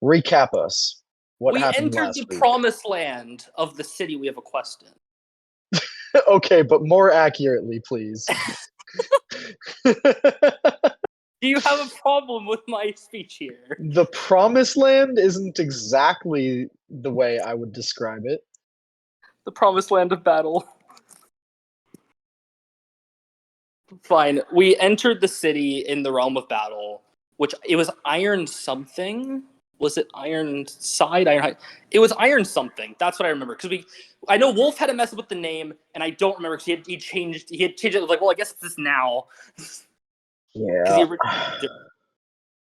recap us. What we happened entered last the week? promised land of the city we have a quest in. Okay, but more accurately, please. Do you have a problem with my speech here? The promised land isn't exactly the way I would describe it. The promised land of battle. Fine. We entered the city in the realm of battle, which it was Iron something. Was it Iron Side? It was Iron something. That's what I remember. Because I know Wolf had a mess with the name, and I don't remember because he had changed it. I was like, well, I guess it's this now. Yeah.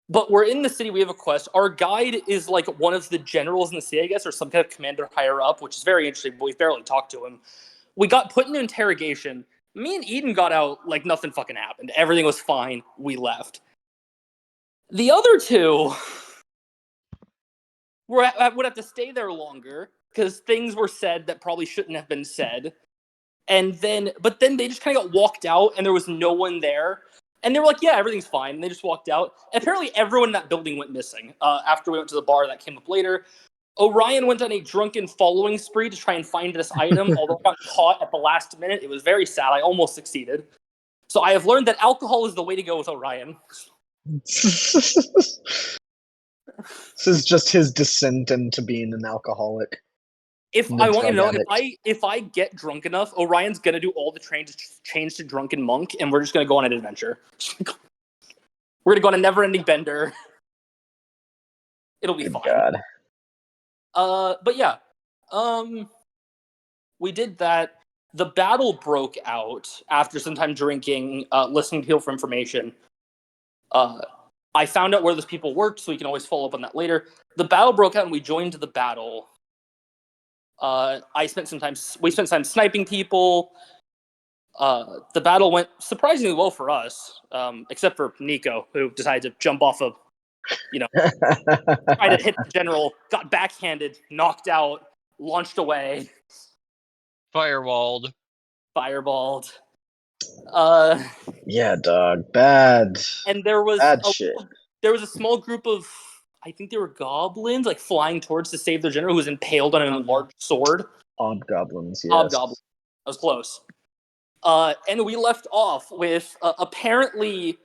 But we're in the city. We have a quest. Our guide is like one of the generals in the city, I guess, or some kind of commander higher up, which is very interesting. But we've barely talked to him. We got put into interrogation. Me and Eden got out like nothing fucking happened. Everything was fine. We left. The other two would have to stay there longer because things were said that probably shouldn't have been said. But then they just kind of got walked out, and there was no one there. And they were like, "Yeah, everything's fine." And they just walked out. Apparently, everyone in that building went missing. After we went to the bar, that came up later. Orion went on a drunken following spree to try and find this item, although I got caught at the last minute. It was very sad. I almost succeeded. So I have learned that alcohol is the way to go with Orion. This is just his descent into being an alcoholic. If I want you to know, if I get drunk enough, Orion's gonna do all the trains change to drunken monk, and we're just gonna go on an adventure. We're gonna go on a never-ending bender. It'll be fine. God. But yeah, we did that. The battle broke out after some time drinking, listening to people for information. I found out where those people worked, so we can always follow up on that later. The battle broke out, and we joined the battle. We spent some time sniping people. The battle went surprisingly well for us, except for Nico, who decided to jump off a, tried to hit the general, got backhanded, knocked out, launched away. Firewalled. Yeah, dog. Bad. And there was bad shit. There was a small group of, I think they were goblins, like flying towards to save their general, who was impaled on a large sword. Hobgoblins, yes. Hobgoblins. That was close. And we left off with apparently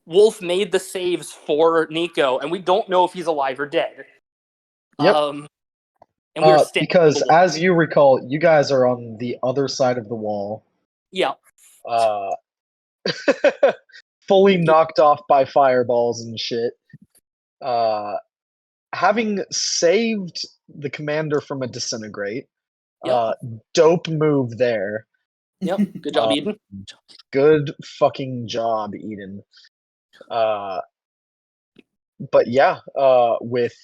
Wolf made the saves for Nico, and we don't know if he's alive or dead. Yep. And we were because as you recall, you guys are on the other side of the wall. Yeah. Fully knocked off by fireballs and shit. Having saved the commander from a disintegrate. Yep. Dope move there. Yep. Good job, Eden. Good fucking job, Eden. But yeah, with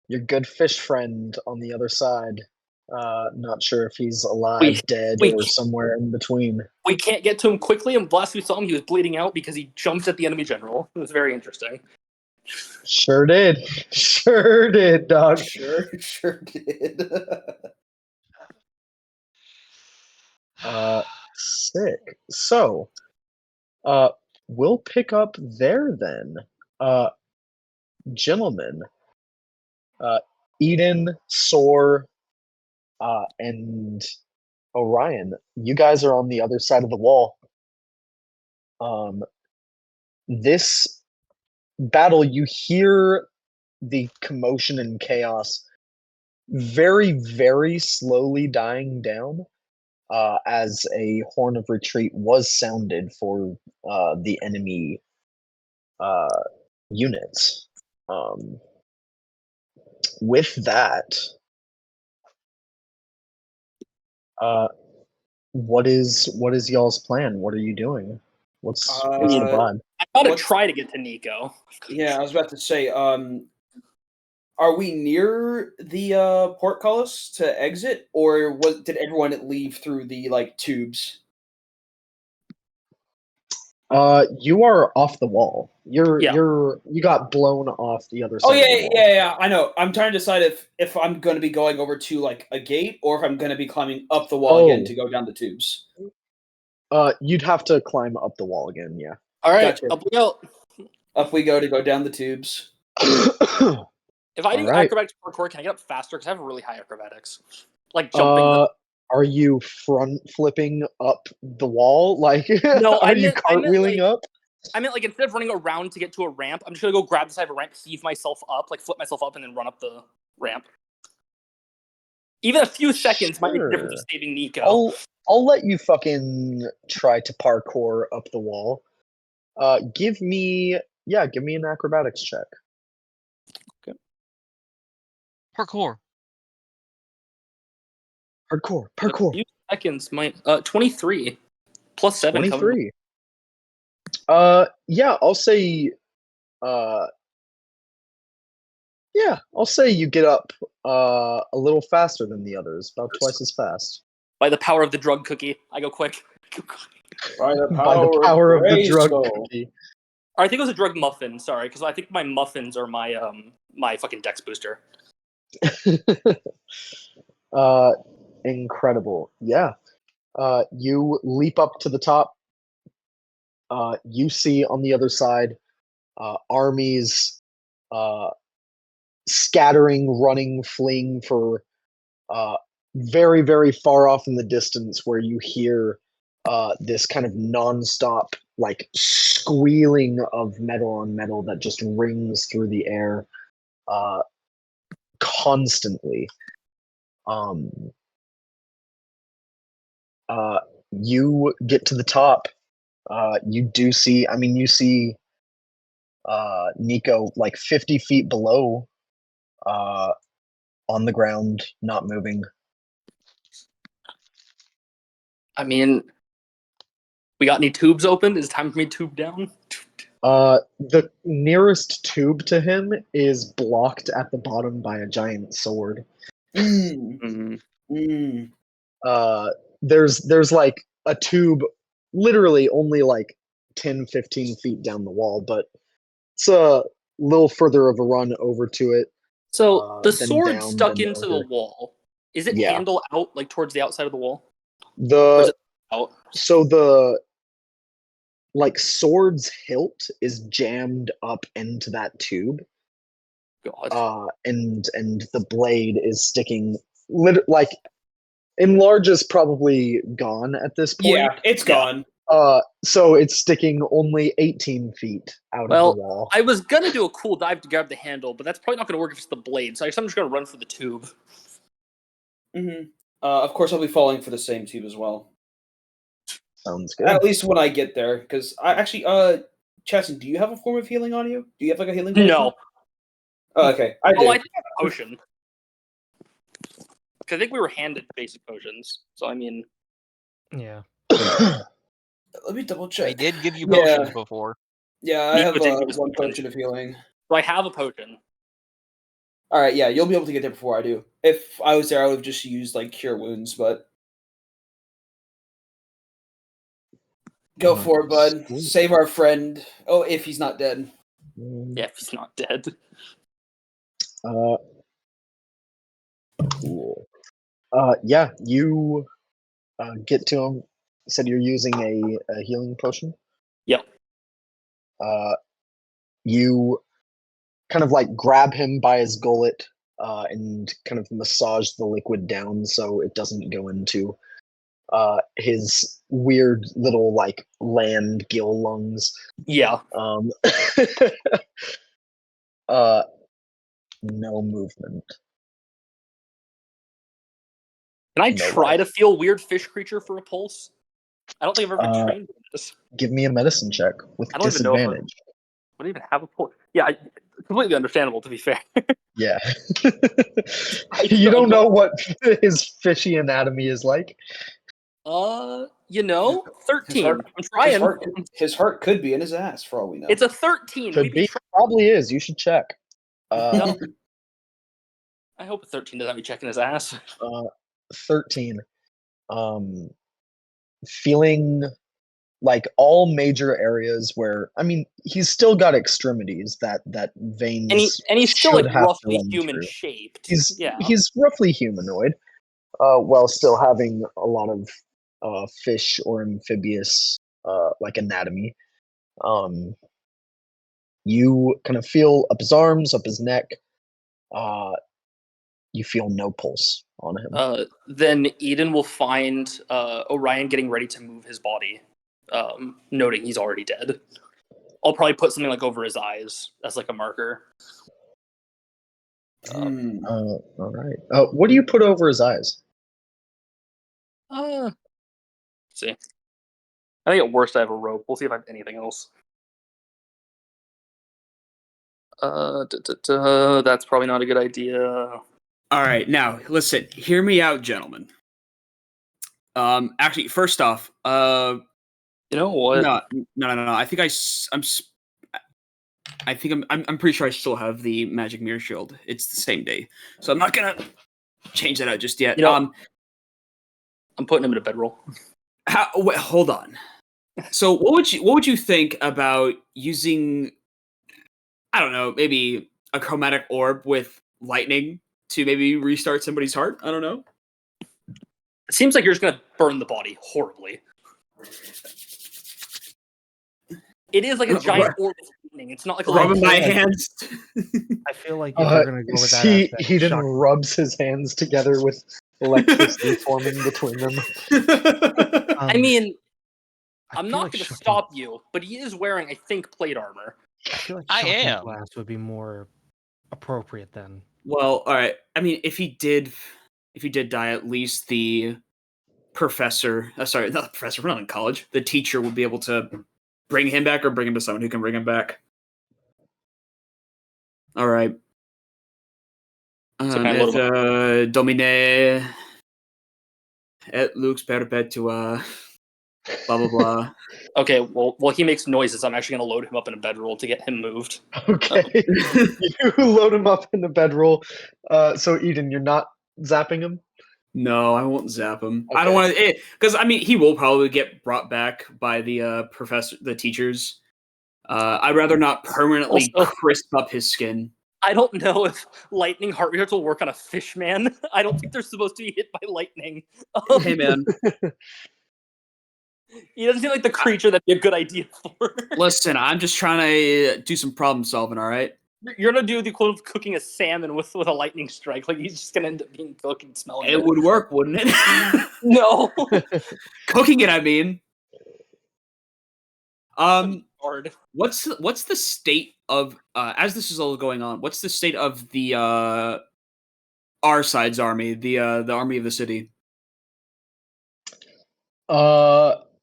your good fish friend on the other side. Not sure if he's alive, dead, or somewhere in between. We can't get to him quickly, and last we saw him, he was bleeding out because he jumped at the enemy general. It was very interesting. Sure did, dog. Sure did. Sick. So, we'll pick up there then. Gentlemen, Eden, Soar, and Orion, you guys are on the other side of the wall. This battle, you hear the commotion and chaos very, very slowly dying down as a horn of retreat was sounded for the enemy units. With that, what is y'all's plan? What are you doing? What's the vibe? I gotta try to get to Nico. Yeah, I was about to say, are we near the portcullis to exit, or did everyone leave through the tubes? You are off the wall. You got blown off the other side. Oh of the wall. yeah. I know. I'm trying to decide if I'm going to be going over to a gate, or if I'm going to be climbing up the wall again to go down the tubes. You'd have to climb up the wall again. Yeah. All right, Gotcha. up we go. Up we go to go down the tubes. If I do Alright. acrobatics parkour, can I get up faster? Because I have really high acrobatics. Like jumping. Are you front flipping up the wall? Like, No, are you cartwheeling like, up? I meant like instead of running around to get to a ramp, I'm just gonna go grab the side of a ramp, heave myself up, like flip myself up, and then run up the ramp. Even a few seconds might make a difference Sure. to saving Nico. I'll let you fucking try to parkour up the wall. Give me an acrobatics check. Parkour. Parkour. A few seconds might 23 plus 7 coming. 23. Yeah, I'll say I'll say you get up a little faster than the others, about twice as fast. By the power of the drug cookie, I go quick. By the By the power of the drug Grayskull. cookie. Or I think it was a drug muffin. Sorry, because I think my muffins are my my fucking dex booster. Incredible. Yeah. You leap up to the top. You see on the other side armies scattering, running, fleeing for very, very far off in the distance, where you hear this kind of nonstop, like squealing of metal on metal that just rings through the air constantly. You get to the top. You see Nico like 50 feet below, on the ground, not moving. I mean, we got any tubes open? Is it time for me to tube down? The nearest tube to him is blocked at the bottom by a giant sword. There's like a tube literally only like 10, 15 feet down the wall, but it's a little further of a run over to it. So the then sword down, stuck then into over. the wall. Is it Yeah. handle out, like towards the outside of the wall? Or is The it out? so the like sword's hilt is jammed up into that tube, God. and the blade is sticking. Like, enlarge is probably gone at this point. Yeah, it's gone. So it's sticking only 18 feet out of the wall. I was gonna do a cool dive to grab the handle, but that's probably not gonna work if it's the blade. So I guess I'm just gonna run for the tube. Of course, I'll be falling for the same tube as well. Sounds good. At least when I get there, because I actually, Chasson, do you have a form of healing on you? Do you have like a healing potion? No. Oh, okay. I do. I think I have a potion. Because I think we were handed basic potions. So I mean, Yeah. Let me double check. I did give you potions before. Yeah, I have Nico did one potion of healing. so I have a potion. All right, yeah, you'll be able to get there before I do. If I was there, I would have just used like cure wounds, but go for it, bud. Sweet. Save our friend. Oh, if he's not dead. Yeah, if he's not dead. Cool. Yeah, you get to him. You said you're using a healing potion. Yep. You kind of like grab him by his gullet and kind of massage the liquid down so it doesn't go into his weird little like land gill lungs. Yeah. No movement. Can I No try way. to feel weird fish creature for a pulse? I don't think I've ever trained in this. Give me a medicine check with I don't even know if disadvantage. I don't even have a pulse. Yeah, completely understandable, to be fair. Yeah. You don't know what his fishy anatomy is like? 13. I'm trying. His heart could be in his ass, for all we know. It's a 13. Could be. Probably is. You should check. No. I hope a 13 doesn't have me checking his ass. 13. Feeling like all major areas where, I mean, he's still got extremities that veins and he's still should like have to roughly run human through. shaped. He's roughly humanoid, while still having a lot of fish or amphibious like anatomy. You kind of feel up his arms, up his neck. You feel no pulse on him. Then Eden will find Orion getting ready to move his body, noting he's already dead. I'll probably put something like over his eyes as like a marker. All right. What do you put over his eyes? Let's see. I think at worst I have a rope. We'll see if I have anything else. That's probably not a good idea. All right, now listen. Hear me out, gentlemen. Actually, first off, you know what? No. I think I'm pretty sure I still have the magic mirror shield. It's the same day, so I'm not gonna change that out just yet. You know, I'm putting him in a bedroll. Wait, hold on. So, what would you think about using? I don't know, maybe a chromatic orb with lightning to maybe restart somebody's heart? I don't know. It seems like you're just gonna burn the body horribly. It is like a giant orb of lightning. It's not like a rubbing my hands. I feel like if we're gonna go with that, Eden rubs his hands together with electricity forming between them. I mean, I'm not going to stop you, but he is wearing, I think, plate armor. I feel like I am. Blast would be more appropriate then. Well, all right. I mean, if he did die, at least the professor. Sorry, not the professor. We're not in college. The teacher will be able to bring him back, or bring him to someone who can bring him back. All right. Domine et lux perpetua. Blah blah blah. Okay, well, he makes noises. I'm actually going to load him up in a bedroll to get him moved. Okay, you load him up in the bedroll. So Eden, you're not zapping him? No, I won't zap him. Okay. I don't want to, because I mean he will probably get brought back by the the teachers. I'd rather not permanently crisp up his skin. I don't know if lightning heart rates will work on a fish man. I don't think they're supposed to be hit by lightning. Hey man. He doesn't seem like the creature that'd be a good idea for. Listen, I'm just trying to do some problem solving, all right? You're gonna do the equivalent of cooking a salmon with a lightning strike. Like, he's just gonna end up being fucking smelling it. It would work, wouldn't it? No. Cooking it, I mean. Hard. What's the state of as this is all going on? What's the state of the our side's army, the army of the city?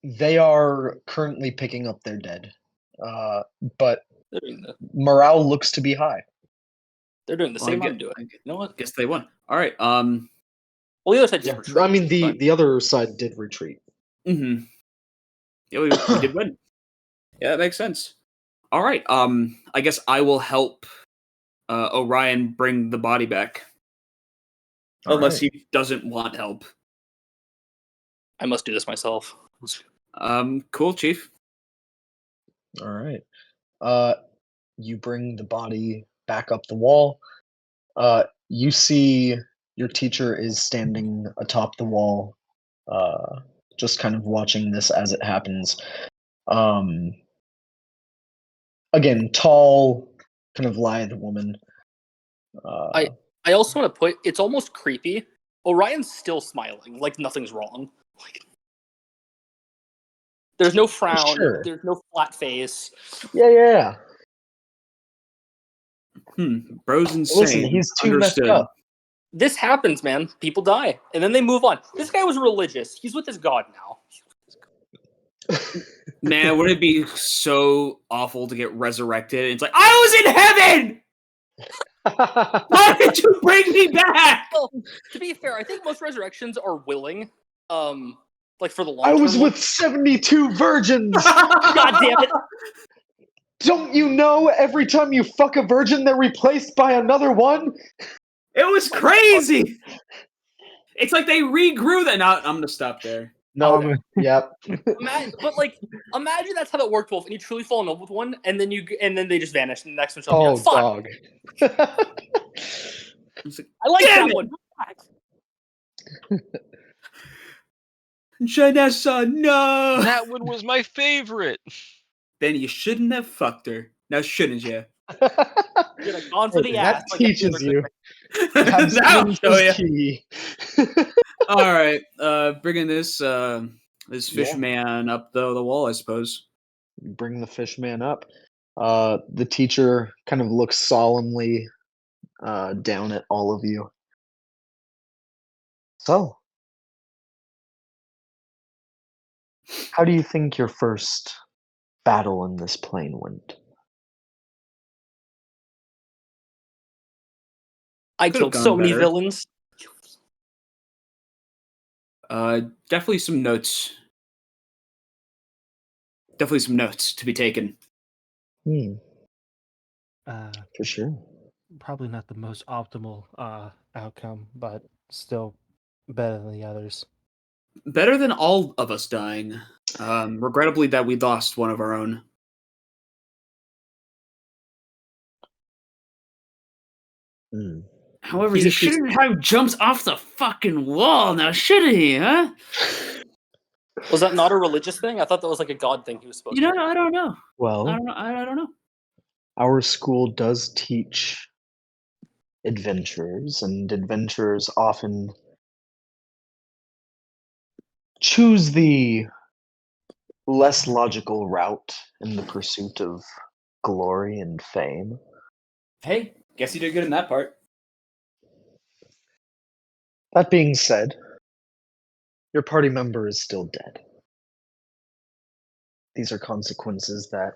They are currently picking up their dead. But morale looks to be high. They're doing the same I'm doing. You know what? Guess they won. All right. Well, the other side did retreat. I mean, the other side did retreat. Mm-hmm. Yeah, we did win. Yeah, that makes sense. All right. I guess I will help Orion bring the body back. Unless he doesn't want help. I must do this myself. Cool, Chief. All right. You bring the body back up the wall. You see your teacher is standing atop the wall, just kind of watching this as it happens. Again, tall, kind of lithe woman. I also want to put, it's almost creepy. Orion's still smiling, like nothing's wrong. Like, there's no frown. Sure. There's no flat face. Yeah. Bro's insane. Listen, he's too messed up. This happens, man. People die, and then they move on. This guy was religious. He's with his god now. Man, would it be so awful to get resurrected? It's like, I was in heaven! Why did you bring me back? Well, to be fair, I think most resurrections are willing. Like for the long I was term. with 72 virgins. God damn it! Don't you know every time you fuck a virgin, they're replaced by another one? It was crazy. It's like they regrew that. Now I'm gonna stop there. No, yep. But like, imagine that's how that worked, Wolf, and you truly fall in love with one, and then they just vanish, and the next one shows Oh, up. Fuck! dog. I like that one. Janessa, no. That one was my favorite. then you shouldn't have fucked her. Now, shouldn't you? Should have gone for the Hey, ass. that like every teaches other you. I'll Abstinence show you. is key. All right, bringing this this fish Yeah. man up the wall, I suppose. Bring the fish man up. The teacher kind of looks solemnly down at all of you. So, how do you think your first battle in this plane went? I Could have killed so gone many better. villains. Definitely some notes. Definitely some notes to be taken. For sure. Probably not the most optimal outcome, but still better than the others. Better than all of us dying. Regrettably, that we lost one of our own. However, He's he a piece- shouldn't have jumped off the fucking wall, now should he? Huh? Was that not a religious thing? I thought that was like a god thing he was supposed You to know, do. I don't know. I Well, don't know. I don't know. our school does teach adventurers, and adventurers often choose the less logical route in the pursuit of glory and fame. Hey, guess you did good in that part. That being said, your party member is still dead. These are consequences that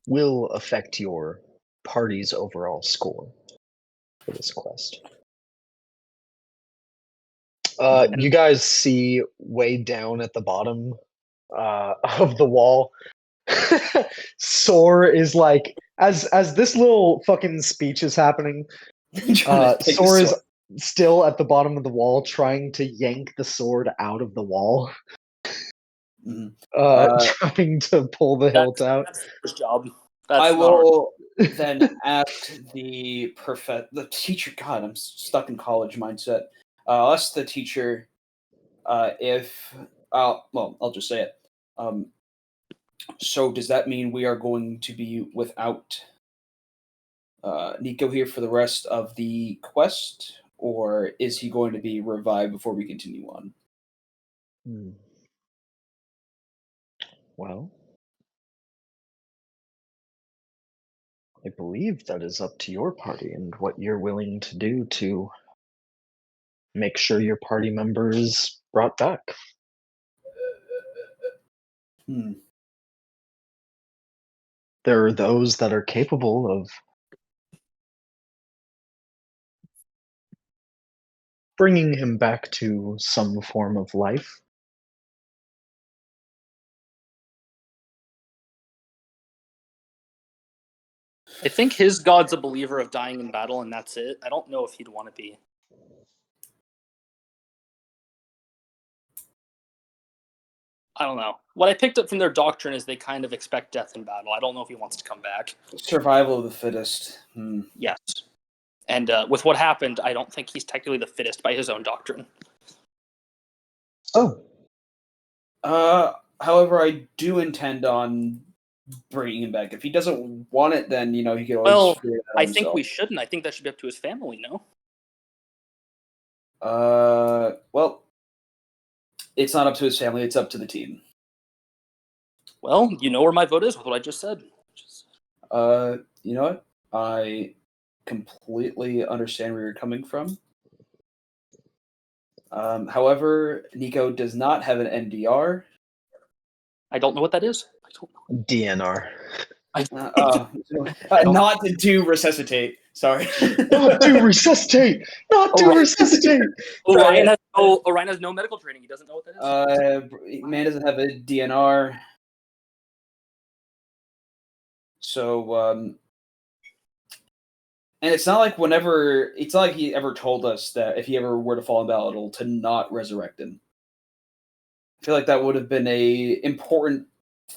will affect your party's overall score for this quest. You guys see way down at the bottom of the wall, Sor is like, as this little fucking speech is happening, Sor is still at the bottom of the wall trying to yank the sword out of the wall. Trying to pull the hilt out. That's his job. I That's not our- will then ask the teacher. God, I'm stuck in college mindset. I'll ask the teacher if. Well, I'll just say it. So does that mean we are going to be without Nico here for the rest of the quest, or is he going to be revived before we continue on? Well, I believe that is up to your party and what you're willing to do to make sure your party member is brought back. There are those that are capable of bringing him back to some form of life. I think his god's a believer of dying in battle, and that's it. I don't know if he'd want to be. I don't know. What I picked up from their doctrine is they kind of expect death in battle. I don't know if he wants to come back. Survival of the fittest. Yes. And with what happened, I don't think he's technically the fittest by his own doctrine. Oh. However, I do intend on bringing him back. If he doesn't want it, then, he can always Well, figure it out I himself. think we shouldn't. I think that should be up to his family, no? Well, it's not up to his family, it's up to the team. Well, you know where my vote is with what I just said. You know what? I completely understand where you're coming from. However, Nico does not have an NDR. I don't know what that is. I don't know. DNR. Not to do resuscitate. Sorry. Not to resuscitate! Not to resuscitate! Orion has no medical training. He doesn't know what that is. Man doesn't have a DNR. So, and it's not like he ever told us that if he ever were to fall in battle to not resurrect him. I feel like that would have been a important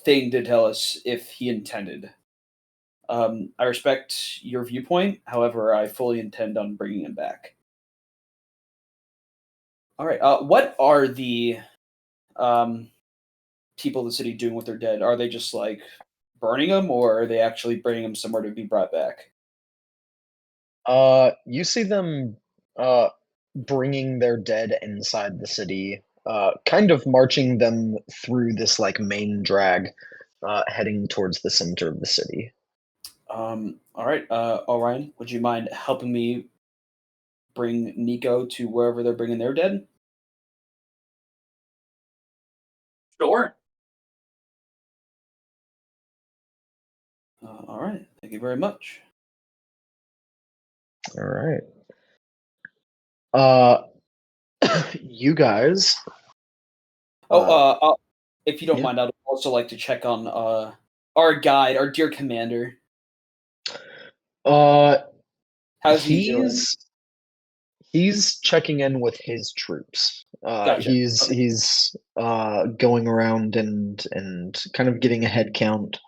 thing to tell us if he intended. I respect your viewpoint. However, I fully intend on bringing him back. All right. What are the people in the city doing with their dead? Are they just like burning them, or are they actually bringing them somewhere to be brought back? You see them bringing their dead inside the city, kind of marching them through this like main drag, heading towards the center of the city. All right, Orion, would you mind helping me bring Nico to wherever they're bringing their dead? Sure. All right, thank you very much. All right. You guys. If you don't yeah. mind, I'd also like to check on our guide, our dear commander. How's he doing? He's checking in with his troops. Gotcha. He's Okay. he's going around and kind of getting a head count,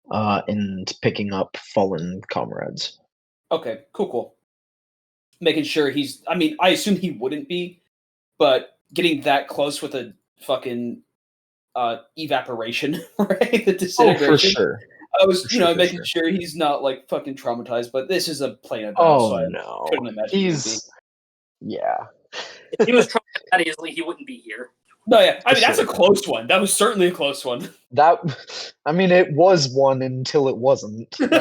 and picking up fallen comrades. Okay, cool. Making sure he's. I mean, I assume he wouldn't be, but getting that close with a fucking evaporation, right? The disintegration. Oh, for sure. I was, For sure, for making sure. sure he's not like fucking traumatized. But this is a plane of battle, Oh so I no, couldn't imagine he would be. yeah. If he was trying that easily, he wouldn't be here. No, yeah. I mean, that's a sure. close one. That was certainly a close one. That, I mean, it was one until it wasn't. Like,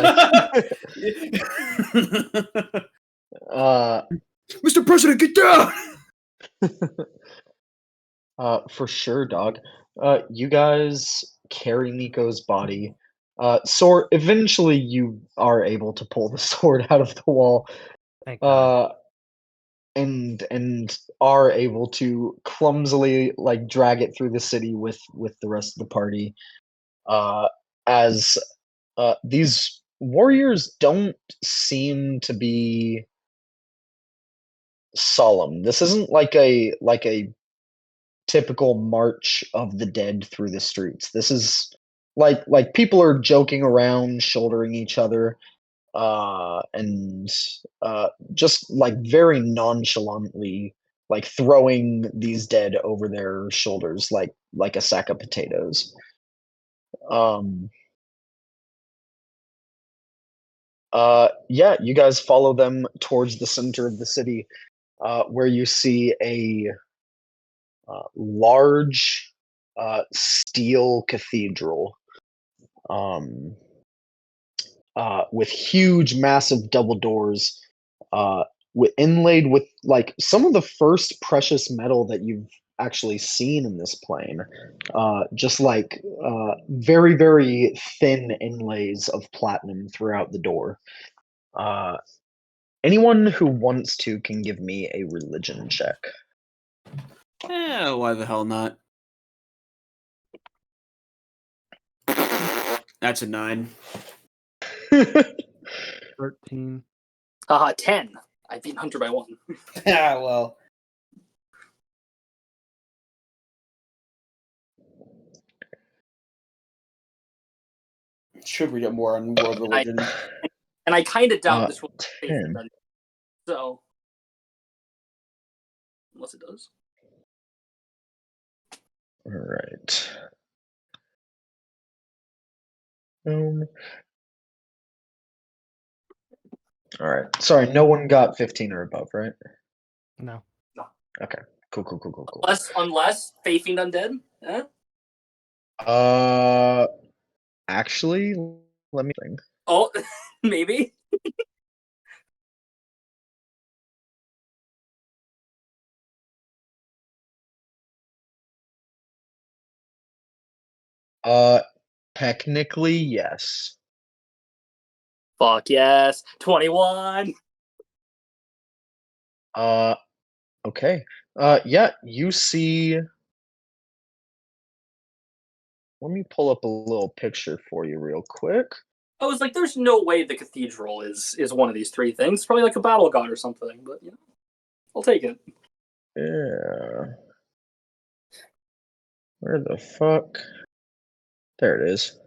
Mr. President, get down! for sure, dog. You guys carry Nico's body. Sword. Eventually, you are able to pull the sword out of the wall. Thank God. And are able to clumsily like drag it through the city with the rest of the party. As these warriors don't seem to be solemn. This isn't like a typical march of the dead through the streets. This is like people are joking around, shouldering each other, and just like very nonchalantly like throwing these dead over their shoulders like a sack of potatoes. Um yeah, you guys follow them towards the center of the city, where you see a large steel cathedral, um, with huge, massive double doors, inlaid with like some of the first precious metal that you've actually seen in this plane. Just like very, very thin inlays of platinum throughout the door. Uh, Anyone who wants to can give me a religion check. Yeah, why the hell not? That's a 9. 13. 10. I beat Hunter by 1. Yeah, well. Should read up more on world religion. And I kind of doubt this will 10. be so. Unless it does. All right. All right. Sorry, no one got 15 or above, right? No. Okay. Cool. Unless Fae Fiend Undead. Actually, let me think. Oh, maybe. Technically, yes. Fuck yes. 21. Okay. Yeah, you see. Let me pull up a little picture for you real quick. I was like, there's no way the cathedral is one of these three things. It's probably like a battle god or something, but I'll take it. Yeah. Where the fuck? There it is.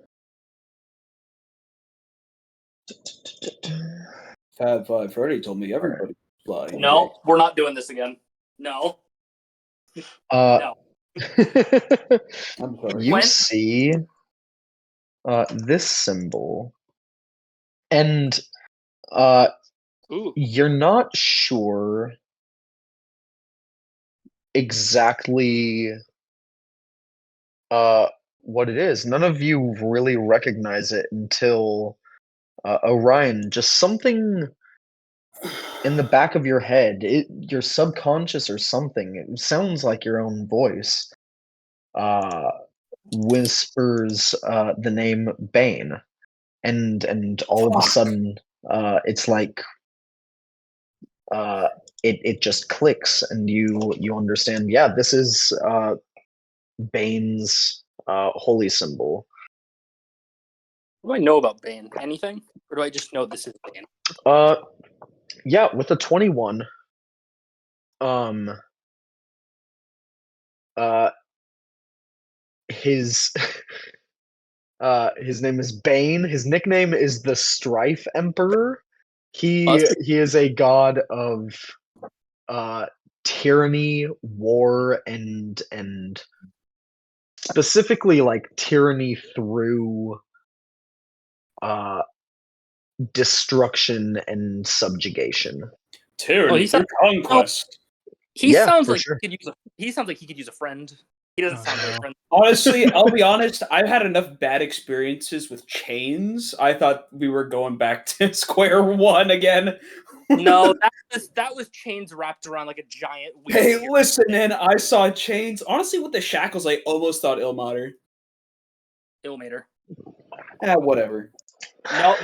Fab Five Freddy told me everybody was flying. No, we're not doing this again. No. Uh, No. I'm sorry. You When- see this symbol, and Ooh. you're not sure exactly what it is. None of you really recognize it until Orion. Just something in the back of your head, your subconscious or something. It sounds like your own voice. Whispers the name Bane, and all of a sudden, it's like it just clicks, and you understand. Yeah, this is Bane's holy symbol. What do I know about Bane? Anything? Or do I just know this is Bane? Yeah, with a 21, um, uh, his his name is Bane. His nickname is the Strife Emperor. He is a god of uh tyranny, war, and specifically like tyranny through uh destruction and subjugation. Tyranny he's not- through conquest. He Yeah, sounds for like sure. he sounds like he could use a friend. He doesn't Oh, sound very no. friendly. Honestly, I'll be honest. I've had enough bad experiences with chains. I thought we were going back to square one again. No, that was chains wrapped around like a giant wheel. Hey, listen, in. I saw chains. Honestly, with the shackles, I almost thought Ilmater. Illmater. Whatever. No.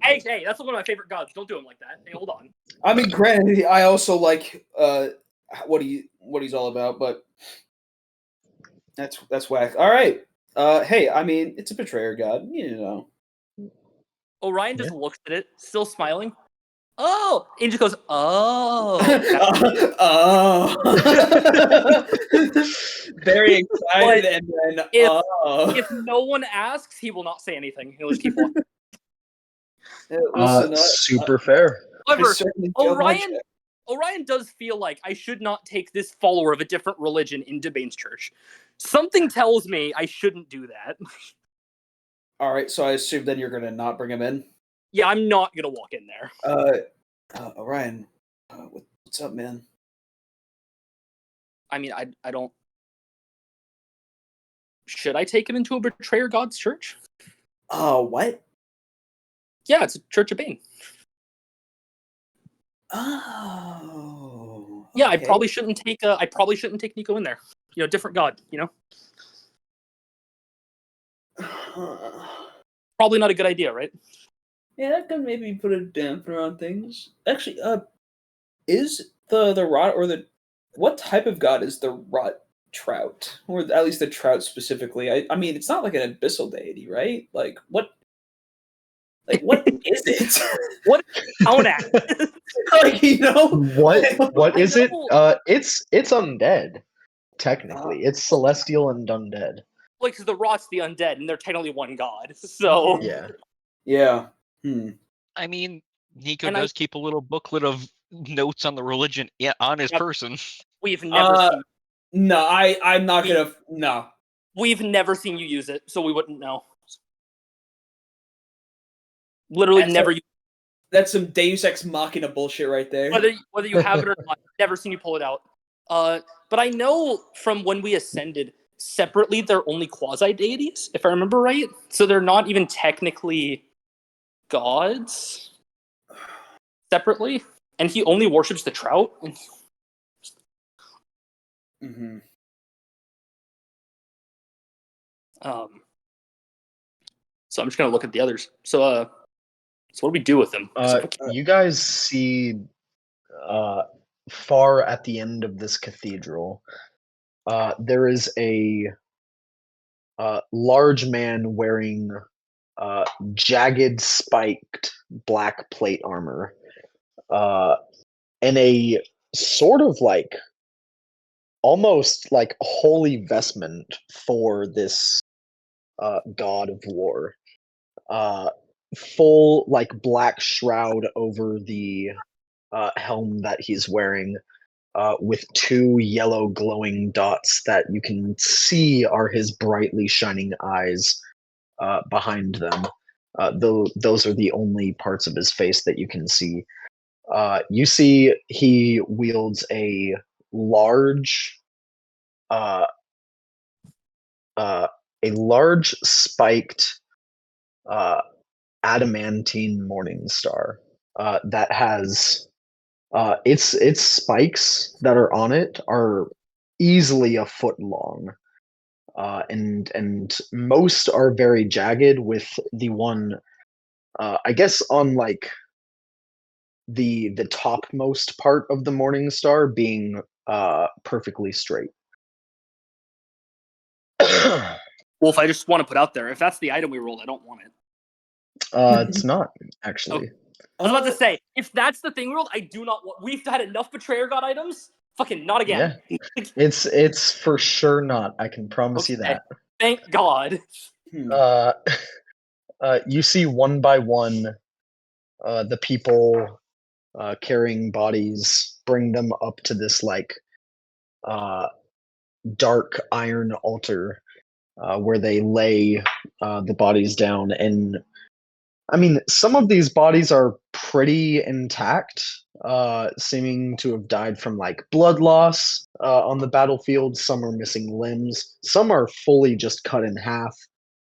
Hey, that's one of my favorite gods. Don't do him like that. Hey, hold on. I mean, granted, I also like what he's all about, but that's whack. All right. Hey, I mean, it's a betrayer god, you know. Orion just looks at it, still smiling. Oh, and just goes, oh. Very excited, and then If no one asks, he will not say anything. He'll just keep walking. Listen, Super fair. However, certainly failed my check. Orion does feel like I should not take this follower of a different religion into Bane's church. Something tells me I shouldn't do that. All right, so I assume then you're gonna not bring him in. Yeah, I'm not gonna walk in there. Orion, what's up, man? I mean, I don't. Should I take him into a betrayer god's church? What? Yeah, it's a Church of Bane. Oh. Yeah, okay. I probably shouldn't take Nico in there. You know, different god. You know, probably not a good idea, right? Yeah, that could maybe put a damper on things. Actually, is the rot or the what type of god is the rot trout, or at least the trout specifically? I mean, it's not like an abyssal deity, right? Like what? Like what is it? What count at? Like What is it? know. It's undead. Technically, it's celestial and undead. Like, because the rot's the undead, and they're technically one god. So Yeah. Yeah. I mean, Nico And does keep a little booklet of notes on the religion on his Yep. person. we've never seen. No, I'm not gonna. No. We've never seen you use it, so we wouldn't know. Literally That's never. That's some Deus Ex Machina bullshit right there. Whether you have it or not, never seen you pull it out. But I know from when we ascended separately, they're only quasi deities, if I remember right. So they're not even technically gods separately, and he only worships the trout. Mm-hmm. So I'm just gonna look at the others. So what do we do with them? You guys see far at the end of this cathedral, there is a large man wearing jagged, spiked black plate armor, and a sort of like almost like holy vestment for this god of war. Full like black shroud over the helm that he's wearing. with two yellow glowing dots that you can see are his brightly shining eyes behind them. Those are the only parts of his face that you can see. You see he wields a large uh, a large spiked adamantine morning star that has its spikes that are on it are easily a foot long, and most are very jagged, with the one I guess on like the topmost part of the morning star being perfectly straight. Wolf, I just want to put out there, if that's the item we rolled, I don't want it. It's not actually. I was about to say, if that's the thing we rolled, I do not want. We've had enough Betrayer God items. Fucking not again. Yeah, it's for sure not. I can promise you Okay. that. Thank God. Uh, you see one by one, the people carrying bodies bring them up to this like dark iron altar where they lay the bodies down. And I mean, some of these bodies are pretty intact, seeming to have died from like blood loss on the battlefield. Some are missing limbs. Some are fully just cut in half.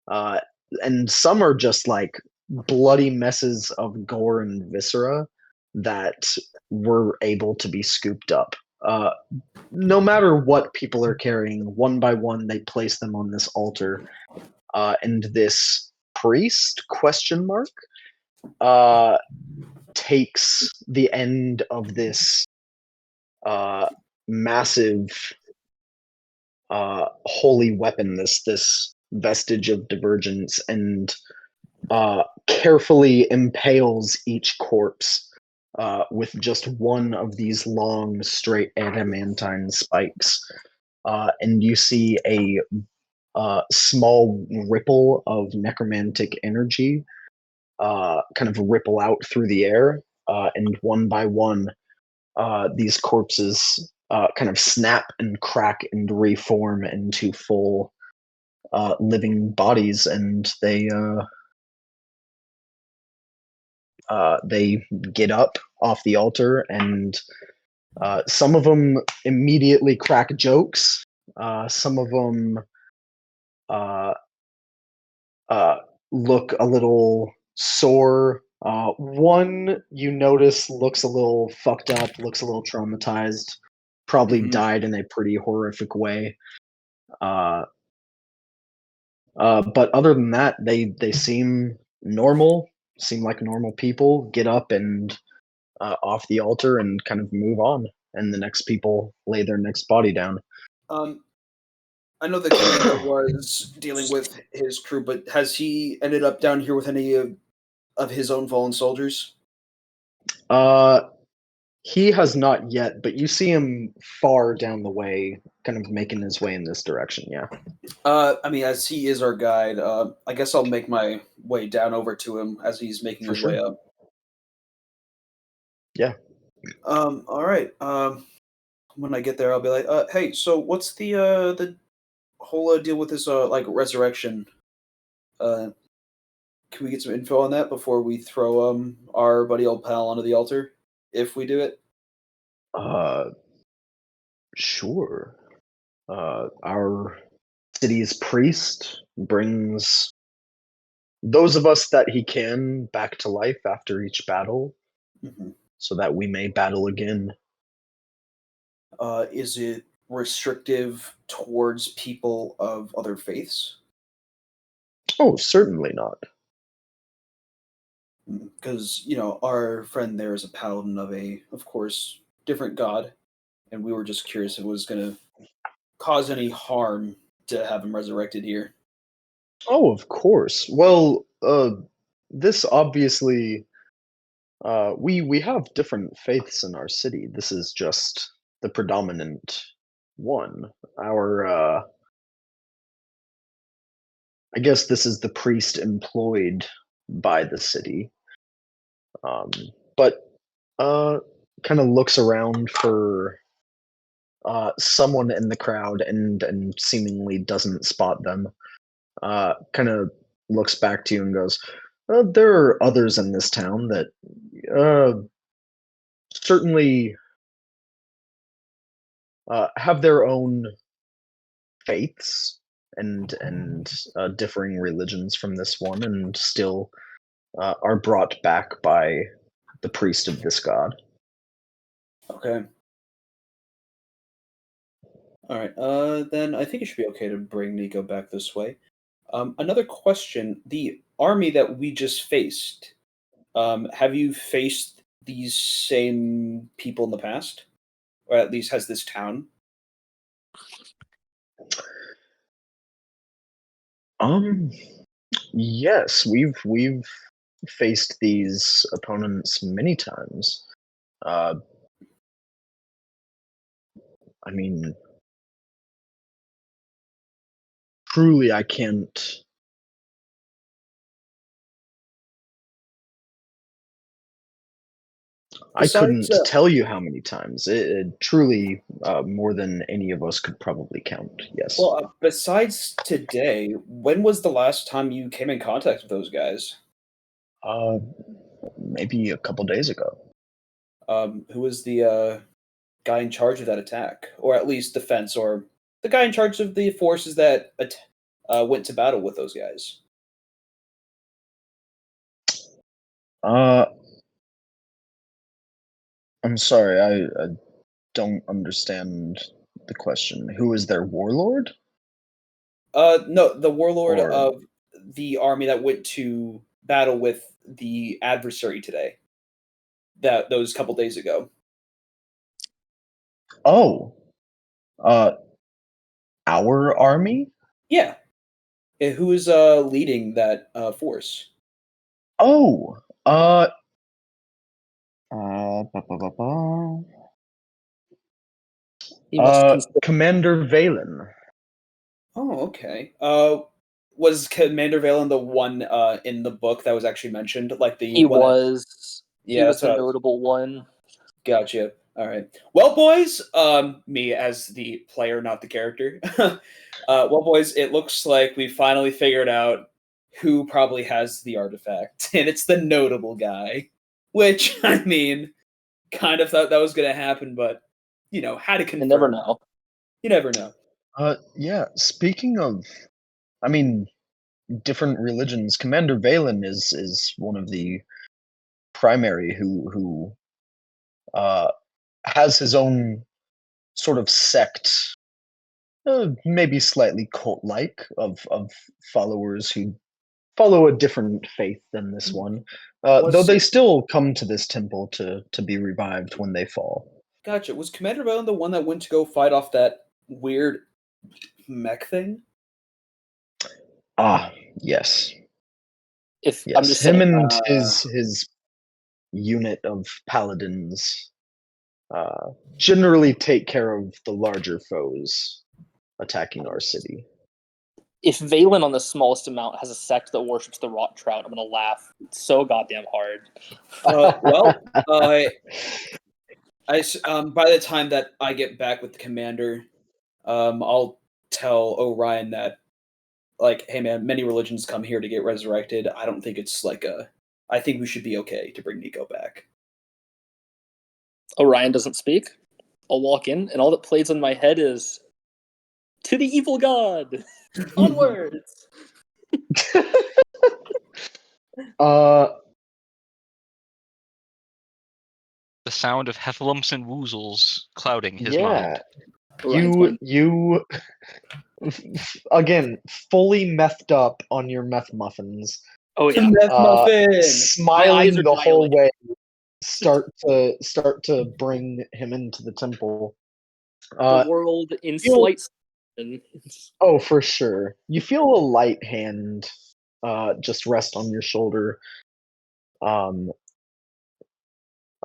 Uh, and some are just like bloody messes of gore and viscera that were able to be scooped up. No matter what people are carrying, one by one, they place them on this altar, and this priest question mark takes the end of this massive holy weapon, this vestige of divergence, and carefully impales each corpse with just one of these long, straight adamantine spikes. And you see a small ripple of necromantic energy kind of ripple out through the air. And one by one, these corpses kind of snap and crack and reform into full living bodies, and they get up off the altar, and some of them immediately crack jokes. Some of them look a little sore. One you notice looks a little fucked up, looks a little traumatized, probably died in a pretty horrific way. But other than that, they seem normal, seem like normal people. Get up and off the altar and kind of move on, and the next people lay their next body down. I know the commander was dealing with his crew, but has he ended up down here with any of his own fallen soldiers? He has not yet, but you see him far down the way, kind of making his way in this direction. Yeah. I mean, as he is our guide, I guess I'll make my way down over to him as he's making For his way sure. up. Yeah. All right. When I get there, I'll be like, hey, so what's the whole deal with this like resurrection? Can we get some info on that before we throw our buddy old pal onto the altar? If we do it. Sure. Our city's priest brings those of us that he can back to life after each battle, so that we may battle again. Is it restrictive towards people of other faiths? Oh, certainly not. Because our friend there is a paladin of course, different god, and we were just curious if it was going to cause any harm to have him resurrected here. Oh, of course. Well, this obviously, we have different faiths in our city. This is just the predominant one. I guess this is the priest employed by the city. But kind of looks around for someone in the crowd and seemingly doesn't spot them. Kind of looks back to you and goes, "There are others in this town that certainly have their own faiths and differing religions from this one, and still are brought back by the priest of this god." Okay. All right. Then I think it should be okay to bring Nico back this way. Another question: the army that we just faced. Have you faced these same people in the past, or at least has this town? Yes, we've faced these opponents many times. Uh, I mean, truly, I can't. I Besides, couldn't tell you how many times. It truly more than any of us could probably count. Yes. besides today, when was the last time you came in contact with those guys? Uh, maybe a couple days ago. Who was the guy in charge of that attack, or at least defense, or the guy in charge of the forces that went to battle with those guys? Uh, I'm sorry, I don't understand the question. Who is their warlord? No, the warlord Or of the army that went to battle with the adversary today. That those couple days ago. oh, uh, our army? Yeah. Who is leading that force? Oh, ba, ba, ba, ba. He must consider Commander Valen. Oh, okay. Was Commander Valen the one in the book that was actually mentioned, like the he one that? was Yeah, that's the what I notable one. gotcha. All right. Well, boys, me as the player, not the character. Well, boys, it looks like we finally figured out who probably has the artifact, and it's the notable guy. Which I mean, kind of thought that was going to happen, but had to You never confirm. know. You never know. Yeah, speaking of, I mean, different religions, Commander Valen is one of the primary who has his own sort of sect, maybe slightly cult-like of followers who follow a different faith than this one. Though Was they still come to this temple to be revived when they fall. Gotcha. Was Commander Valen the one that went to go fight off that weird mech thing? Ah, yes, If I'm yes. just Him saying, and his unit of paladins generally take care of the larger foes attacking our city. if Valen on the smallest amount has a sect that worships the rock trout, I'm gonna laugh so goddamn hard. Well, by the time that I get back with the commander, I'll tell Orion that, like, hey man, many religions come here to get resurrected. I don't think it's like a. I think we should be okay to bring Nico back. Orion doesn't speak. I'll walk in, and all that plays in my head is "To the evil god, onwards." uh, The sound of heffalumps and woozles clouding his yeah, mind. Orion's mind. you again fully methed up on your meth muffins, Oh yeah, Meth muffin. my eyes smiling are the whole dilated. way. Start to bring him into the temple. The world in feel- slight. Oh, for sure. You feel a light hand just rest on your shoulder. Um,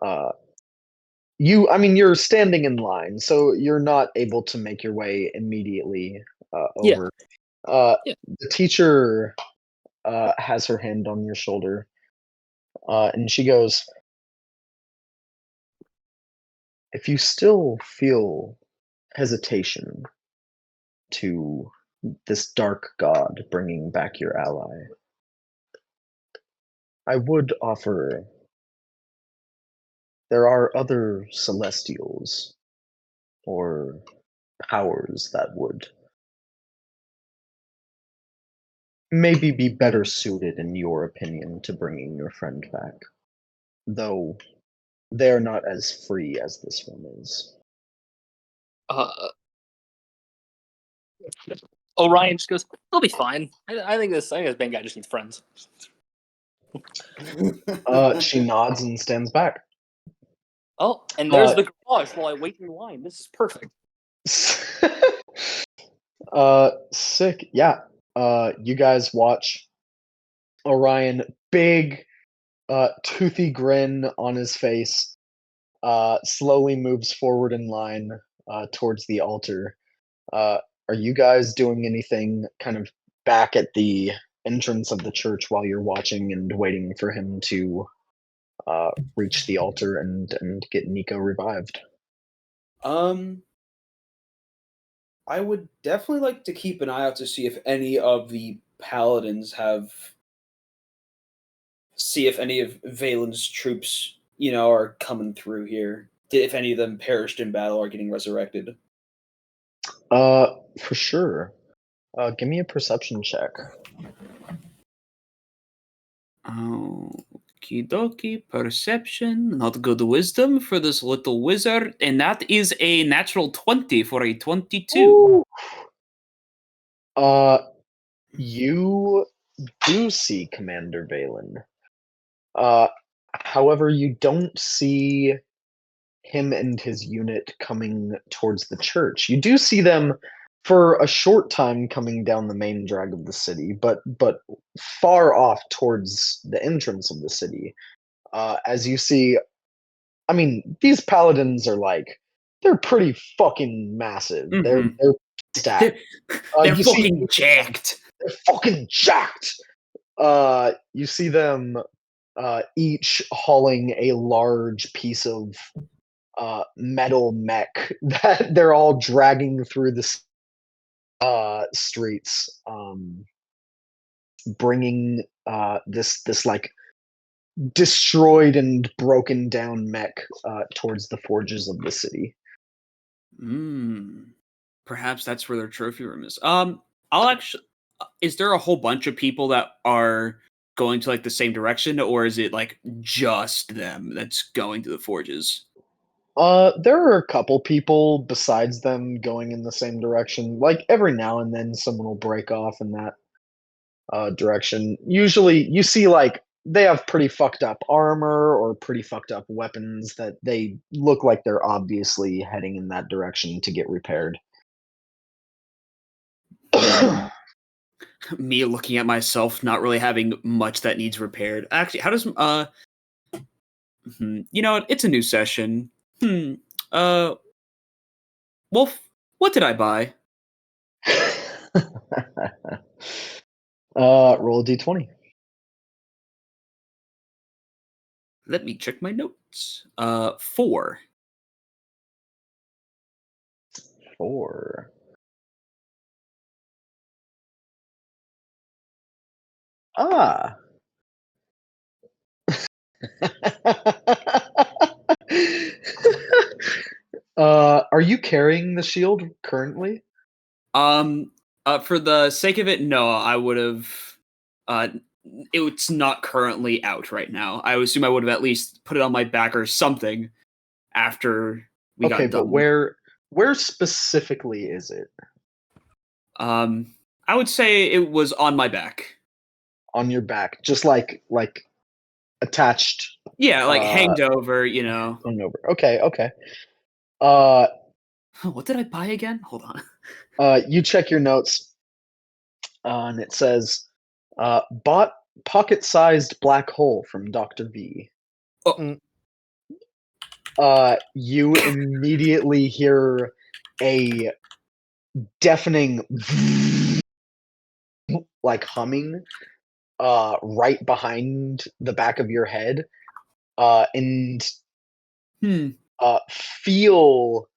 I mean, you're standing in line, so you're not able to make your way immediately Yeah. over. Yeah. The teacher has her hand on your shoulder, and she goes, "If you still feel hesitation to this dark god bringing back your ally, I would offer there are other celestials or powers that would maybe be better suited, in your opinion, to bringing your friend back, though they're not as free as this one is. Orion just goes, "They'll be fine. I think this band guy just needs friends." She nods and stands back. Oh, and there's the garage while I wait in line. This is perfect. Sick. Yeah. You guys watch Orion, big, toothy grin on his face, slowly moves forward in line, towards the altar. Are you guys doing anything kind of back at the entrance of the church while you're watching and waiting for him to reach the altar and get Nico revived? I would definitely like to keep an eye out to see if any of the paladins see if any of Valen's troops, are coming through here. If any of them perished in battle or getting resurrected. For sure. Give me a perception check. Okie dokie, perception, not good wisdom for this little wizard, and that is a natural 20 for a 22. Ooh. You do see Commander Valen. However, you don't see him and his unit coming towards the church. You do see them for a short time coming down the main drag of the city, but far off towards the entrance of the city. As you see, I mean, these paladins are they're pretty fucking massive. They're stacked. They're You fucking see, jacked. they're fucking jacked. You see them each hauling a large piece of metal mech that they're all dragging through the streets, bringing this like destroyed and broken down mech towards the forges of the city. Perhaps that's where their trophy room is. Is there a whole bunch of people that are going to the same direction, or is it just them that's going to the forges? There are a couple people besides them going in the same direction. Every now and then someone will break off in that direction. Usually you see they have pretty fucked up armor or pretty fucked up weapons that they look like they're obviously heading in that direction to get repaired. Me looking at myself, not really having much that needs repaired. Actually, how does it's a new session. Wolf, what did I buy? Roll a d20. Let me check my notes. 4. 4. Ah. Are you carrying the shield currently? For the sake of it, no, I would have. It's not currently out right now. I assume I would have at least put it on my back or something after we got done. But where specifically is it? I would say it was on my back. On your back, just like attached. Yeah, hanged over, Hung over. Okay. What did I buy again? Hold on. You check your notes, and it says, bought pocket-sized black hole from Dr. V. Oh. You immediately hear a deafening humming right behind the back of your head, and feel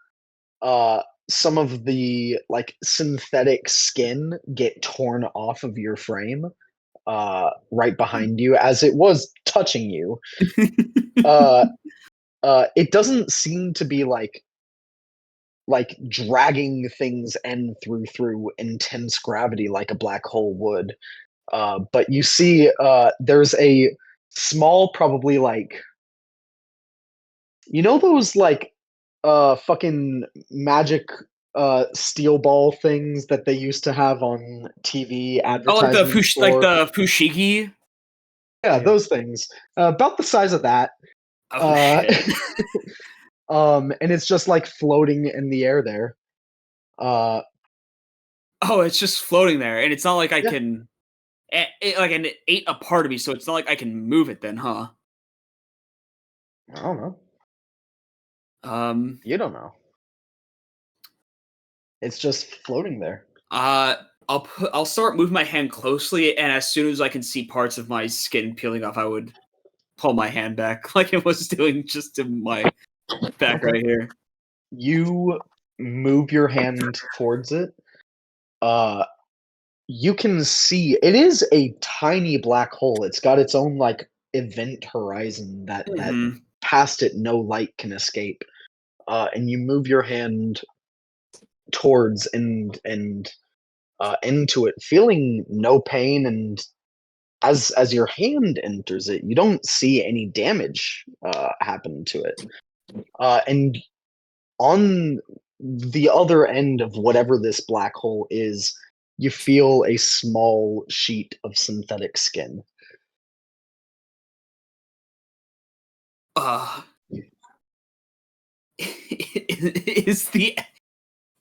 some of the like synthetic skin get torn off of your frame right behind you as it was touching you. Uh, it doesn't seem to be like dragging things end through intense gravity like a black hole would. But you see, there's a small, probably like, you know, those like fucking magic steel ball things that they used to have on TV Oh, like the advertisements like for. the fushigi. Yeah, Yeah. those things. About the size of that. Oh Uh, shit. and it's just like floating in the air there. Oh, it's just floating there, and it's not like I Yeah. can. And it ate a part of me, so it's not like I can move it. Then, huh? I don't know. Um. You don't know. It's just floating there. I'll start moving my hand closely, and as soon as I can see parts of my skin peeling off, I would pull my hand back, like it was doing just to my back right here. You move your hand towards it. You can see it is a tiny black hole. It's got its own like event horizon that Mhm. past it no light can escape. And you move your hand towards and into it, feeling no pain. And as your hand enters it, you don't see any damage happen to it. And on the other end of whatever this black hole is, you feel a small sheet of synthetic skin. Uh, is the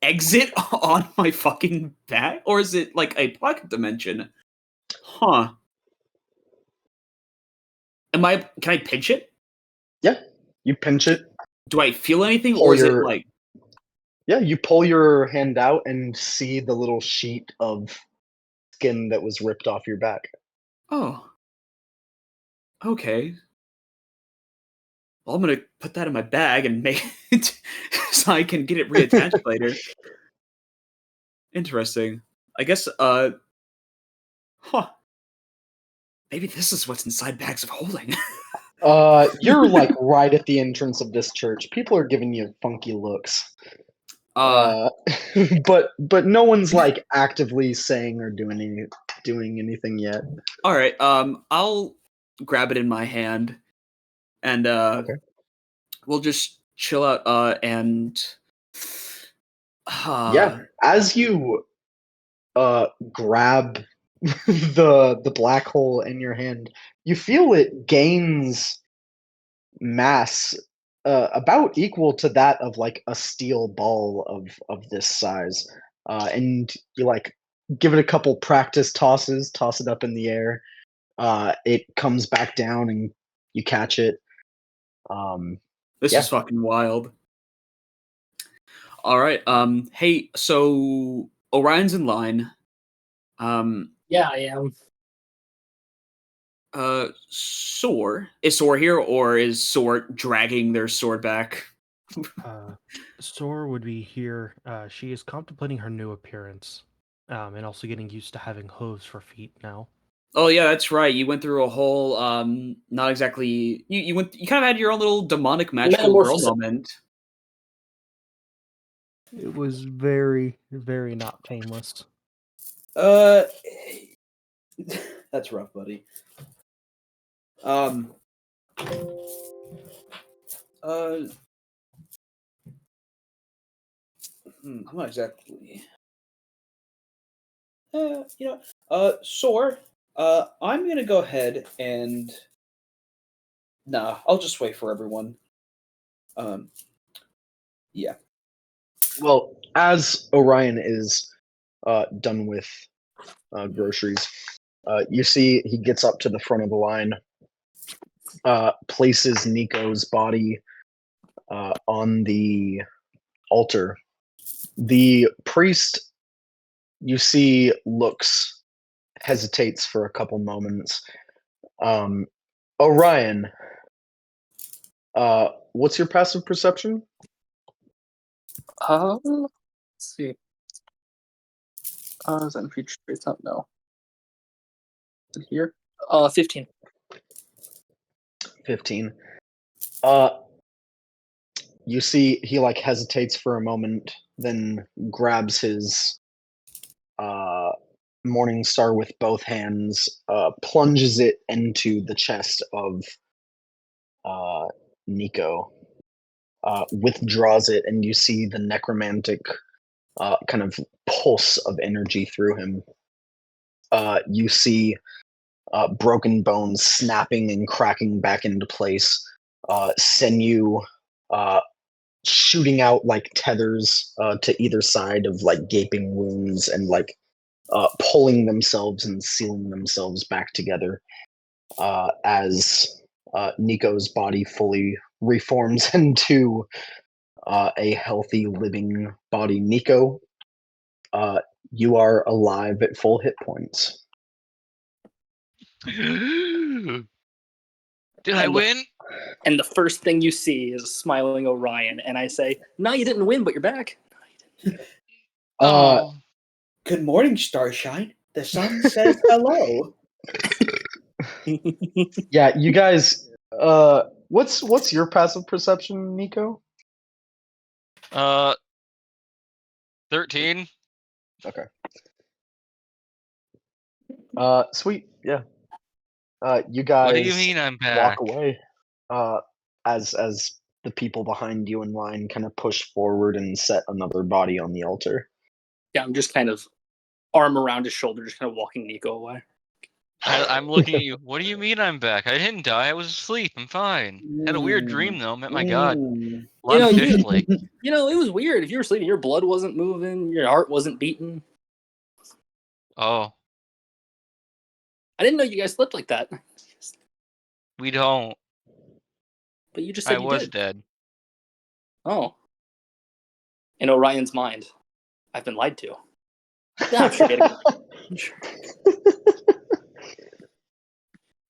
exit on my fucking back, or is it like a pocket dimension? Huh? Am I? Can I pinch it? Yeah, you pinch it, Do I feel anything, pull or is it your like? yeah, you pull your hand out and see the little sheet of skin that was ripped off your back. Oh, okay. Well, I'm gonna put that in my bag and make it so I can get it reattached later. Interesting. I guess. Huh. Maybe this is what's inside bags of holding. You're like right at the entrance of this church. People are giving you funky looks. uh. Uh, but no one's like actively saying or doing anything yet. All right. I'll grab it in my hand, and Okay. we'll just chill out. And Yeah, as you grab the black hole in your hand, you feel it gains mass about equal to that of like a steel ball of this size. And you like give it a couple practice tosses, toss it up in the air. It comes back down and you catch it. this Yeah. is fucking wild. All right. Hey, so Orion's in line. Yeah, I am. Soar is Soar here, or is Soar dragging their sword back? Sora would be here. She is contemplating her new appearance, and also getting used to having hooves for feet now. Oh yeah, that's right. You went through a whole not exactly you kind of had your own little demonic magical girl Metamorphosis. moment. It was very, very not painless. Uh that's rough, buddy. Um uh I'm not exactly Soar, I'm gonna go ahead and nah, I'll just wait for everyone. Um yeah. Well, as Orion is done with groceries, you see he gets up to the front of the line, places Nico's body on the altar. The priest, you see, hesitates for a couple moments. Um, Orion, what's your passive perception? Let's see. Is that in feature space? No. Is it here? 15. 15. You see he like hesitates for a moment, then grabs his morning star with both hands, plunges it into the chest of Nico, withdraws it, and you see the necromantic kind of pulse of energy through him. You see broken bones snapping and cracking back into place, sinew shooting out like tethers to either side of like gaping wounds and like pulling themselves and sealing themselves back together as Nico's body fully reforms into a healthy living body. Nico, you are alive at full hit points. Did I win? And the first thing you see is smiling Orion, and I say, "No, you didn't win, but you're back." Oh, Good morning, Starshine. The sun says hello. Yeah, you guys. What's your passive perception, Nico? 13. Okay. Sweet. Yeah. You guys What do you mean I'm walk back? away as the people behind you in line kind of push forward and set another body on the altar. Yeah, I'm just kind of arm around his shoulder, just kind of walking Nico away. I'm looking at you. What do you mean I'm back? I didn't die. I was asleep. I'm fine. Had a weird dream though. Met my god. A lot of fish flake. It was weird. If you were sleeping, your blood wasn't moving, your heart wasn't beating. Oh, I didn't know you guys slept like that. we don't. But you just said I you was did. dead. Oh. In Orion's mind, I've been lied to. Yeah, I'm sure getting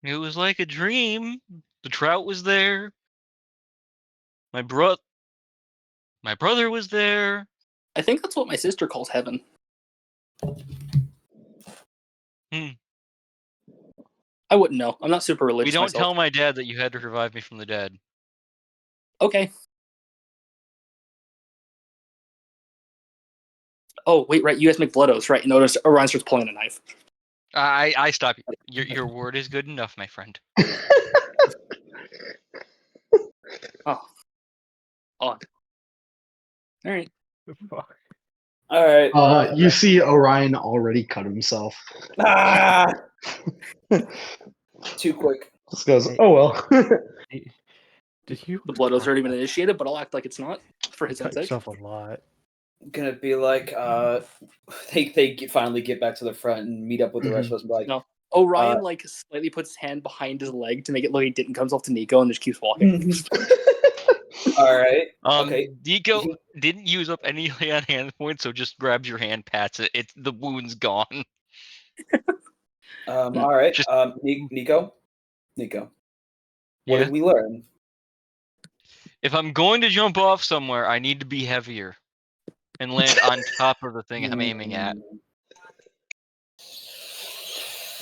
It was like a dream. The trout was there. My brother was there. I think that's what my sister calls heaven. Hmm. I wouldn't know. I'm not super religious We don't myself. tell my dad that you had to revive me from the dead. Okay. Oh, wait, right. You guys make blood oaths, right? You notice Orion starts pulling a knife. I stop you. Your word is good enough, my friend. Oh. Odd. All right. Fuck. All right. You see Orion already cut himself. Ah! Too quick. Just goes, Hey. oh well. Did you? The blood oath's already been initiated, but I'll act like it's not for his own cut sake. yourself a lot. Gonna be like, finally get back to the front and meet up with the rest of us. And be like, No. Orion slightly puts his hand behind his leg to make it look like he didn't comes off to Nico and just keeps walking. all right, okay. Nico didn't use up any lay on hand points, so just grabs your hand, pats it. The wound's gone. All right. Just- Nico. What Yeah. did we learn? If I'm going to jump off somewhere, I need to be heavier and land on top of the thing I'm aiming at.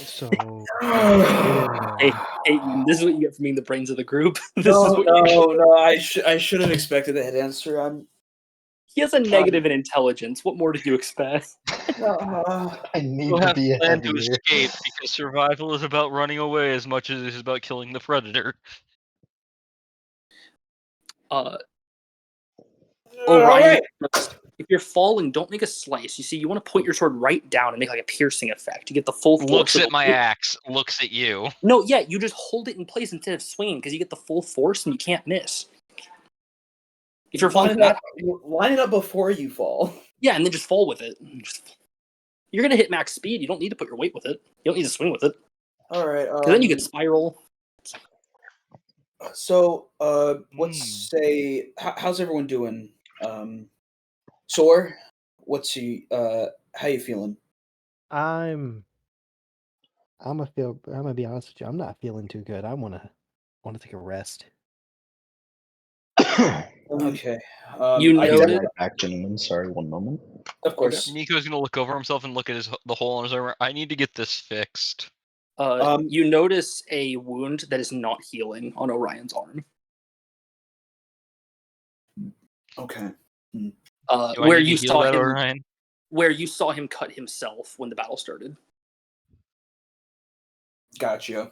So. Hey, this is what you get for being the brains of the group. No. I should have expected that answer. He has a negative in intelligence. What more did you expect? I need We'll to have be to plan to heavier. escape because survival is about running away as much as it is about killing the predator. Orion, if you're falling, don't make a slice. You see, you want to point your sword right down and make like a piercing effect. You get the full force. Looks of at the my weight. axe. Looks at you. No, yeah, you just hold it in place instead of swinging because you get the full force and you can't miss. If you're falling, line it up before you fall. yeah, and then just fall with it. You're gonna hit max speed. You don't need to put your weight with it. You don't need to swing with it. All right. Because then you could spiral. So, let's say, how's everyone doing? Sore, how you feeling? I'm gonna be honest with you. I'm not feeling too good. I wanna take a rest. Okay. You I I'll be noted- right back, gentlemen. Sorry, one moment. Of course. Nico's gonna look over himself and look at the hole in his armor. I need to get this fixed. You notice a wound that is not healing on Orion's arm. Okay. Do I Where need to you heal saw that, him, Orion? where you saw him cut himself when the battle started. Gotcha.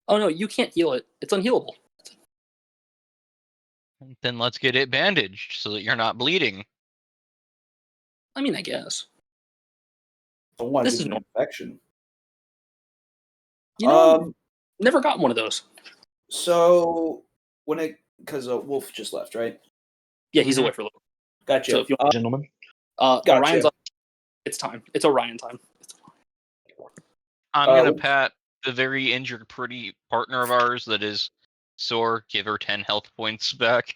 Oh no, you can't heal it. It's unhealable. Then let's get it bandaged so that you're not bleeding. I mean, I guess. Don't want to This get is an normal. infection. You know, never got one of those. So because Wolf just left, right? Yeah, he's away for a little. Gotcha. So if you Gentlemen. Gotcha. Orion's on. It's time. It's Orion time. I'm gonna pat the very injured, pretty partner of ours that is sore. Give her 10 health points back.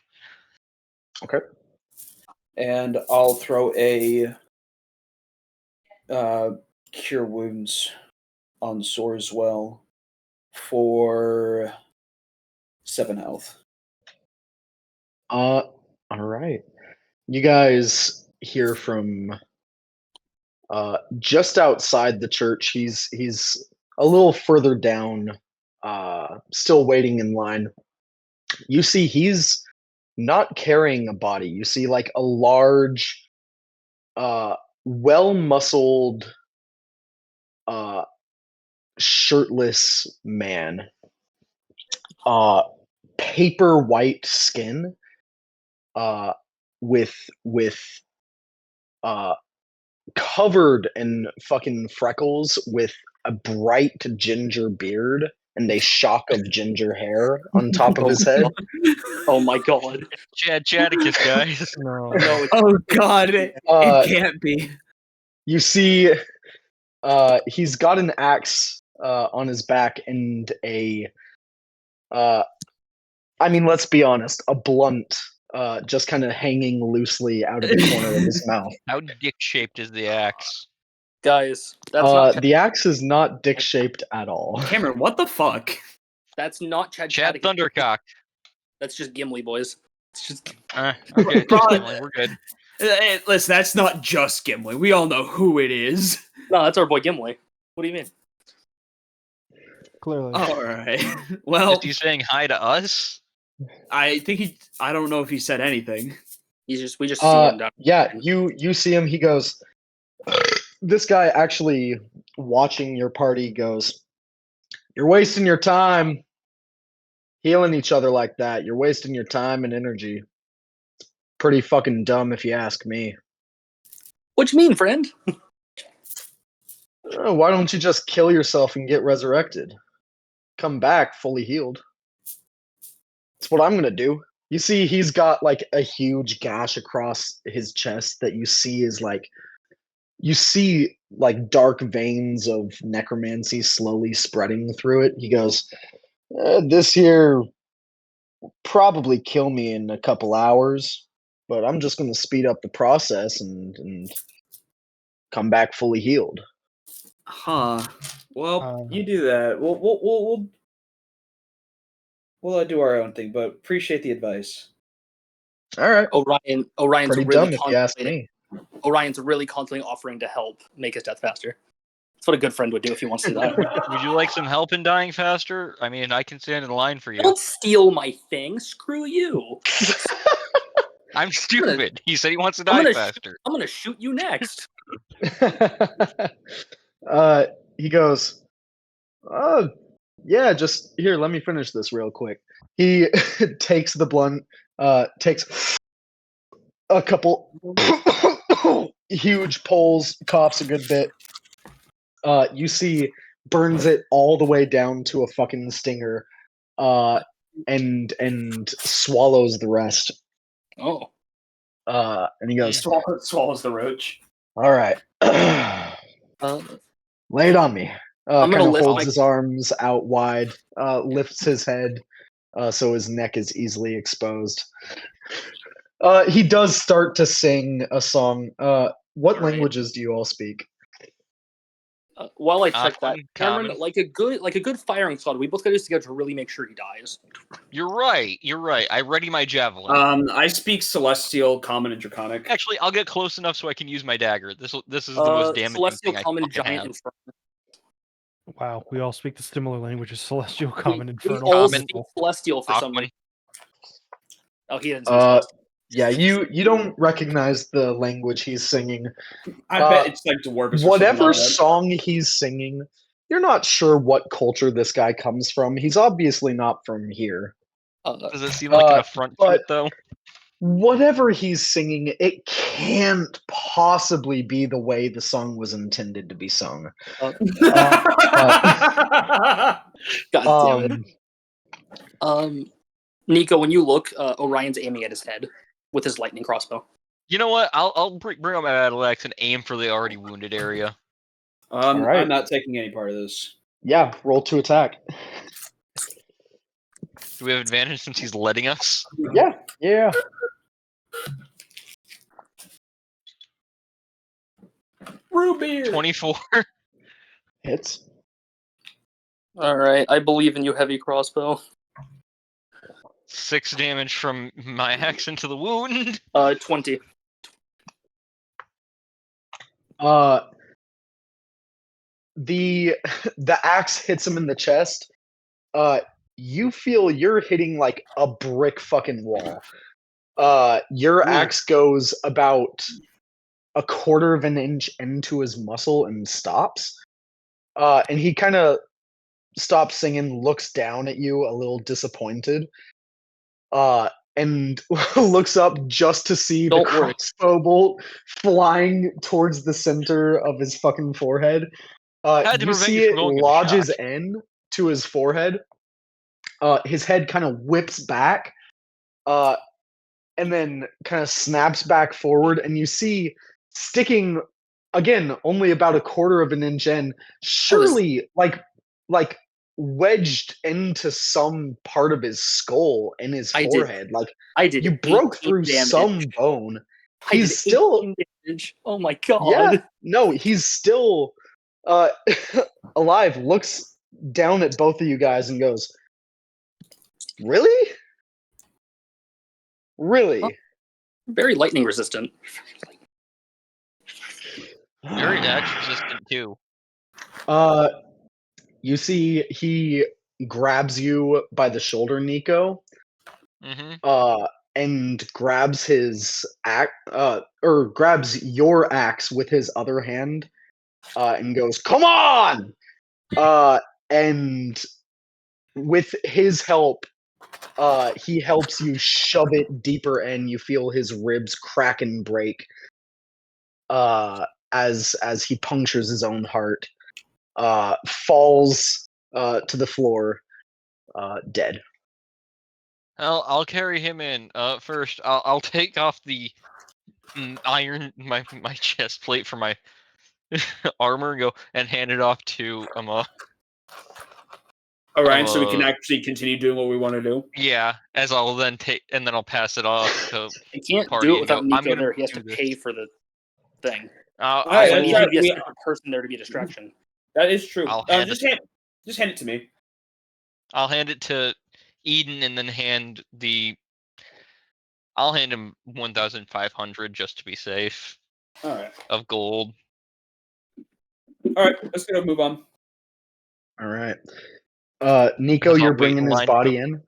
Okay. And I'll throw a cure wounds on sore as well for 7 health. All right. You guys hear from just outside the church. He's a little further down, still waiting in line. You see he's not carrying a body. You see like a large, well-muscled, shirtless man. Paper white skin, with covered in fucking freckles, with a bright ginger beard and a shock of ginger hair on top of his head. Oh my god. Chad Chadicus, guys. No. No, Oh god, it can't be. You see, he's got an axe on his back and a, I mean, let's be honest, a blunt just kind of hanging loosely out of the corner of his mouth. How dick-shaped is the axe? guys, that's not The axe is not dick-shaped at all. Cameron, what the fuck? that's not Chad Chad Chaddick. Thundercock. That's just Gimli, boys. It's just Okay, Bro- Gimli, we're good. Listen, that's not just Gimli. We all know who it is. no, that's our boy Gimli. What do you mean? Clearly. All right. Well, Is he saying hi to us? I think I don't know if he said anything. We just see him down. Yeah, you see him. He goes. This guy actually watching your party goes. You're wasting your time healing each other like that. You're wasting your time and energy. It's pretty fucking dumb if you ask me. What you mean, friend? Why don't you just kill yourself and get resurrected? Come back fully healed. That's what I'm gonna do. You see, he's got like a huge gash across his chest that you see is like, you see like dark veins of necromancy slowly spreading through it. He goes, this here will probably kill me in a couple hours, but I'm just gonna speed up the process and come back fully healed. Huh. Well, Um, you do that. We'll do our own thing, but appreciate the advice. All right, Orion's pretty really dumb if you ask contemplating. me. Orion's really constantly offering to help make his death faster. That's what a good friend would do if he wants to do that. Would you like some help in dying faster? I mean, I can stand in line for you. Don't steal my thing. Screw you. I'm stupid. He said he wants to I'm die gonna faster. I'm gonna shoot you next. He goes, oh, yeah, just here, let me finish this real quick. He takes the blunt, takes a couple huge pulls, coughs a good bit. You see, burns it all the way down to a fucking stinger, and swallows the rest. Oh. And he goes, Swallows the roach. all right. Lay it on me. I'm Kind gonna of lift holds my- his arms out wide, lifts his head so his neck is easily exposed. He does start to sing a song. What All right. languages do you all speak? While I check that, Aquan, Cameron, common. like a good firing squad, we both got to do this together to really make sure he dies. You're right. I ready my javelin. I speak Celestial, Common, and Draconic. Actually, I'll get close enough so I can use my dagger. This is the most damaging Celestial, thing I Common, fucking Giant, have. Infernal. Wow, we all speak the similar languages: celestial, common, We infernal. all Common, speak Celestial for some Aquan. reason. Oh, he didn't speak Celestial. Yeah, you don't recognize the language he's singing. I bet it's like Dwarvish or something Whatever like that. song he's singing, you're not sure what culture this guy comes from. He's obviously not from here. Does it seem like an affront to but- it, though? Whatever he's singing, it can't possibly be the way the song was intended to be sung. God Um, damn it. Nico, when you look, Orion's aiming at his head with his lightning crossbow. You know what? I'll bring up my battle axe and aim for the already wounded area. Alright. I'm not taking any part of this. yeah, roll to attack. Do we have advantage since he's letting us? Yeah. Ruby. 24. Hits. All right, I believe in you, heavy crossbow. 6 damage from my axe into the wound. 20. The axe hits him in the chest. You feel you're hitting like a brick fucking wall. Your axe goes about a quarter of an inch into his muscle and stops. And he kind of stops singing, looks down at you a little disappointed. And looks up just to see Don't the worry. crossbow bolt flying towards the center of his fucking forehead. Had to You prevent see you from it going into lodges shock. in to his forehead. His head kind of whips back, and then kind of snaps back forward, and you see sticking again only about a quarter of an inch in, surely like wedged into some part of his skull and his I did. forehead. Like I did. you broke 18 through damage. some bone. I He's did still 18 damage. Oh my god. yeah, no, he's still alive, looks down at both of you guys and goes, really? Really? Very lightning resistant. Very axe resistant, too. You see he grabs you by the shoulder, Nico, Mm-hmm. and grabs his axe, or grabs your axe with his other hand, and goes, "Come on!" And with his help, he helps you shove it deeper in. You feel his ribs crack and break, as he punctures his own heart, falls to the floor, dead. I'll carry him in. First, I'll take off the iron my chest plate for my armor and hand it off to Orion, so we can actually continue doing what we want to do. Yeah, as I'll then take and then I'll pass it off to I can't party do it and go, without "I'm Nico gonna there. He has do to this." pay for the thing. I So it that's needs will. to be a we- separate person there to be a distraction. That is true. I'll hand Just hand it to me. I'll hand it to Eden and then I'll hand him 1,500 just to be safe All right. of gold. All right. Let's go. Move on. All right. Nico, Because I'll you're wait bringing in his line body to- in.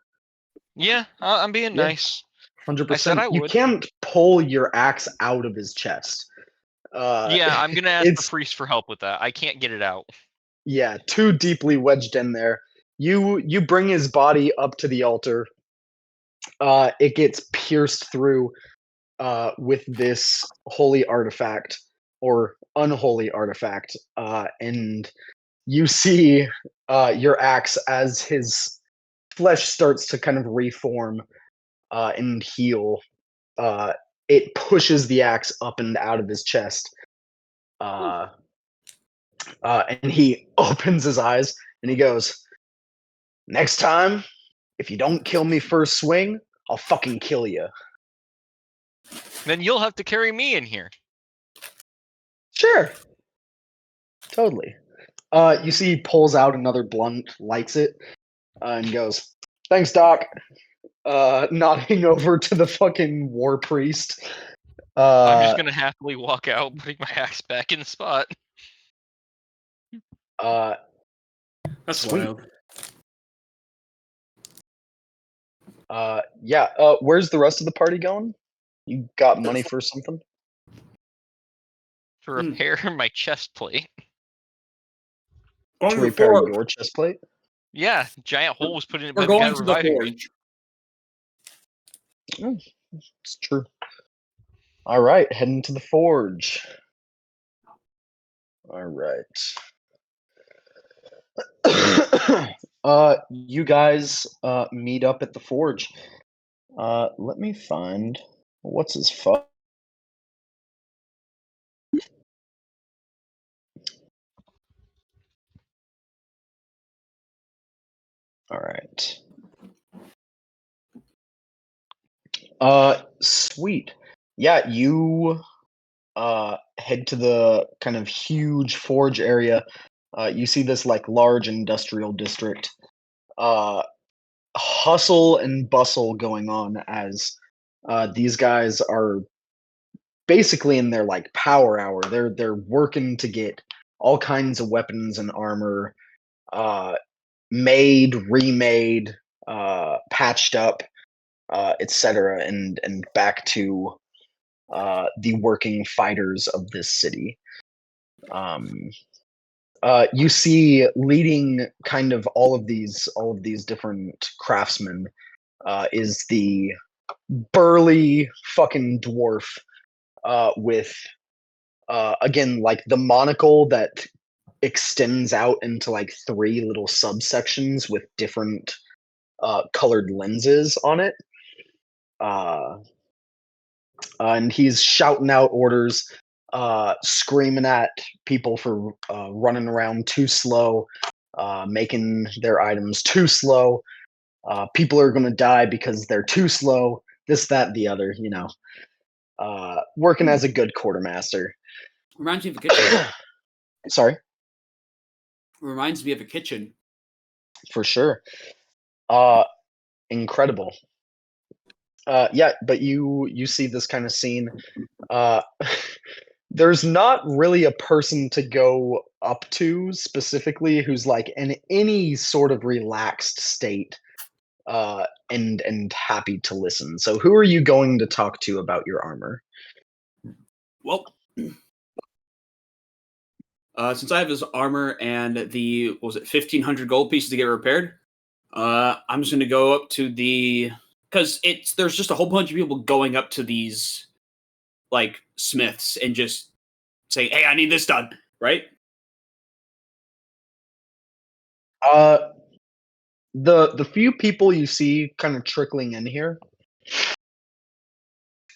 Yeah, I'm being Yeah. nice. 100%. I said I You would. can't pull your axe out of his chest. Yeah, I'm gonna ask the it's priest for help with that. I can't get it out. yeah, too deeply wedged in there. You bring his body up to the altar. It gets pierced through with this holy artifact or unholy artifact, and you see your axe as his flesh starts to kind of reform and heal. It pushes the axe up and out of his chest, and he opens his eyes and he goes, "Next time, if you don't kill me first swing, I'll fucking kill you." Then you'll have to carry me in here. Sure, totally. You see, he pulls out another blunt, lights it, and goes, "Thanks, Doc." Nodding over to the fucking war priest. I'm just gonna happily walk out, putting my axe back in the spot. That's Sweet. wild. Yeah. Where's the rest of the party going? You got money for something? To repair my chest plate. Going To to the repair forge. your chest plate? Yeah, giant hole was put in it We're by the guy going to the reviving me. forge. It's true. All right, heading to the forge. All right. You guys meet up at the forge. Let me find what's his fuck. All right. Sweet. Yeah, you head to the kind of huge forge area. You see this like large industrial district. Hustle and bustle going on as these guys are basically in their like power hour. They're working to get all kinds of weapons and armor made, remade, patched up, etc., and back to the working fighters of this city. You see, leading kind of all of these different craftsmen is the burly fucking dwarf with again like the monocle that extends out into like three little subsections with different colored lenses on it. And he's shouting out orders, screaming at people for running around too slow, making their items too slow. People are going to die because they're too slow. This, that, the other. You know, working as a good quartermaster. Reminds me of a kitchen. Sorry, Reminds me of a kitchen. for sure. Incredible. Yeah, but you see this kind of scene. Uh, there's not really a person to go up to specifically who's like in any sort of relaxed state and happy to listen. So who are you going to talk to about your armor? Well, since I have his armor and the what was it 1,500 gold pieces to get repaired, I'm just gonna go up to the because there's just a whole bunch of people going up to these like smiths and just saying, "Hey, I need this done," right? The few people you see kind of trickling in here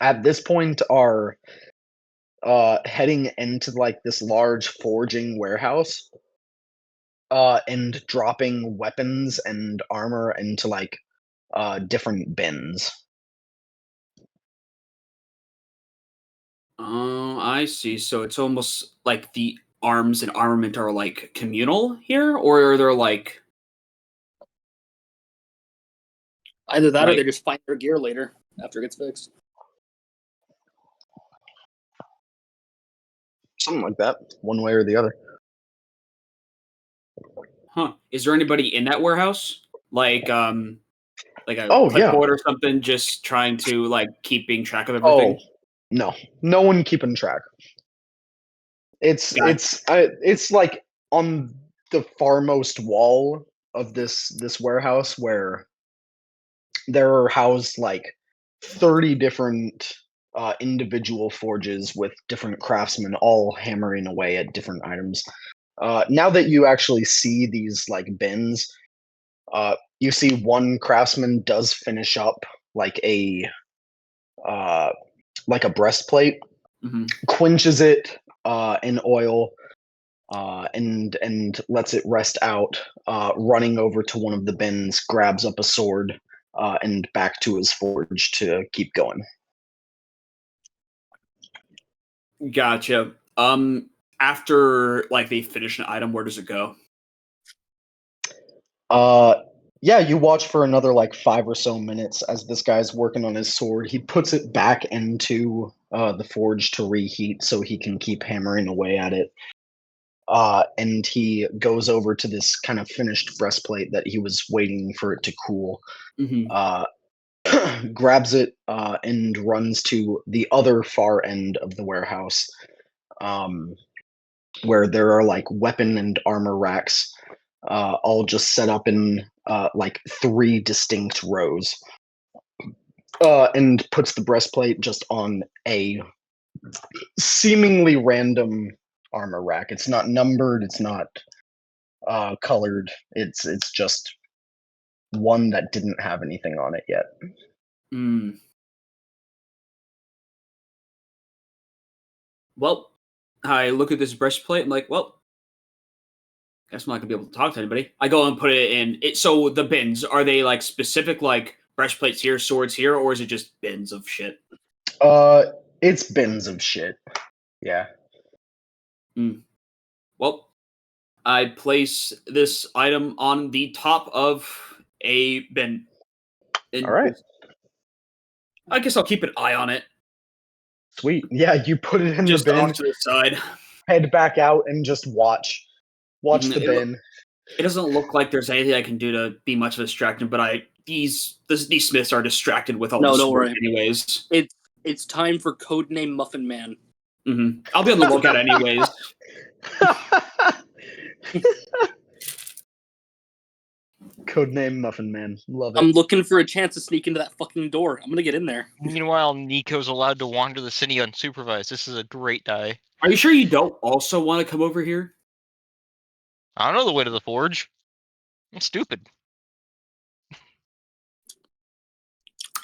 at this point are heading into like this large forging warehouse and dropping weapons and armor into like different bins. Oh, I see. So it's almost like the arms and armament are like communal here, or are there like Either that or like they just find their gear later after it gets fixed. Something like that, one way or the other. huh? Is there anybody in that warehouse? Like a Oh yeah. clipboard or something, just trying to like keeping track of Oh everything? no one keeping track. It's Got it's like on the farmost wall of this warehouse where there are housed like 30 different individual forges with different craftsmen all hammering away at different items. Now that you actually see these like bins, you see one craftsman does finish up like uh, a breastplate, Mhm. quenches it in oil, and lets it rest out. Running over to one of the bins, grabs up a sword, and back to his forge to keep going. Gotcha. after like they finish an item, where does it go? Yeah, you watch for another like 5 or so minutes as this guy's working on his sword. He puts it back into the forge to reheat so he can keep hammering away at it. And he goes over to this kind of finished breastplate that he was waiting for it to cool. Mm-hmm. Grabs it and runs to the other far end of the warehouse, where there are like weapon and armor racks, all just set up in like 3 distinct rows, and puts the breastplate just on a seemingly random armor rack. It's not numbered. It's not colored. It's just one that didn't have anything on it yet. Mm. Well, I look at this breastplate. I'm like, well, guess I'm not gonna be able to talk to anybody. I go and put it in it. So the bins, are they like specific, like breastplates here, swords here, or is it just bins of shit? It's bins of shit. Yeah. Well, I place this item on the top of a bin. And All right. I guess I'll keep an eye on it. Sweet. Yeah, you put it in Just the bin, off to the side. head back out, and just watch. Watch Mhm, the bin. It doesn't look like there's anything I can do to be much of a distraction, but these Smiths are distracted with all No, this don't work worry. anyways. It's time for codename Muffin Man. I'll be on the lookout anyways. Codename Muffin Man. Love I'm it. looking for a chance to sneak into that fucking door. I'm gonna get in there. Meanwhile, Nico's allowed to wander the city unsupervised. This is a great die. Are you sure you don't also want to come over here? I don't know the way to the forge. I'm stupid.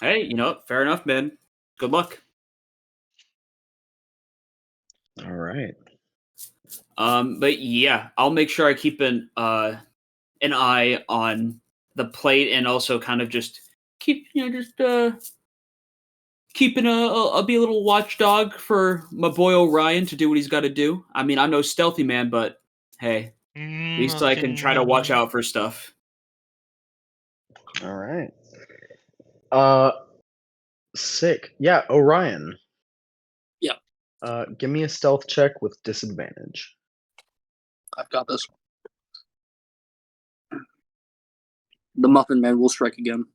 Hey, fair enough, man. Good luck. All right. But yeah, I'll make sure I keep an eye on the plate and also kind of just keep keeping I'll be a little watchdog for my boy Orion to do what he's got to do. I mean, I'm no stealthy man, but hey, at least I can try to watch out for stuff. All right. Sick. Yeah, Orion. Yeah. Give me a stealth check with disadvantage. I've got this. The Muffin Man will strike again.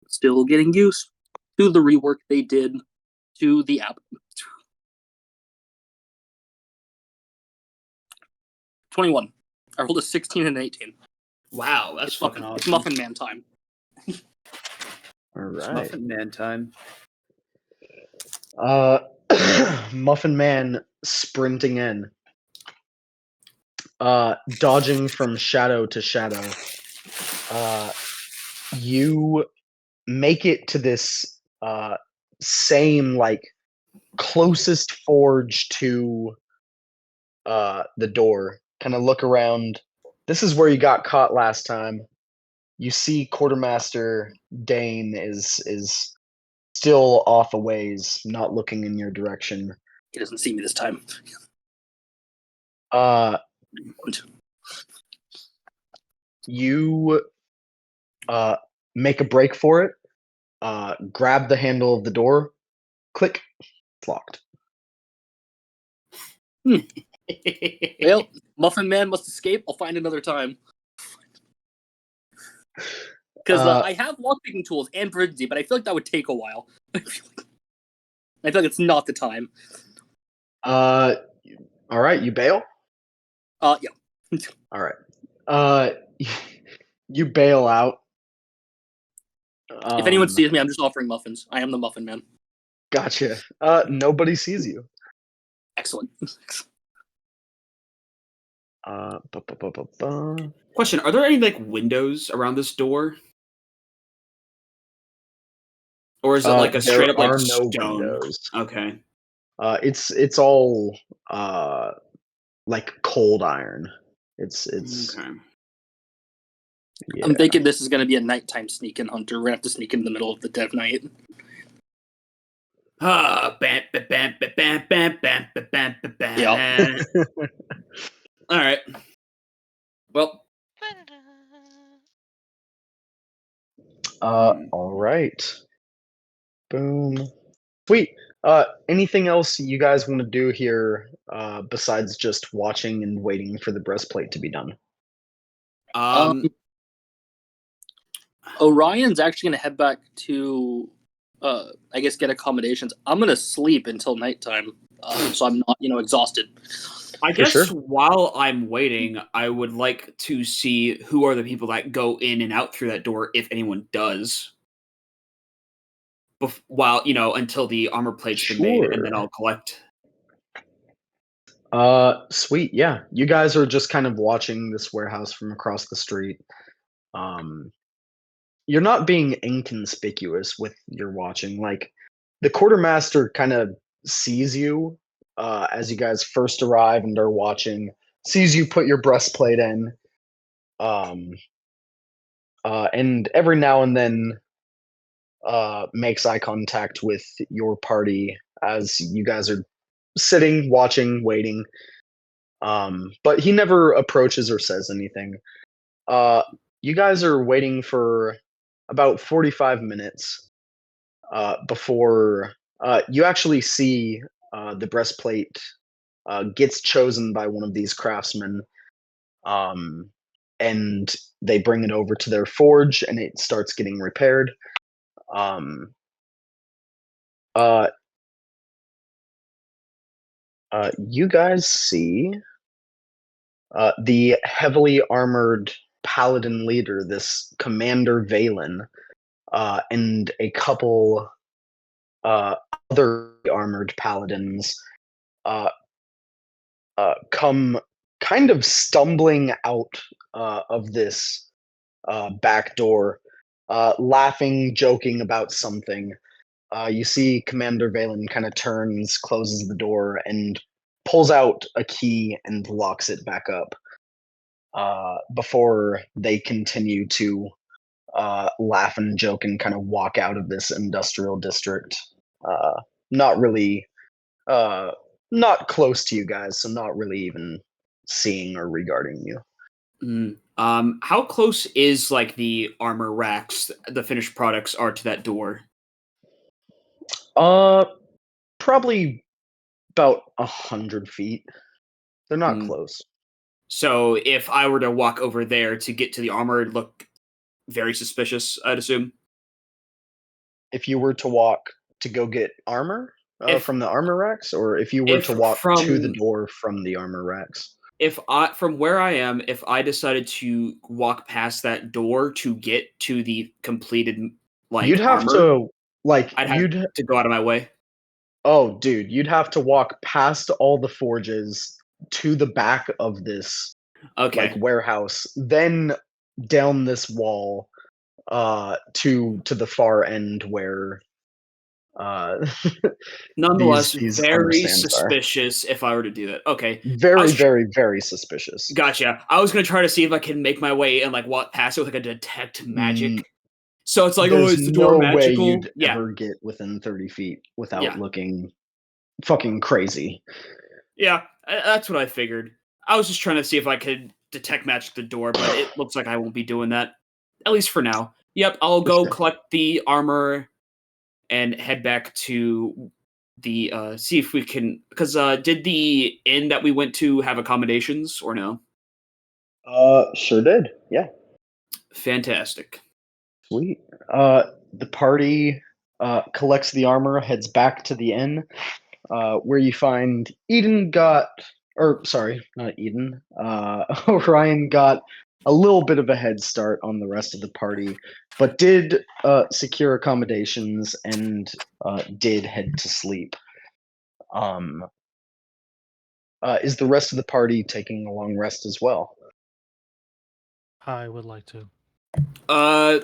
Still getting used to the rework they did to the app. 21. I rolled a 16 and an 18. Wow, that's It's fucking Muffin, awesome. it's Muffin Man time. All It's right. Muffin Man time. Muffin Man sprinting in. Dodging from shadow to shadow. You make it to this same like closest forge to the door. Kind of look around. This is where you got caught last time. You see Quartermaster Dane is still off a ways, not looking in your direction. He doesn't see me this time. You make a break for it, grab the handle of the door, click, it's locked. Well, Muffin Man must escape. I'll find another time. Because I have lockpicking tools and Prodigy, but I feel like that would take a while. I feel like it's not the time. All right, you bail? Yeah. All right. You bail out. If anyone sees me, I'm just offering muffins. I am the Muffin Man. Gotcha. Nobody sees you. Excellent. Question: are there any like windows around this door, or is it like a straight up like there are no stone? windows. Okay. It's all like cold iron. It's Okay. Yeah. I'm thinking this is going to be a nighttime sneak-in hunter. We're going to have to sneak in the middle of the dead night. Ah, bam, bam, bam, bam, bam, bam, bam, bam, bam. Yep. All right. Well, All right. Boom. Sweet. Anything else you guys want to do here besides just watching and waiting for the breastplate to be done? Orion's actually going to head back to, I guess, get accommodations. I'm going to sleep until nighttime, so I'm not, exhausted. I For guess sure. while I'm waiting, I would like to see who are the people that go in and out through that door, if anyone does. While, until the armor plate's been made, and then Sure. I'll collect. Sweet. Yeah. You guys are just kind of watching this warehouse from across the street. You're not being inconspicuous with your watching. Like the quartermaster kind of sees you as you guys first arrive and are watching, sees you put your breastplate in, um, and every now and then makes eye contact with your party as you guys are sitting, watching, waiting. But he never approaches or says anything. You guys are waiting for about 45 minutes before you actually see the breastplate gets chosen by one of these craftsmen, um, and they bring it over to their forge, and it starts getting repaired. Um, uh, you guys see the heavily armored paladin leader, this Commander Valen, and a couple other armored paladins uh, come kind of stumbling out of this back door, laughing, joking about something. You see Commander Valen kind of turns, closes the door, and pulls out a key and locks it back up before they continue to laugh and joke and kind of walk out of this industrial district. Not really uh, not close to you guys, so not really even seeing or regarding you. How close is like the armor racks, the finished products are to that door? Probably about 100 feet. They're not Hmm. close. So if I were to walk over there to get to the armor, it'd look very suspicious, I'd assume. If you were to walk to go get armor If from the armor racks, or if you were if to walk to the from door from the armor racks. if I from where I am, if I decided to walk past that door to get to the completed You'd like have armor, to like I'd have you'd to go out of my way. oh dude, you'd have to walk past all the forges to the back of this like Okay. warehouse, then down this wall to the far end where uh Nonetheless, these armor very stands are. suspicious if I were to do that. Okay. I Very, was tr- very, very suspicious. Gotcha. I was gonna try to see if I can make my way and like walk past it with like a detect magic. Mm, So it's like, oh, there's is the door no way magical? you'd Yeah, ever get within 30 feet without yeah, looking fucking crazy. yeah. That's what I figured. I was just trying to see if I could detect magic the door, but it looks like I won't be doing that, at least for now. Yep, I'll For go sure. collect the armor and head back to the see if we can, because did the inn that we went to have accommodations or no? Sure did. Yeah. Fantastic. Sweet. The party collects the armor, heads back to the inn, where you find Eden got, or sorry, not Eden. Orion got a little bit of a head start on the rest of the party, but did secure accommodations and did head to sleep. Um, is the rest of the party taking a long rest as well? I would like to. Uh,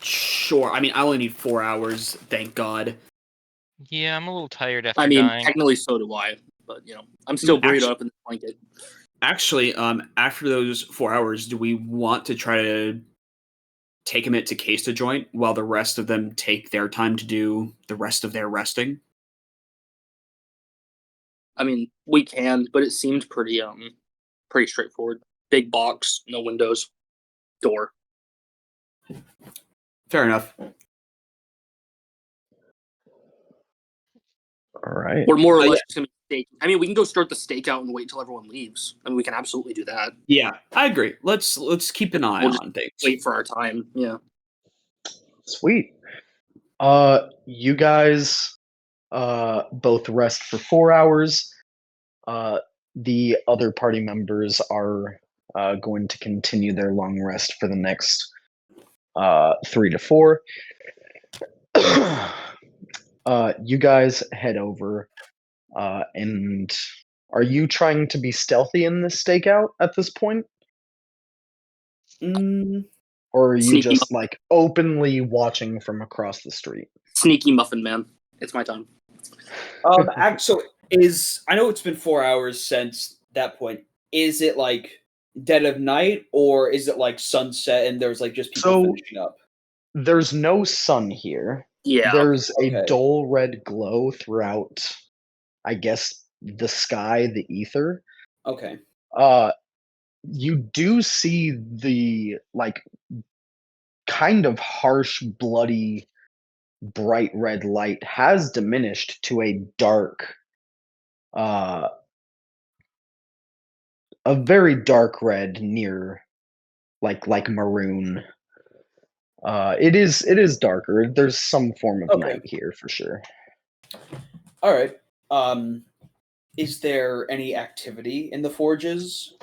sure. I mean, I only need 4 hours. Thank God. Yeah, I'm a little tired I after mean, dying. technically, so do I. But I'm still burrito Actu- up in the blanket. Actually, after those 4 hours, do we want to try to take a minute to case the joint while the rest of them take their time to do the rest of their resting? I mean, we can, but it seemed pretty straightforward. Big box, no windows, door. Fair enough. All right. We're more or Yeah. less just gonna be staking. I mean, we can go start the stakeout and wait until everyone leaves. I mean, we can absolutely do that. Yeah, I agree. Let's keep an eye We'll just on things. Wait for our time. Yeah. Sweet. You guys both rest for 4 hours. The other party members are going to continue their long rest for the next 3 to 4. You guys head over, and are you trying to be stealthy in this stakeout at this point? Or are you Sneaky just like openly watching from across the street? Sneaky muffin man. It's my time. So I know it's been 4 hours since that point. Is it like dead of night, or is it like sunset and there's like just people So- finishing up? There's no sun here. Yeah. There's Okay. a dull red glow throughout, I guess, the sky, the ether. Okay. You do see the like kind of harsh, bloody, bright red light has diminished to a dark, a very dark red near like maroon. It is darker. There's some form of Okay. night here for sure. All right. Is there any activity in the forges,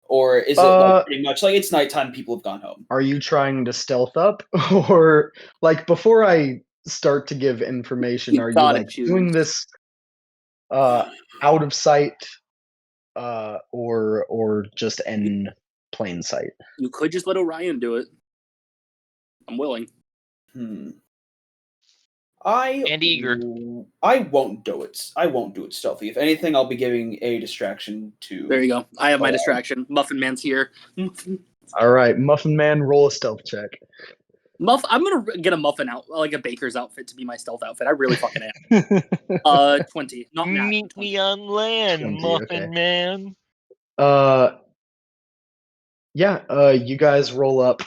or is it like pretty much like it's nighttime? People have gone home. Are you trying to stealth up, or like before I start to give information? You Are you gotta like choose. doing this out of sight, or just in plain sight? You could just let Orion do it. I'm willing. And eager. I won't do it. I won't do it stealthy. If anything, I'll be giving a distraction to. There you go. I have my Orion. distraction. Muffin Man's here. All right, Muffin Man, roll a stealth check. I'm gonna get a muffin out, like a baker's outfit, to be my stealth outfit. I really fucking am. 20. Not nat. Meet 20. me on land, 20, Muffin okay. Man. Yeah. You guys roll up.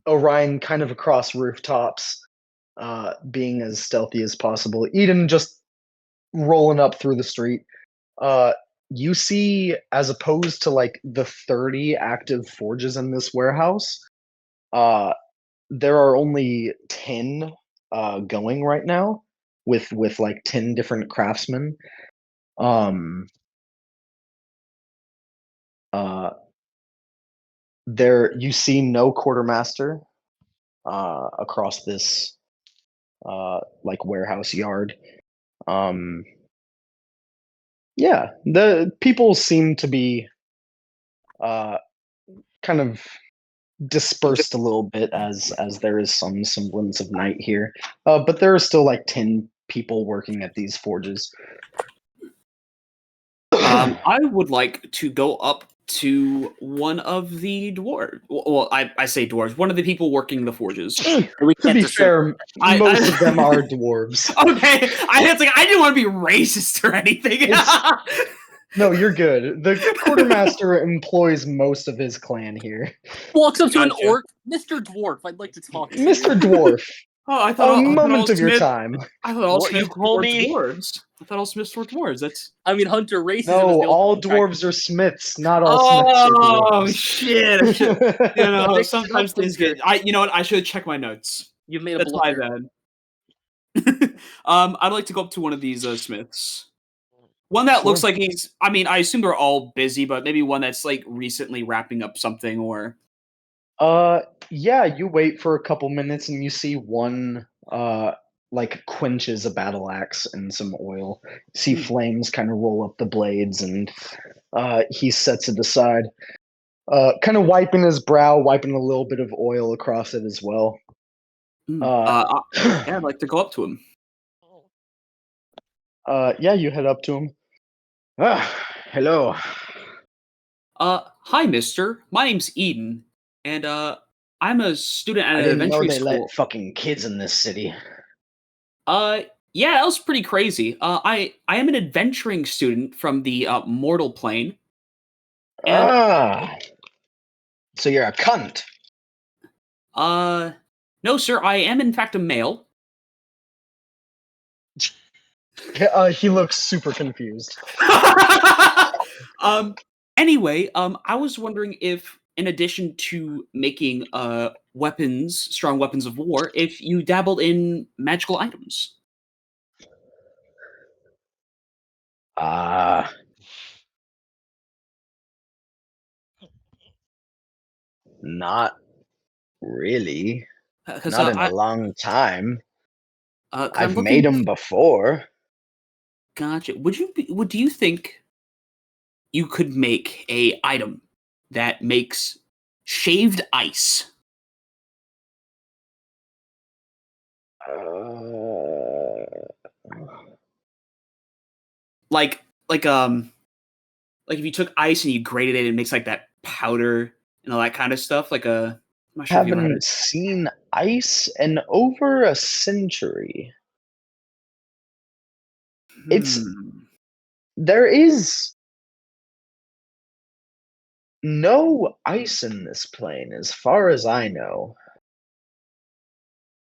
Orion kind of across rooftops, being as stealthy as possible. Eden just rolling up through the street. You see, as opposed to like the 30 active forges in this warehouse, there are only 10 going right now with like 10 different craftsmen. There you see no quartermaster across this like warehouse yard. Yeah, the people seem to be kind of dispersed a little bit as there is some semblance of night here. But there are still like 10 people working at these forges. I would like to go up to one of the dwarves. Well, I say dwarves. One of the people working the forges. We To can't be just fair, I- most I- of them are dwarves. Okay, I didn't want to be racist or anything. No, you're good. The quartermaster employs most of his clan here. walks up to an Gotcha. orc. Mr. Dwarf, I'd like to talk to you. Mr. Dwarf, Oh, I a thought moment of your time. I thought all What you Smiths call were me? dwarves. I thought all Smiths were dwarves. That's I mean, Hunter, racism is No, the all only contract- dwarves are smiths. Not all smiths are oh dwarves. shit! I should, you know, Prediction sometimes of things Hunter. get. You know what? I should check my notes. You've made a That's my blunder. bad. I'd like to go up to one of these Smiths. One that looks Sure. like he's. I mean, I assume they're all busy, but maybe one that's like recently wrapping up something or. Yeah, you wait for a couple minutes and you see one like quenches a battle axe in some oil. You see Hmm. flames kind of roll up the blades, and he sets it aside. Kind of wiping his brow, wiping a little bit of oil across it as well. Yeah, I'd like to go up to him. Yeah, you head up to him. Ah, Hello. Hi, mister. My name's Eden, and I'm a student at I an didn't know adventuring they school. let fucking kids in this city. Yeah, that was pretty crazy. I am an adventuring student from the mortal plane, and So you're a cunt. no, sir, I am in fact a male. He looks super confused. Anyway, I was wondering if, in addition to making weapons, strong weapons of war, if you dabbled in magical items. Not really. Because Not in a long time. I'm I've looking. made them before. Gotcha. Do you think you could make a item that makes shaved ice? Uh, Like like if you took ice and you grated it, it makes like that powder and all that kind of stuff. I'm not sure if you ever had haven't it. seen ice in over a century. It's Hmm. there is no ice in this plane, as far as I know.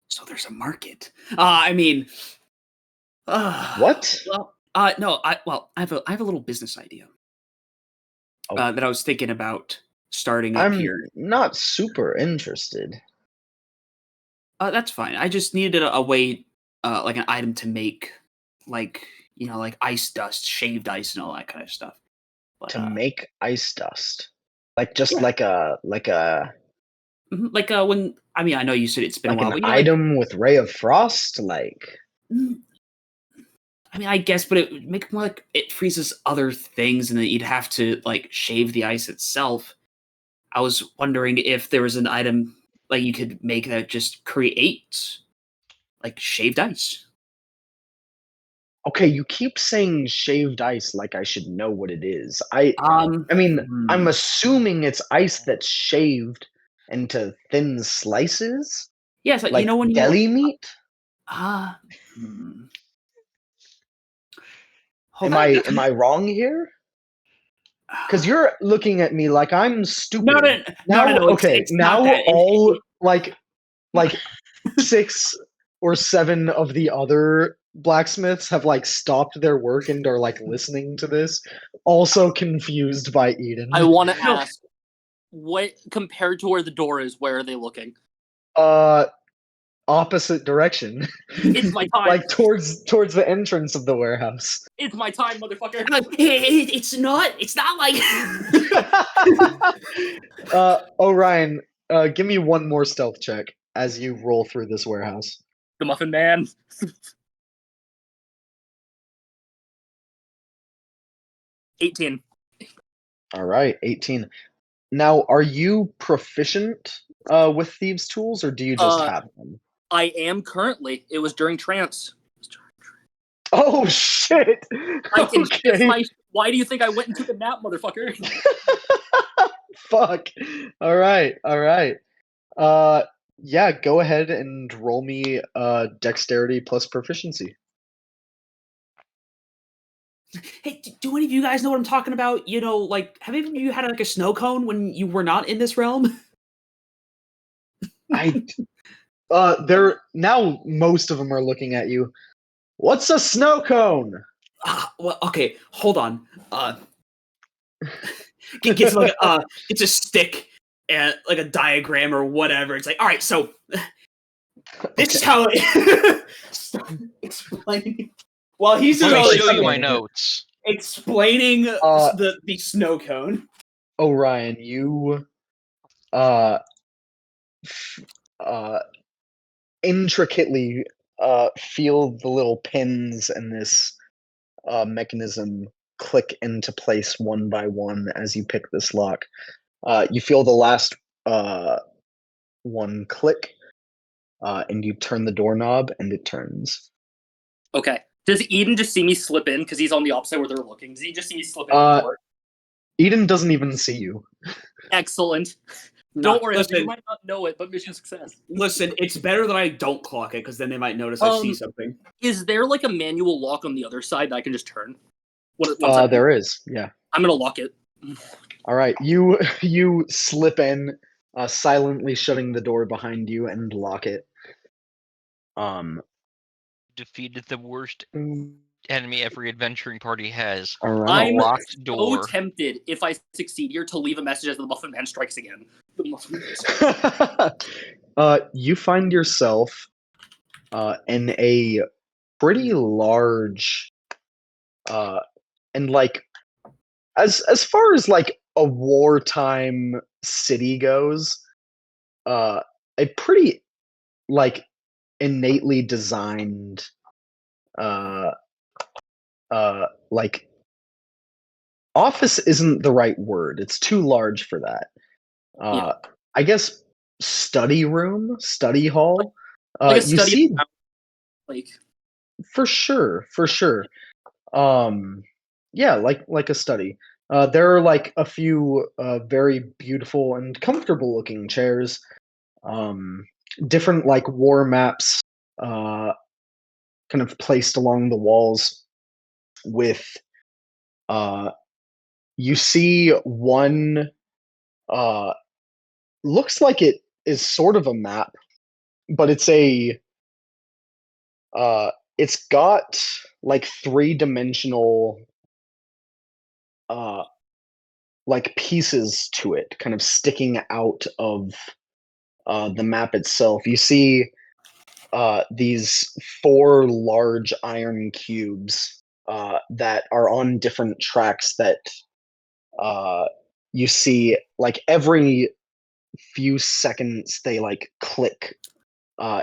So there's a market. I mean, What? well, no, I have a little business idea Oh, that I was thinking about starting up I'm here. not super interested. That's fine. I just needed a way, like an item to make, like like ice dust, shaved ice, and all that kind of stuff. But To make ice dust. Like just yeah, like when I know you said it's been a while, an but item with ray of frost, like mm, I guess, but it would make it more like it freezes other things, and then you'd have to like shave the ice itself. I was wondering if there was an item like you could make that just creates like shaved ice. okay, you keep saying shaved ice like I should know what it is. I mean, I'm Hmm. assuming it's ice that's shaved into thin slices, Yeah, it's like like when you deli meat. ah. Hmm. Hold Am on. I wrong here? Because you're looking at me like I'm No, stupid. no, Now, no. okay, It's not now that. all like 6 or 7 of the other blacksmiths have like stopped their work and are like listening to this, also confused by Eden. I want to No. ask, what compared to where the door is, where are they looking? Opposite direction, It's my time. like towards the entrance of the warehouse. It's my time, motherfucker. It's not. It's not like. Orion, give me one more stealth check as you roll through this warehouse. The Muffin Man. 18. All right, 18. Now, are you proficient with thieves' tools, or do you just have them? I am currently. It was during trance. Oh shit! I can shift Okay. my. Why do you think I went and took a nap, motherfucker? Fuck. All right. All right. Yeah. Go ahead and roll me dexterity plus proficiency. Hey, do any of you guys know what I'm talking about? Like, have any of you had like a snow cone when you were not in this realm? I they're now most of them are looking at you. What's a snow cone? Well, okay, hold on. Gets like it's a stick and like a diagram or whatever. It's like, all right, so this is how it explaining while he's Let doing me all this show you shit, my notes. explaining the snow cone. Orion, you f- uh intricately feel the little pins in this mechanism click into place one by one as you pick this lock. You feel the last one click, and you turn the doorknob, and it turns. Okay. Does Eden just see me slip in because he's on the opposite where they're looking? Does he just see me slip in the door? Eden doesn't even see you. Excellent. Nah, Don't worry, listen, you might not know it, but mission success. Listen, it's better that I don't clock it because then they might notice I see something. Is there like a manual lock on the other side that I can just turn? Once There is, yeah. I'm gonna lock it. All right, you slip in, silently shutting the door behind you and lock it. Defeated the worst enemy every adventuring party has. All right. I'm Locked door. so tempted if I succeed here to leave a message as the Muffin Man strikes again. The Muffin Man. You find yourself in a pretty large, and like as far as like a wartime city goes, a pretty like innately designed like office isn't the right word. It's too large for that. Yeah. I guess study hall. Like a You study see, like for sure. Yeah, like a study. There are like a few very beautiful and comfortable looking chairs. Different like war maps kind of placed along the walls with you see one looks like it is sort of a map, but it's got like three-dimensional like pieces to it kind of sticking out of the map itself. You see these four large iron cubes that are on different tracks that you see like every few seconds they like click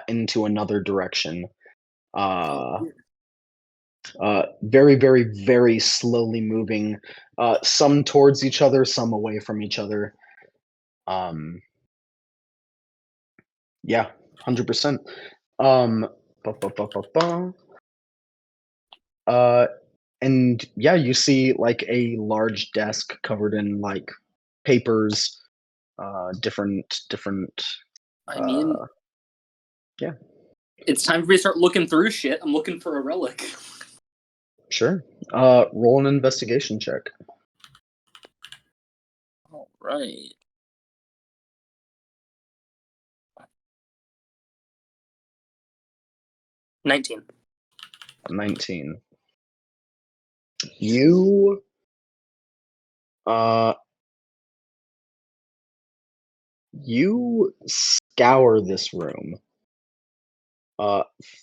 into another direction. Very, very, very slowly moving, some towards each other, some away from each other. Yeah, 100%. Ba, ba, ba, ba, ba. And yeah, you see like a large desk covered in like papers, different. I mean, yeah, it's time for me to start looking through shit. I'm looking for a relic. sure. Roll an investigation check. All right. $19. 19. You you scour this room,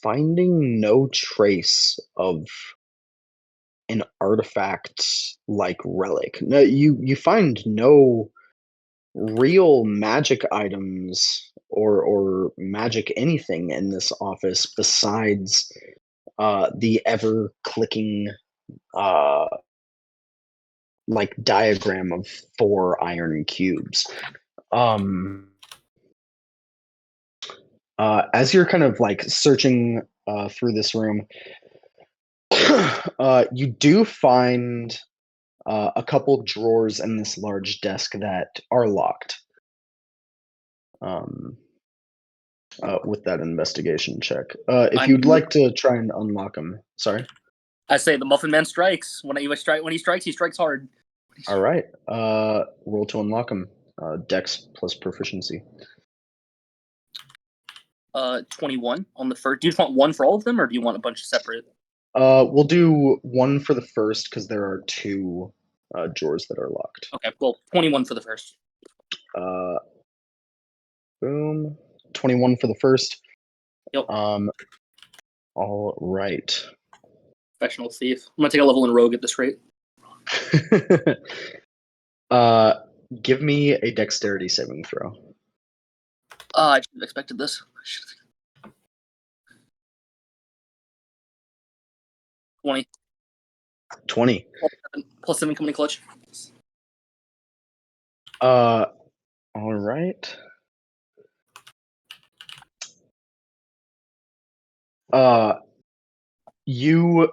finding no trace of an artifact like relic. No, you find no real magic items or magic anything in this office besides the ever clicking like diagram of four iron cubes. As you're kind of like searching through this room, you do find a couple drawers in this large desk that are locked. With that investigation check, if you'd like to try and unlock them, sorry. I say the Muffin Man strikes. When he strikes, he strikes hard. All right. Roll to unlock them. Dex plus proficiency. 21 on the first. Do you just want one for all of them, or do you want a bunch of separate? We'll do one for the first because there are two drawers that are locked. Okay, well, 21 for the first. Boom. 21 for the first. Yep. All right. Professional thief. I'm gonna take a level in rogue at this rate. Give me a dexterity saving throw. I should have expected this. 20. 20. Plus 7 coming in clutch. All right. you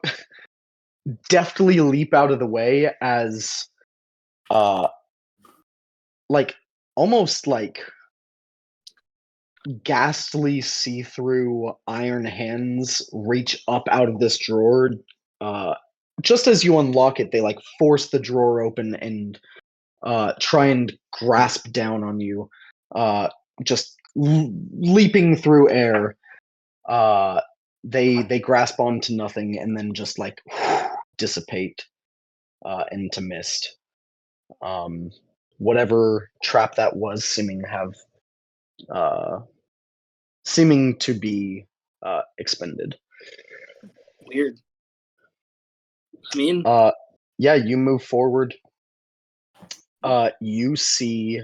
deftly leap out of the way as like almost like ghastly see-through iron hands reach up out of this drawer. Just as you unlock it, they like force the drawer open and try and grasp down on you, just leaping through air. They grasp onto nothing and then just like dissipate into mist. Whatever trap that was, seeming to be expended. Weird. I mean, Yeah, you move forward. You see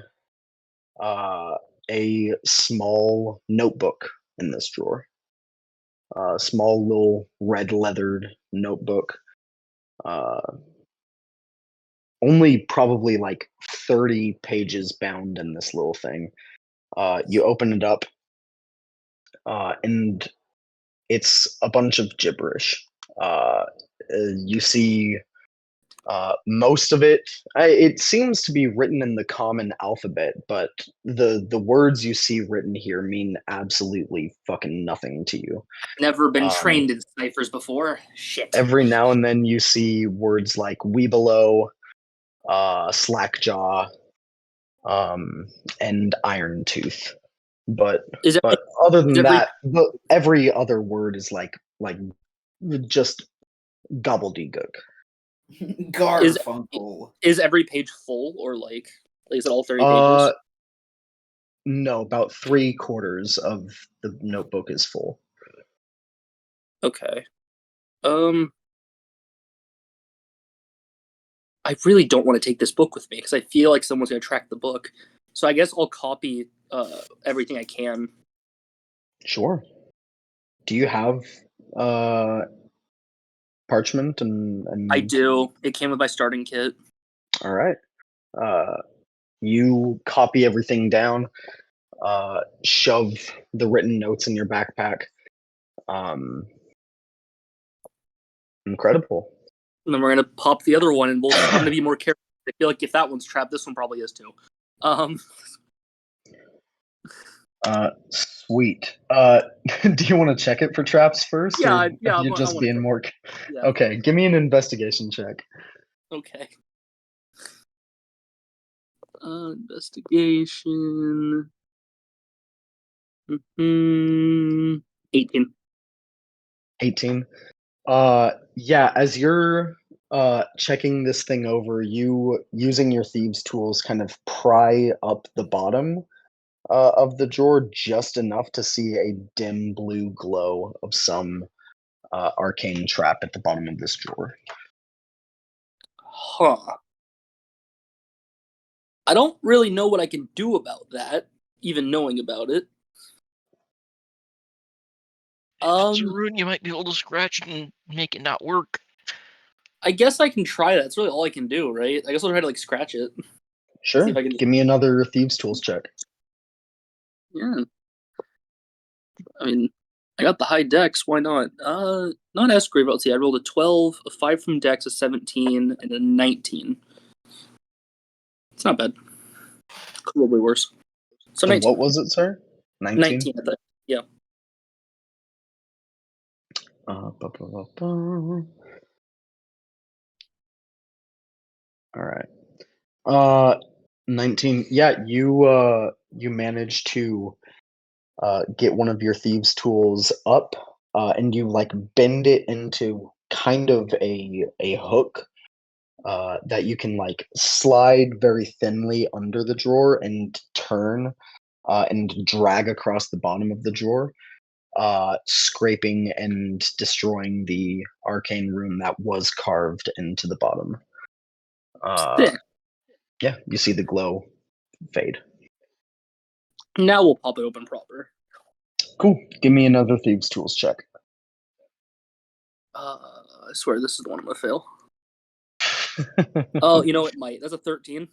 a small notebook in this drawer. A small little red leathered notebook. Only probably like 30 pages bound in this little thing. You open it up, and it's a bunch of gibberish. You see most of it. It seems to be written in the common alphabet, but the words you see written here mean absolutely fucking nothing to you. never been Um, trained in ciphers before. Shit. Every now and then you see words like Weebelo, Slackjaw, and Iron Tooth. But Is every, other is than every that, every other word is like just gobbledygook. Garfunkel. is every page full, or like is it all 30 Uh, pages? no, about 3/4 of the notebook is full. Okay. I really don't want to take this book with me because I feel like someone's gonna track the book. So I guess I'll copy everything I can. Sure. Do you have parchment and I do. It came with my starting kit. all right. You copy everything down, shove the written notes in your backpack. Incredible. And then we're gonna pop the other one, and I'm gonna be more careful. I feel like if that one's trapped, this one probably is too. Sweet. Do you want to check it for traps first, or Yeah. I you're want just to being check. more? Yeah. Okay, give me an investigation check. Okay. Investigation. 18. 18. Yeah, as you're checking this thing over, you using your thieves tools kind of pry up the bottom of the drawer just enough to see a dim blue glow of some arcane trap at the bottom of this drawer. Huh. I don't really know what I can do about that, even knowing about it. If it's a rune, you might be able to scratch it and make it not work. I guess I can try that. That's really all I can do, right? I guess I'll try to like scratch it. Sure. See if I can. Give me another thieves tools check. Yeah. I mean, I got the high dex. Why not? Not Esgrave. Let's see. I rolled a 12, a 5 from dex, a 17, and a 19. It's not bad. Could be worse. So And 19. what was it, sir? 19? 19 at that. Yeah. Ba, ba, ba, ba. All right. 19. Yeah, you managed to get one of your thieves' tools up, and you like bend it into kind of a hook that you can like slide very thinly under the drawer and turn and drag across the bottom of the drawer, scraping and destroying the arcane rune that was carved into the bottom. Sick. Yeah, you see the glow fade. Now we'll pop it open proper. Cool. Give me another thieves' tools check. I swear this is the one I'm gonna fail. Oh, you know it might. That's a 13.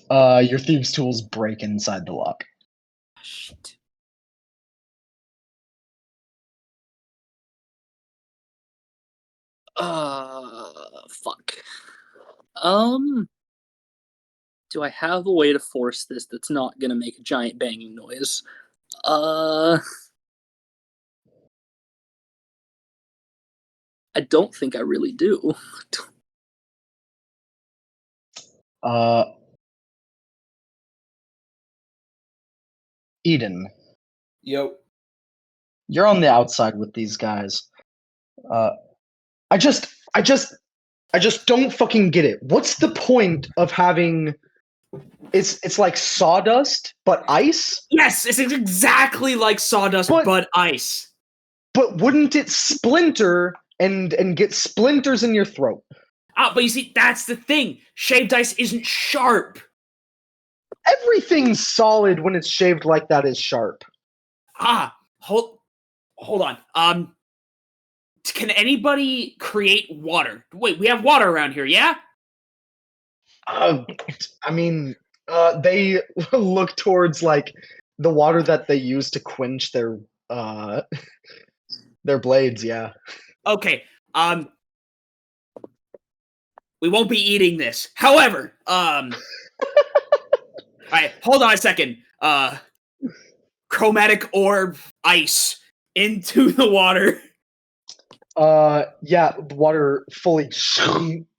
Your thieves' tools break inside the lock. Shit. Fuck. Do I have a way to force this that's not gonna make a giant banging noise? I don't think I really do. Eden, Yo. you're on the outside with these guys. I just don't fucking get it. What's the point of having? It's like sawdust, but ice. Yes, it's exactly like sawdust, but ice. But wouldn't it splinter and get splinters in your throat? But you see, that's the thing. Shaved ice isn't sharp. Everything solid when it's shaved like that is sharp. Hold on. Can anybody create water? Wait, we have water around here, yeah? I mean, they look towards like the water that they use to quench their blades. Yeah. Okay. We won't be eating this. However, all right, hold on a second. Chromatic orb ice into the water. Yeah, the water fully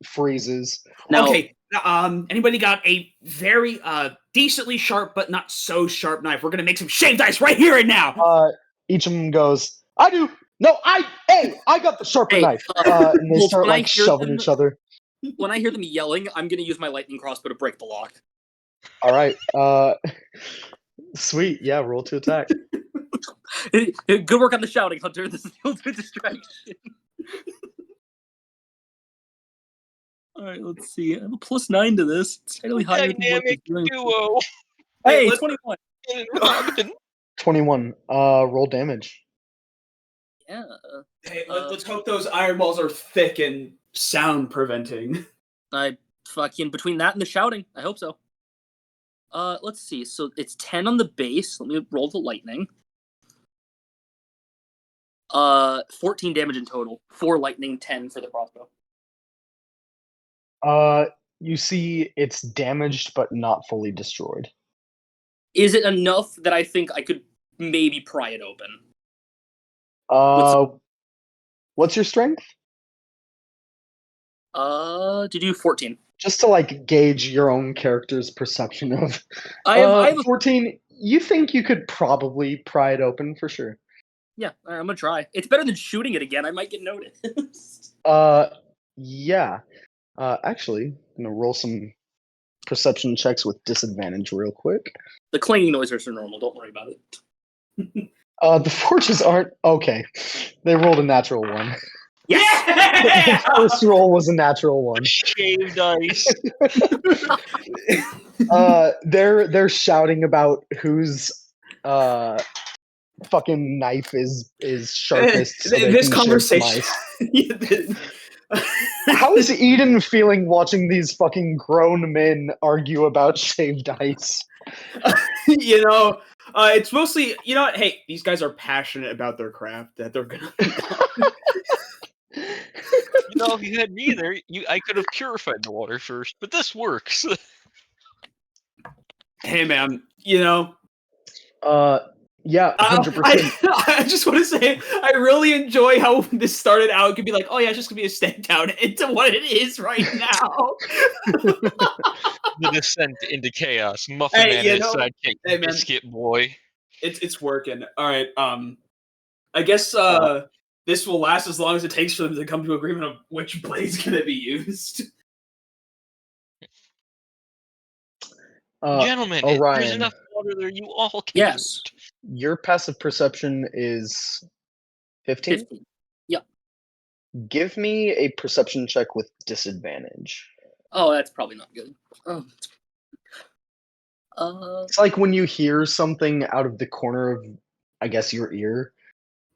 freezes. Now, Okay. Anybody got a very decently sharp but not so sharp knife? We're gonna make some shaved ice right here and now. Each of them goes, I do. No, I got the sharper knife. And they start like shoving each other. When I hear them yelling, I'm gonna use my lightning crossbow to break the lock. All right. Sweet. Yeah, roll to attack. Good work on the shouting, Hunter. This is the ultimate distraction. All right, let's see. I have a +9 to this. It's slightly higher. Dynamic duo. Hey, 21. Robin. 21. Roll damage. Yeah. Hey, let's hope those iron balls are thick and sound preventing. I fucking between that and the shouting, I hope so. Let's see. So it's 10 on the base. Let me roll the lightning. 14 damage in total. 4 lightning, 10 for the crossbow. You see it's damaged but not fully destroyed. Is it enough that I think I could maybe pry it open? What's your strength? To do 14. Just to like gauge your own character's perception of. I have 14. You think you could probably pry it open for sure? Yeah, all right, I'm gonna try. It's better than shooting it again. I might get noticed. Yeah. Actually, I'm gonna roll some perception checks with disadvantage real quick. The clanging noises are normal. Don't worry about it. The forges aren't okay. They rolled a natural one. Yeah! The first roll was a natural one. Shaved ice. They're shouting about whose fucking knife is sharpest. So they This can conversation. How is Eden feeling watching these fucking grown men argue about shaved ice? It's mostly, you know what? Hey, these guys are passionate about their craft that they're gonna. If you had me there, I could have purified the water first, but this works. Hey, man, Yeah, 100%. I just want to say, I really enjoy how this started out. It could be like, oh yeah, it's just gonna be a step down into what it is right now. The descent into chaos. Muffin Hey, Man and his sidekick, hey, man. Biscuit Boy. It's working. All right. I guess this will last as long as it takes for them to come to agreement of which blade's gonna be used. Gentlemen, if there's enough water there, you all can. Yes. Your passive perception is 15? 15. Yep. Give me a perception check with disadvantage. Oh, that's probably not good. It's like when you hear something out of the corner of, I guess, your ear,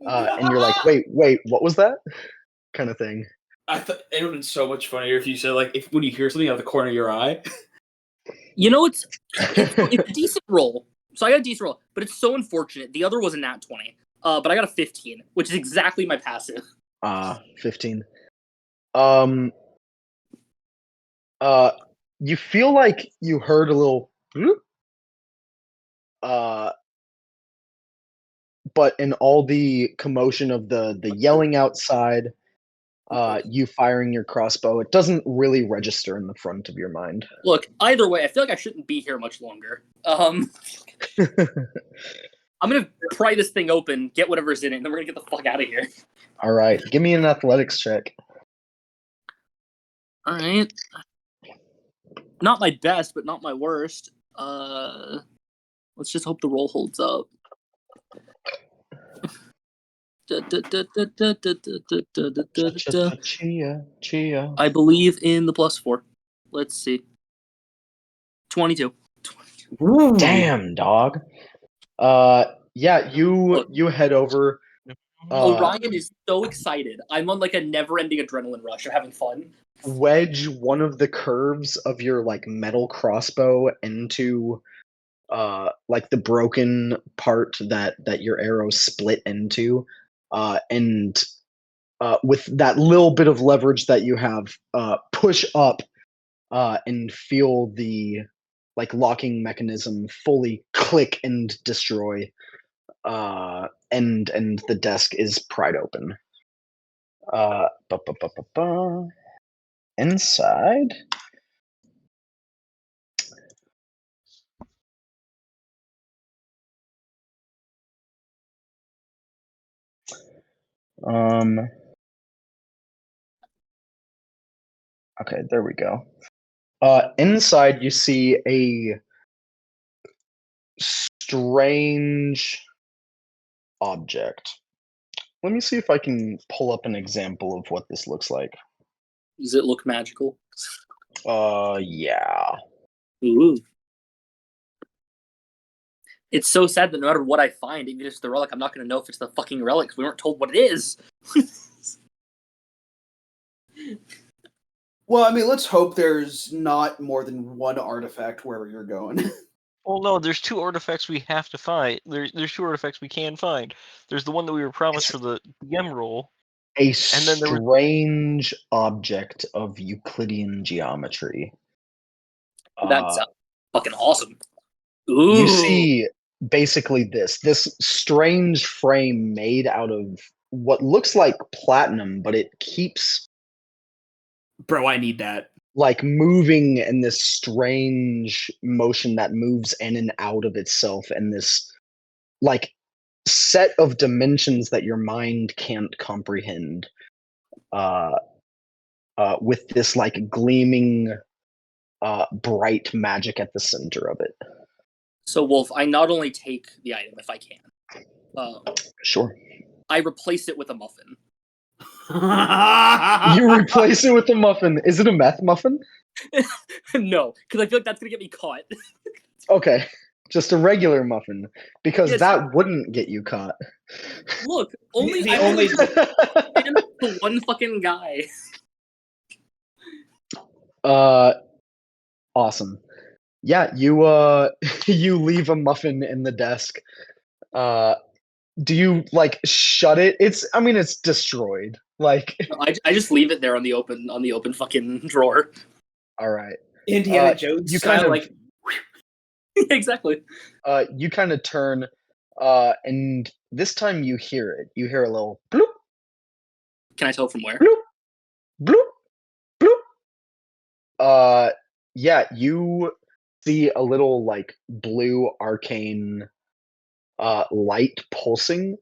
and you're like, wait, what was that? Kind of thing. I thought it would have been so much funnier if you said, like, when you hear something out of the corner of your eye. It's a decent roll. So I got a decent roll, but it's so unfortunate. The other was a nat 20, but I got a 15, which is exactly my passive. 15. You feel like you heard a little bloop, but in all the commotion of the yelling outside, you firing your crossbow, it doesn't really register in the front of your mind. Look, either way, I feel like I shouldn't be here much longer. I'm gonna pry this thing open, get whatever's in it, and then we're gonna get the fuck out of here. All right, give me an athletics check. All right. Not my best, but not my worst. Let's just hope the roll holds up. Chia. I believe in the +4. Let's see. 22. Damn, dog. Yeah, you head over. Orion is so excited. I'm on like a never-ending adrenaline rush of having fun. Wedge one of the curves of your like metal crossbow into like the broken part that your arrow split into, and with that little bit of leverage that you have, push up and feel the like locking mechanism fully click and destroy, and the desk is pried open. Inside. Okay, there we go. Inside you see a strange object. Let me see if I can pull up an example of what this looks like. Does it look magical? Yeah. Ooh. It's so sad that no matter what I find, even if it's the relic, I'm not going to know if it's the fucking relic because we weren't told what it is. Well, I mean, let's hope there's not more than one artifact wherever you're going. Well, no, there's 2 artifacts we have to find. There's 2 artifacts we can find. There's the one that we were promised for the DM roll. A And then there was- strange object of Euclidean geometry. That's fucking awesome. Ooh. You see basically this strange frame made out of what looks like platinum, but it keeps Bro, I need that. like moving in this strange motion that moves in and out of itself, and this like set of dimensions that your mind can't comprehend, with this like gleaming bright magic at the center of it. So, Wolf, I not only take the item if I can, Sure. I replace it with a muffin. You replace it with a muffin. Is it a meth muffin? No, because I feel like that's going to get me caught. Okay, just a regular muffin, because Yes. that wouldn't get you caught. Look, only The I only- am the one fucking guy. Awesome. Yeah, you you leave a muffin in the desk. Do you like shut it? It's destroyed. Like, I just leave it there on the open fucking drawer. all right. Indiana Jones You style, kind of like Exactly. you kind of turn, and this time you hear it. You hear a little bloop, Can I tell from where? bloop, bloop, bloop. Yeah, you see a little like blue arcane light pulsing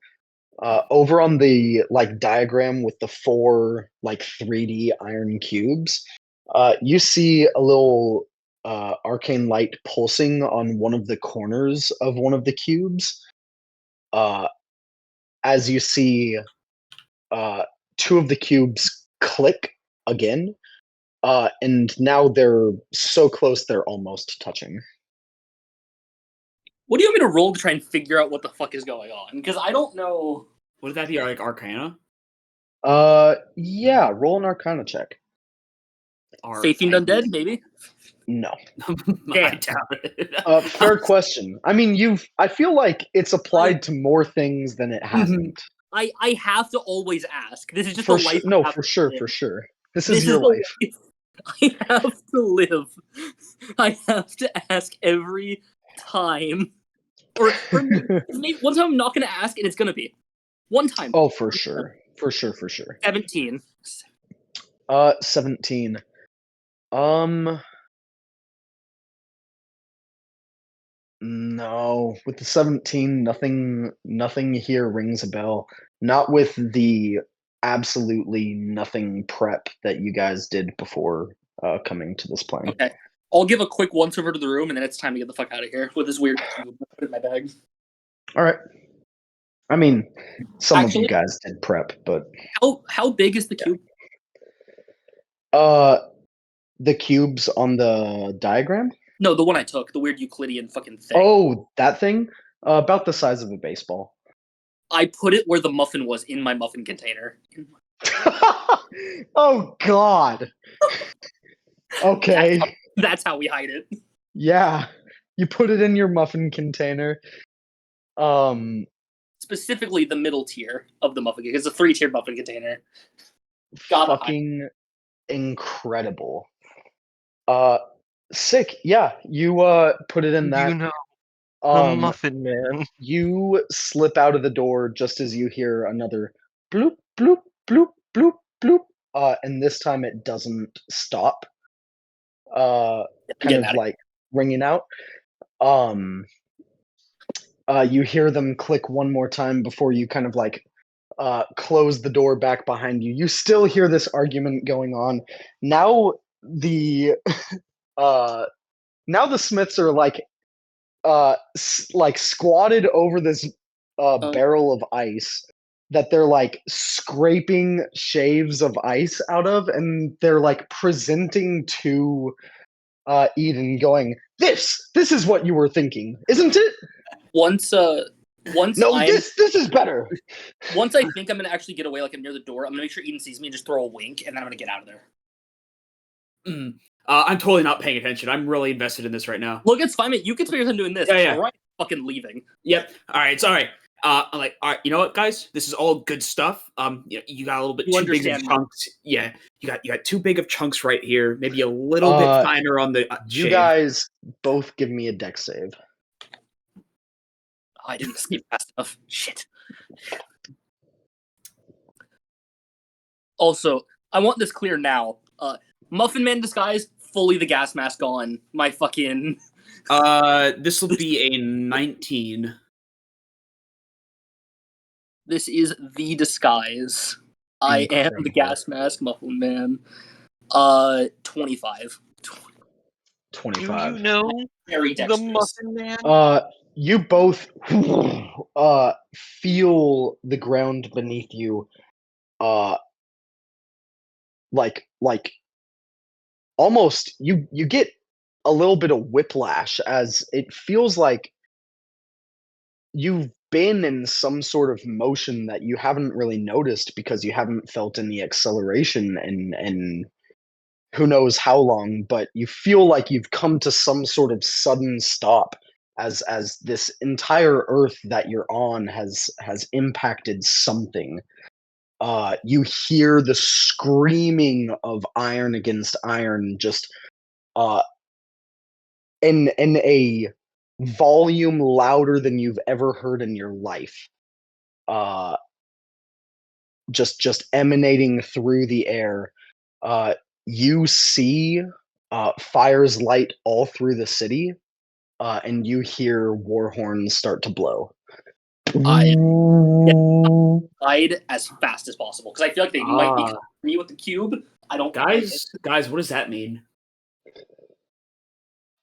over on the like diagram with the 4 like 3D iron cubes. You see a little arcane light pulsing on one of the corners of one of the cubes. As you see 2 of the cubes click again, and now they're so close they're almost touching. What do you want me to roll to try and figure out what the fuck is going on? Because I don't know. Would that be like Arcana? Yeah, roll an Arcana check. Faith Fiend Undead, maybe? No. I Damn. doubt it. Fair question. I mean, I feel like it's applied to more things than it hasn't. I have to always ask. This is just For a life. sure. No, for sure, for sure. This This is your is the life. life I have to live. I have to ask every time. Or maybe one time I'm not going to ask, and it's going to be. One time. Oh, for sure. For sure. 17. 17. No. With the 17, nothing here rings a bell. Not with the absolutely nothing prep that you guys did before coming to this plane. Okay. I'll give a quick once over to the room, and then it's time to get the fuck out of here with this weird cube. Put it in my bag. All right. I mean, some of you Actually, guys did prep, but how big is the cube? the cubes on the diagram? No, the one I took, the weird Euclidean fucking thing. Oh, that thing? About the size of a baseball. I put it where the muffin was in my muffin container. Oh God. Okay. That's how we hide it. Yeah. You put it in your muffin container. Specifically the middle tier of the muffin, because it's a 3-tiered muffin container. Gotta fucking incredible. Sick. Yeah, you put it in that. You know, the Um, Muffin Man. you slip out of the door just as you hear another bloop bloop bloop bloop bloop. And this time it doesn't stop. Kind getting of out of like ringing out. You hear them click one more time before you kind of like close the door back behind you. You still hear this argument going on. Now the now the Smiths are like like squatted over this barrel of ice that they're like scraping shaves of ice out of, and they're like presenting to Eden, going, "This is what you were thinking, isn't it? Once No, this is better." Once I think I'm gonna actually get away, like I'm near the door, I'm gonna make sure Eden sees me and just throw a wink, and then I'm gonna get out of there. I'm totally not paying attention. I'm really invested in this right now. Look, it's fine, mate. You can spend your time doing this. Yeah. Right, fucking leaving. Yep. All right. It's all right. I'm like, all right. You know what, guys? This is all good stuff. You got a little bit You too big of understand me. chunks. Yeah. You got too big of chunks right here. Maybe a little bit finer on the You shave. guys both give me a dex save. I didn't escape fast enough. Shit. Also, I want this clear now. Muffin Man disguise, fully the gas mask on. My fucking... This will be a 19. This is the disguise. I am the gas mask Muffin Man. 25. 25. Do you know Very the dexterous. Muffin Man? You both feel the ground beneath you like almost you get a little bit of whiplash as it feels like you've been in some sort of motion that you haven't really noticed because you haven't felt any acceleration and who knows how long, but you feel like you've come to some sort of sudden stop as this entire earth that you're on has impacted something. You hear the screaming of iron against iron, just in a volume louder than you've ever heard in your life. Just emanating through the air. You see fires light all through the city, and you hear war horns start to blow. I hide as fast as possible because I feel like they might be me with the cube. I don't. Guys, what does that mean?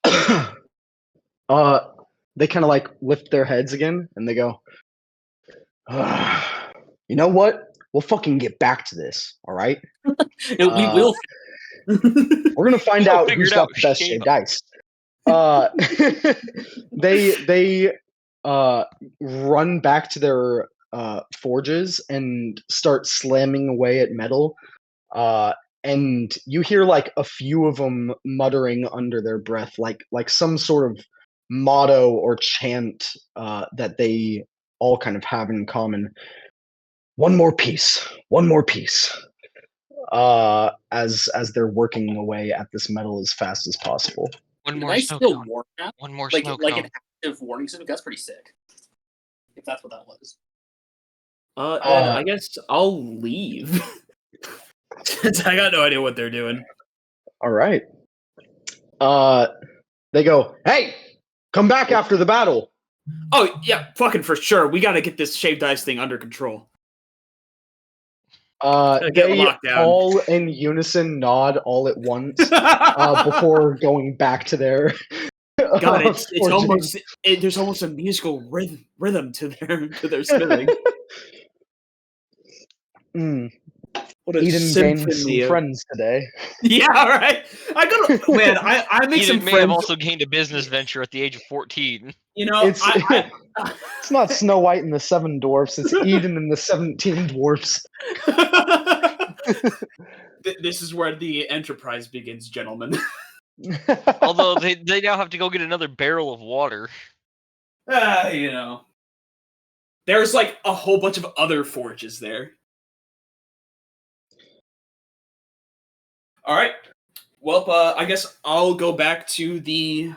They kind of like lift their heads again, and they go, "You know what? We'll fucking get back to this. All right? We will. We're gonna find We'll out figure who's it got out. the best Shame shaved ice." They run back to their forges and start slamming away at metal. And you hear like a few of them muttering under their breath, like some sort of motto or chant that they all kind of have in common. One more piece. One more piece. as they're working away at this metal as fast as possible. One Can more I snow still cone. warn that? One more Like snow like cone. an active warning system? That's pretty sick. If that's what that was. Then I guess I'll leave. Since I got no idea what they're doing. All right. They go, "Hey, come back after the battle." Oh, yeah, fucking for sure. We gotta get this shaved ice thing under control. Get They locked down. all in unison nod all at once before going back to their. God, it's forging. almost there's almost a musical rhythm to their smithing. What a Eden gained some symphony of friends today. yeah, right. I gotta man. I make Eden some may have friends. also gained a business venture at the age of 14. You know, It's it's not Snow White and the Seven Dwarfs. It's Eden and the 17 Dwarfs. This is where the enterprise begins, gentlemen. Although they now have to go get another barrel of water. You know, there's like a whole bunch of other forges there. All right. Well, I guess I'll go back to the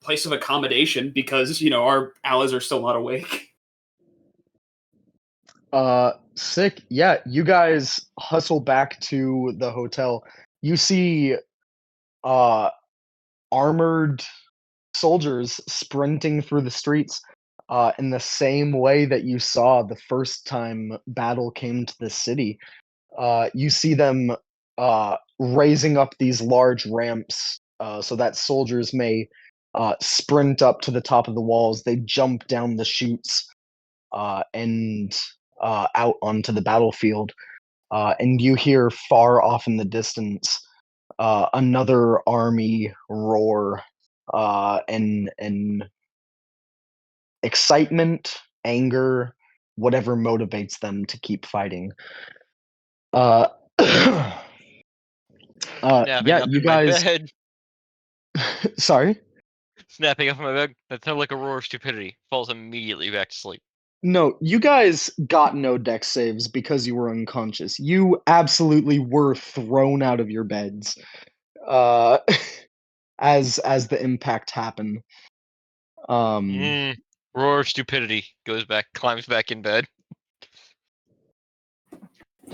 place of accommodation because our allies are still not awake. Sick. Yeah, you guys hustle back to the hotel. You see armored soldiers sprinting through the streets in the same way that you saw the first time battle came to the city. You see them raising up these large ramps so that soldiers may sprint up to the top of the walls. They jump down the chutes and out onto the battlefield. And you hear far off in the distance another army roar and excitement, anger, whatever motivates them to keep fighting. Snapping Yeah, up you in my guys. bed. Sorry. Snapping up in my bed. That sounds like a roar of stupidity. Falls immediately back to sleep. No, you guys got no dex saves because you were unconscious. You absolutely were thrown out of your beds uh, as the impact happened. Roar of stupidity. Goes back, climbs back in bed.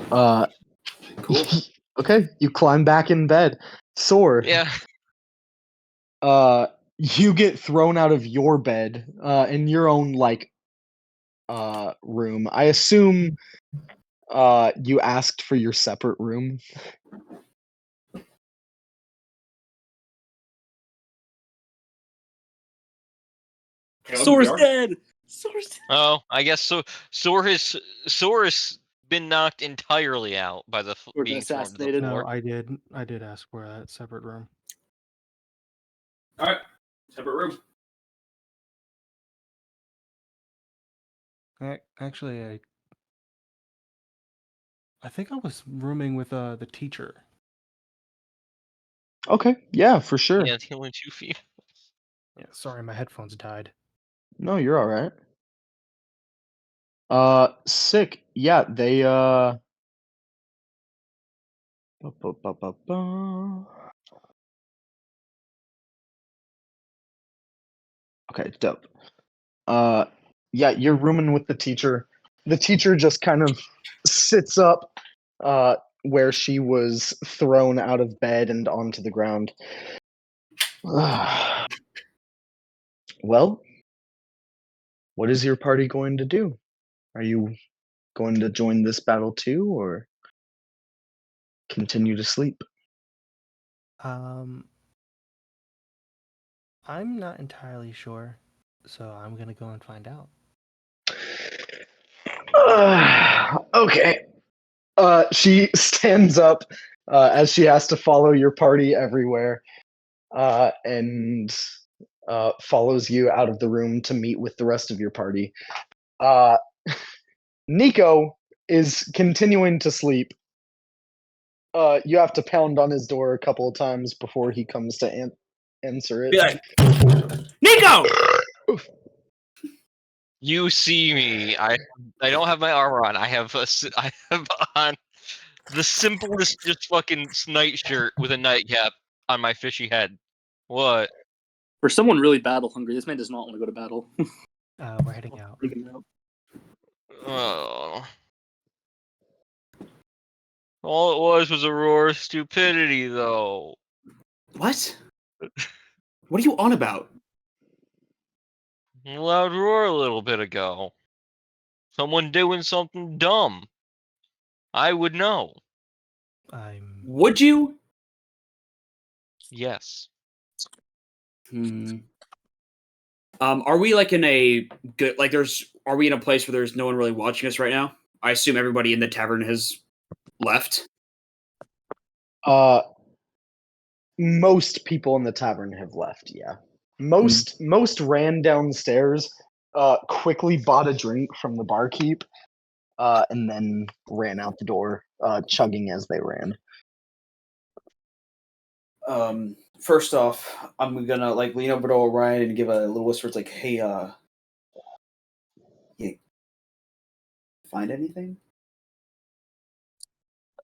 Cool. Okay, you climb back in bed. Soar. Yeah. You get thrown out of your bed in your own room. I assume you asked for your separate room. Soar's dead. Soar's dead. Oh, I guess so. Soar has been knocked entirely out by the Or being thrown to the assassinated. floor. No, I did ask for a separate room. All right, separate room. Actually, I think I was rooming with the teacher. Okay, yeah, for sure. Yeah, the only 2 feet. Yeah, sorry, my headphones died. No, you're all right. Sick. Yeah, they Okay, dope. Yeah, you're rooming with the teacher. The teacher just kind of sits up where she was thrown out of bed and onto the ground. Well, what is your party going to do? Are you going to join this battle too, or continue to sleep? I'm not entirely sure, so I'm gonna go and find out. Okay. She stands up as she has to follow your party everywhere, and follows you out of the room to meet with the rest of your party. Nico is continuing to sleep. You have to pound on his door a couple of times before he comes to answer it. Be like, Nico! You see me. I don't have my armor on. I have on The simplest, just fucking nightshirt with a nightcap on my fishy head. What? For someone really battle hungry, this man does not want to go to battle. We're heading out. Oh. All it was a roar of stupidity, though. What? What are you on about? A loud roar a little bit ago. Someone doing something dumb. I would know. Would you? Yes. Are we like in a good are we in a place where there's no one really watching us right now? I assume everybody in the tavern has left. Most people in the tavern have left. Yeah, most ran downstairs, quickly bought a drink from the barkeep, and then ran out the door, chugging as they ran. First off, I'm gonna like lean over to Orion and give a little whisper. It's like, hey, you find anything?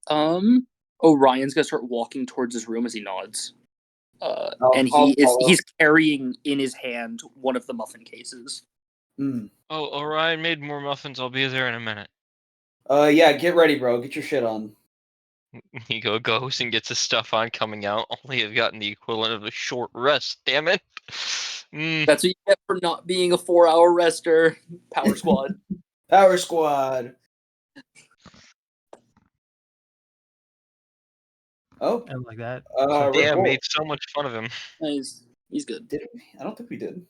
Orion's gonna start walking towards his room as he nods. And I'll follow. he's carrying in his hand one of the muffin cases. Oh, Orion made more muffins. I'll be there in a minute. Yeah, get ready, bro. Get your shit on. Nico goes and gets his stuff on coming out. Only have gotten the equivalent of a short rest, damn it. That's what you get for not being a 4-hour rester. Power squad. Power squad. Oh, And like that. Damn, Rick made so much fun of him. He's good. Did we? I don't think we did.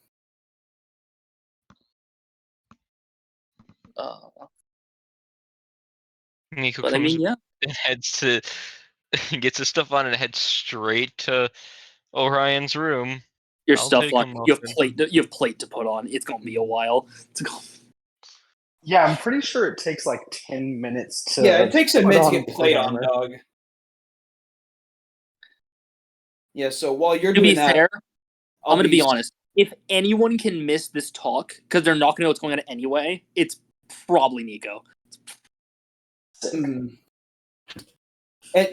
Nico But comes I mean, yeah. and heads to gets his stuff on and heads straight to Orion's room. Your I'll stuff take on. a You have muffin. plate to put on. It's gonna be a while. Yeah, I'm pretty sure it takes like 10 minutes to. Yeah, it takes a put minute to on get plate played on, armor. dog. Yeah, so while you're To doing be that, fair, I'm gonna be honest. If anyone can miss this talk because they're not gonna know what's going on anyway, it's probably Nico. And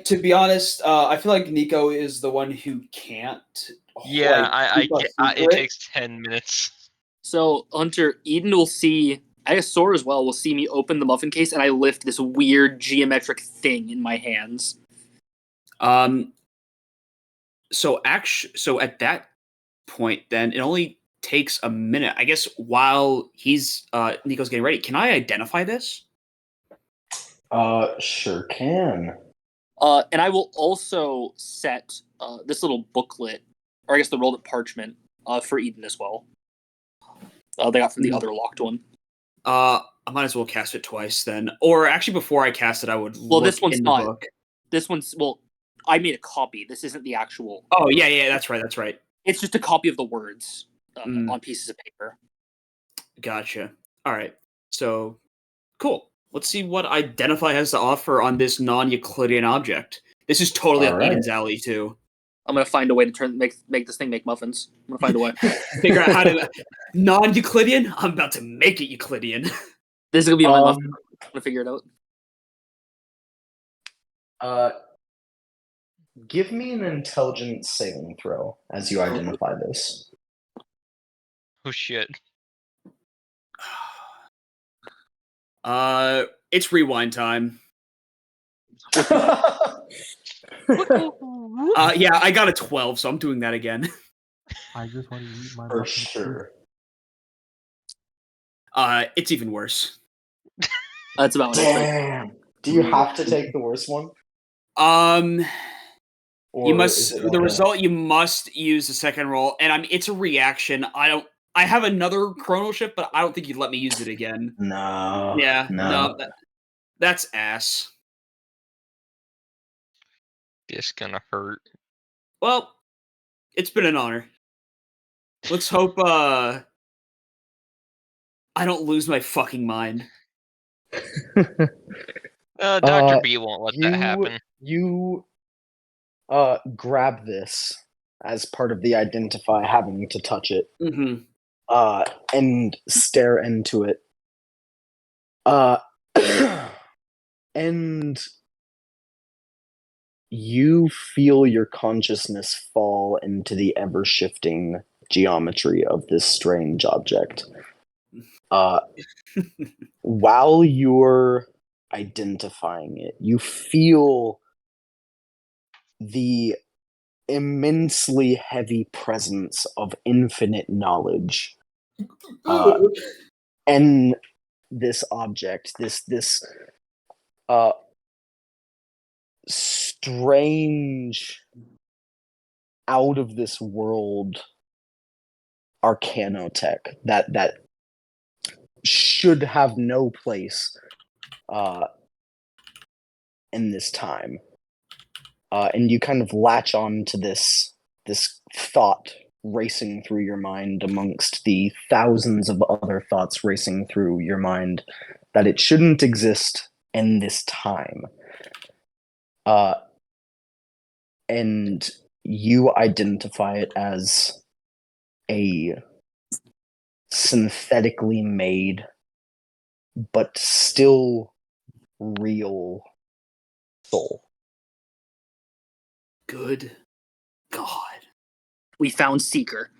to be honest, I feel like Nico is the one who can't. Yeah, keep a it secret. takes 10 minutes. So Hunter, Eden will see. I guess Sora as well will see me open the muffin case and I lift this weird geometric thing in my hands. So at that point, then it only takes a minute. I guess while he's Nico's getting ready, can I identify this? Sure can. And I will also set this little booklet, or I guess the rolled up parchment, for Eden as well. They got from the other locked one. I might as well cast it twice then. Or actually, before I cast it, I would look this one's in the not. book. This one's I made a copy. This isn't the actual. Oh yeah, that's right. It's just a copy of the words on pieces of paper. Gotcha. All right. So cool. Let's see what Identify has to offer on this non-Euclidean object. This is totally up Eden's alley too. I'm gonna find a way to make this thing make muffins. I'm gonna find a way. Figure out how to non-Euclidean. I'm about to make it Euclidean. This is gonna be my muffin. I'm gonna figure it out. Give me an intelligence saving throw as you identify this. Oh shit. It's rewind time. Yeah, I got a 12, so I'm doing that again. I just want to eat my For muffin sure. It's even worse. That's about what I think. Damn. Do you have to take the worst one? You must result. You must use the second roll, and it's a reaction. I have another chrono shift, but I don't think you'd let me use it again. No. Yeah, No. That's ass. It's gonna hurt. Well, it's been an honor. Let's hope I don't lose my fucking mind. Dr. B won't let that happen. You grab this as part of the Identify having to touch it. Mm-hmm. And stare into it. And you feel your consciousness fall into the ever-shifting geometry of this strange object. While you're identifying it, you feel the immensely heavy presence of infinite knowledge and this object, this strange, out of this world arcanotech that should have no place in this time. And you kind of latch on to this thought racing through your mind amongst the thousands of other thoughts racing through your mind that it shouldn't exist in this time. And you identify it as a synthetically made but still real soul. Good God. We found Seeker.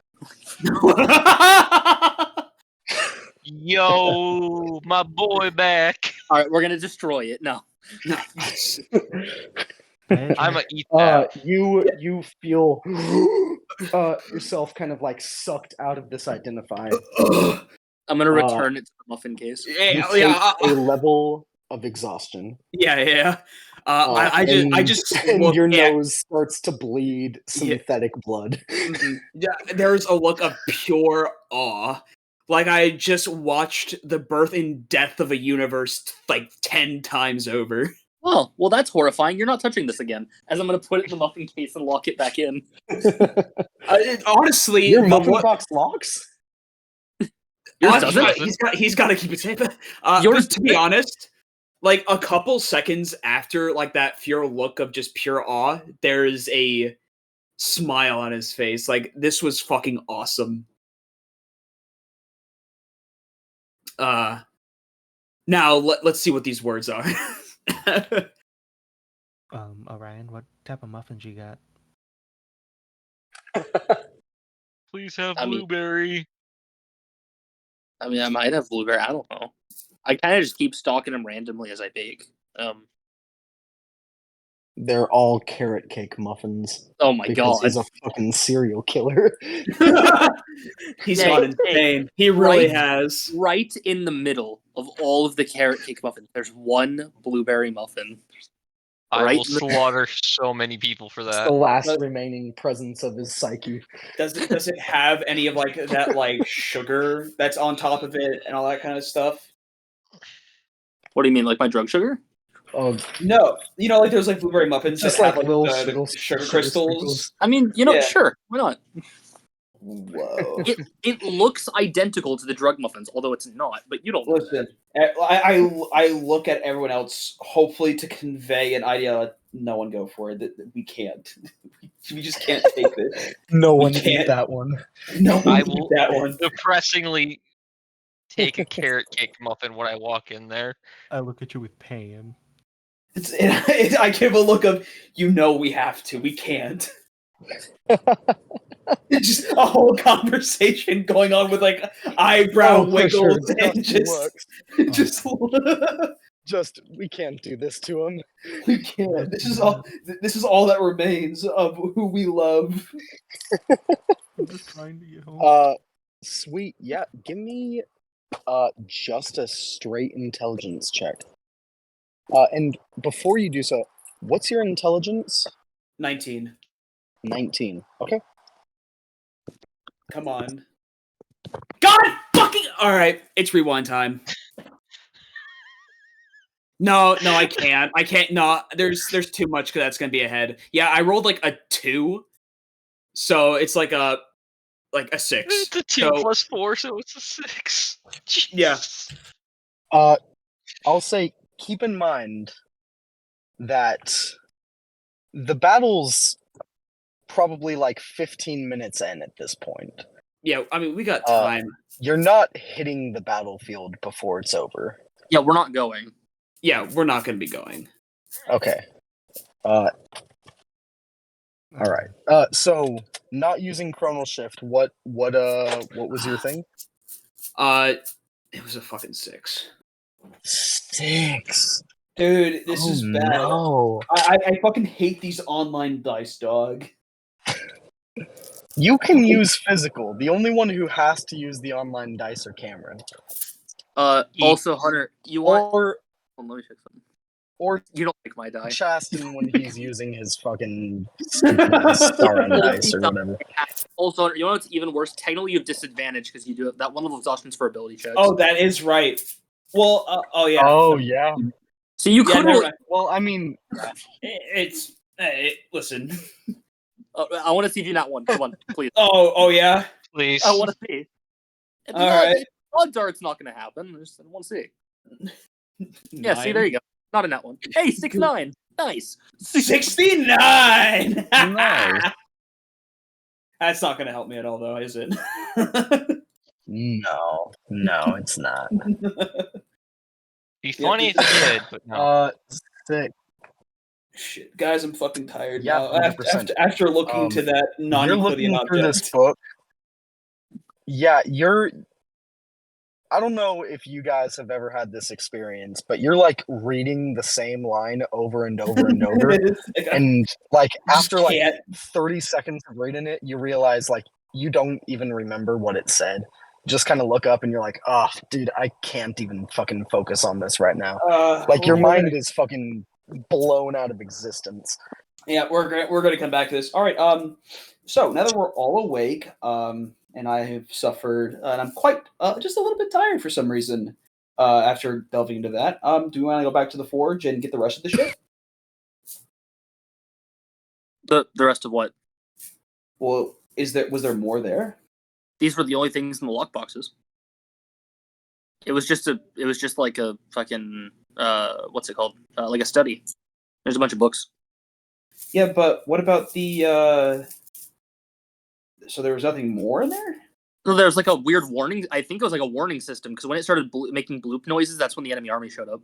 Yo, my boy back. All right, we're gonna destroy it. No. Nice. I'm gonna eat that. You feel yourself kind of like sucked out of this identify. I'm gonna return it to the muffin case. You Yeah, take yeah, a level of exhaustion. yeah. I just and look your at, nose starts to bleed synthetic blood. Yeah, there's a look of pure awe. Like I just watched the birth and death of a universe like 10 times over. Oh, well, that's horrifying. You're not touching this again. As I'm gonna put it in the muffin case and lock it back in. Honestly, Your the muffin what- box locks? Yours honestly, doesn't? he's got to keep it safe. Yours But to be honest, like a couple seconds after like that pure look of just pure awe, there's a smile on his face. Like this was fucking awesome. Now let's see what these words are. Orion, what type of muffins you got? Please have I mean- blueberry. I mean, I might have blueberry. I don't know. I kind of just keep stalking them randomly as I bake. They're all carrot cake muffins. Oh my Because god. he's a fucking serial killer. He's Hey, gone hey, insane. He really right- has. Right in the middle of all of the carrot cake muffins, there's one blueberry muffin. I Right will in the- slaughter so many people for It's that. the last But- remaining presence of his psyche. Does it have any of like that like sugar that's on top of it and all that kind of stuff? What do you mean, like my drug sugar? Oh, No, you know, like there's like blueberry muffins just that like have like little the sugar crystals. I mean, Yeah. sure, why not? Whoa! It looks identical to the drug muffins, although it's not. But you don't know Listen, I look at everyone else, hopefully to convey an idea. No one go for it. That we can't. We just can't take this. no We one eat can't- that one. No one I eat will that one. depressingly take a carrot cake muffin when I walk in there. I look at you with pain. I give a look of, we have to. We can't. It's just a whole conversation going on with like eyebrow Oh, for sure. wiggles and just Just we can't do this to him. we can't. This is all that remains of who we love. I'm just trying to get home. Sweet. Yeah, give me just a straight intelligence check. And before you do so, what's your intelligence? 19. 19. Okay. Come on. God fucking. All right, it's rewind time. No, I can't. I can't. No, there's too much because that's gonna be ahead. Yeah, I rolled like a 2, so it's like a 6. It's a 2 So- plus 4, so it's a 6. Yeah. Jesus. I'll say keep in mind that the battle's probably like 15 minutes in at this point. Yeah, I mean we got time. You're not hitting the battlefield before it's over. Yeah, we're not going. Yeah, we're not gonna be going. Okay. All right. So not using Chronal Shift. What was your thing? It was a fucking 6. 6. Dude, this is bad. No. I fucking hate these online dice, dog. You can use physical. The only one who has to use the online dice are Cameron. Also, Hunter, you want? Or Let me check something. or You don't like my die. Chaston when he's using his fucking star on dice or whatever. Also, Hunter, you know what's even worse? Technically, you have disadvantage because you do that one level of exhaustion for ability checks. Oh, that is right. Well, yeah. Oh yeah. So you could. never mind. Well, I mean, It's listen. I want to see if you not one. Come on, please. Oh yeah. Please. I want to see. All right. Odds are it's not going to happen. I just want to see. Yeah, see, there you go. Not in that one. Hey, 6'9". Nice. 69. Nice. That's not going to help me at all, though, is it? no, it's not. Be funny if you did, but no. 6. Shit, guys, I'm fucking tired Yeah, now. 100%. After looking to that You're non-Euclidean looking through this object. book. Yeah, I don't know if you guys have ever had this experience, but you're like reading the same line over and over and over. And like after like 30 seconds of reading it, you realize like you don't even remember what it said. Just kind of look up and you're like, oh, dude, I can't even fucking focus on this right now. Like your mind is fucking blown out of existence. Yeah, we're gonna come back to this. All right. So now that we're all awake, and I have suffered, and I'm quite just a little bit tired for some reason. After delving into that, do we want to go back to the forge and get the rest of the shit? The rest of what? Well, was there more there? These were the only things in the lockboxes. It was just like a fucking what's it called? Like a study. There's a bunch of books. Yeah, but what about the? So there was nothing more in there? No, there's like a weird warning. I think it was like a warning system because when it started making bloop noises, that's when the enemy army showed up.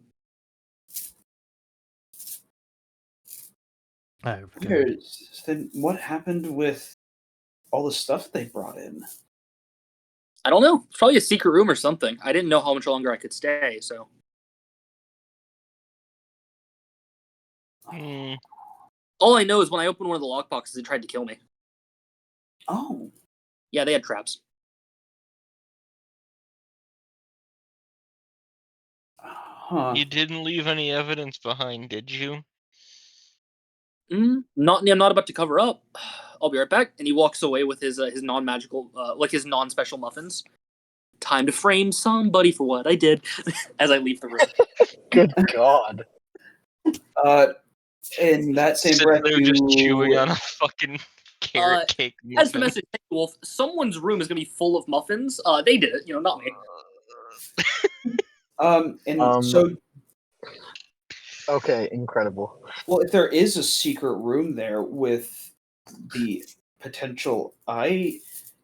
Then what happened with all the stuff they brought in? I don't know. It's probably a secret room or something. I didn't know how much longer I could stay, so. All I know is when I opened one of the lockboxes, it tried to kill me. Oh. Yeah, they had traps. Huh. You didn't leave any evidence behind, did you? I'm not about to cover up. I'll be right back. And he walks away with his non-magical, like his non-special muffins. Time to frame somebody for what I did as I leave the room. Good God. In that same breath, they're just chewing on a fucking carrot cake. As the message, hey, Wolf, someone's room is gonna be full of muffins. They did it, not me. So. Okay, incredible. Well, if there is a secret room there with the potential,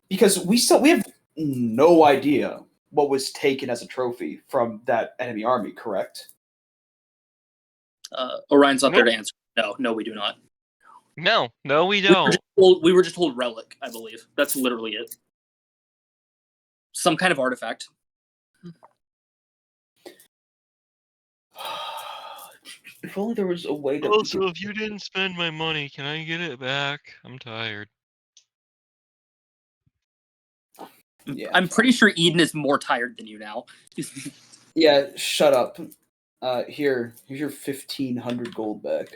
because we have no idea what was taken as a trophy from that enemy army, correct? Orion's not there to answer. No, we do not. No, we don't. We were just told relic, I believe. That's literally it. Some kind of artifact. If only there was a way to. Also, if you didn't spend my money, can I get it back? I'm tired. Yeah. I'm pretty sure Eden is more tired than you now. Yeah, shut up. Here's your 1,500 gold back.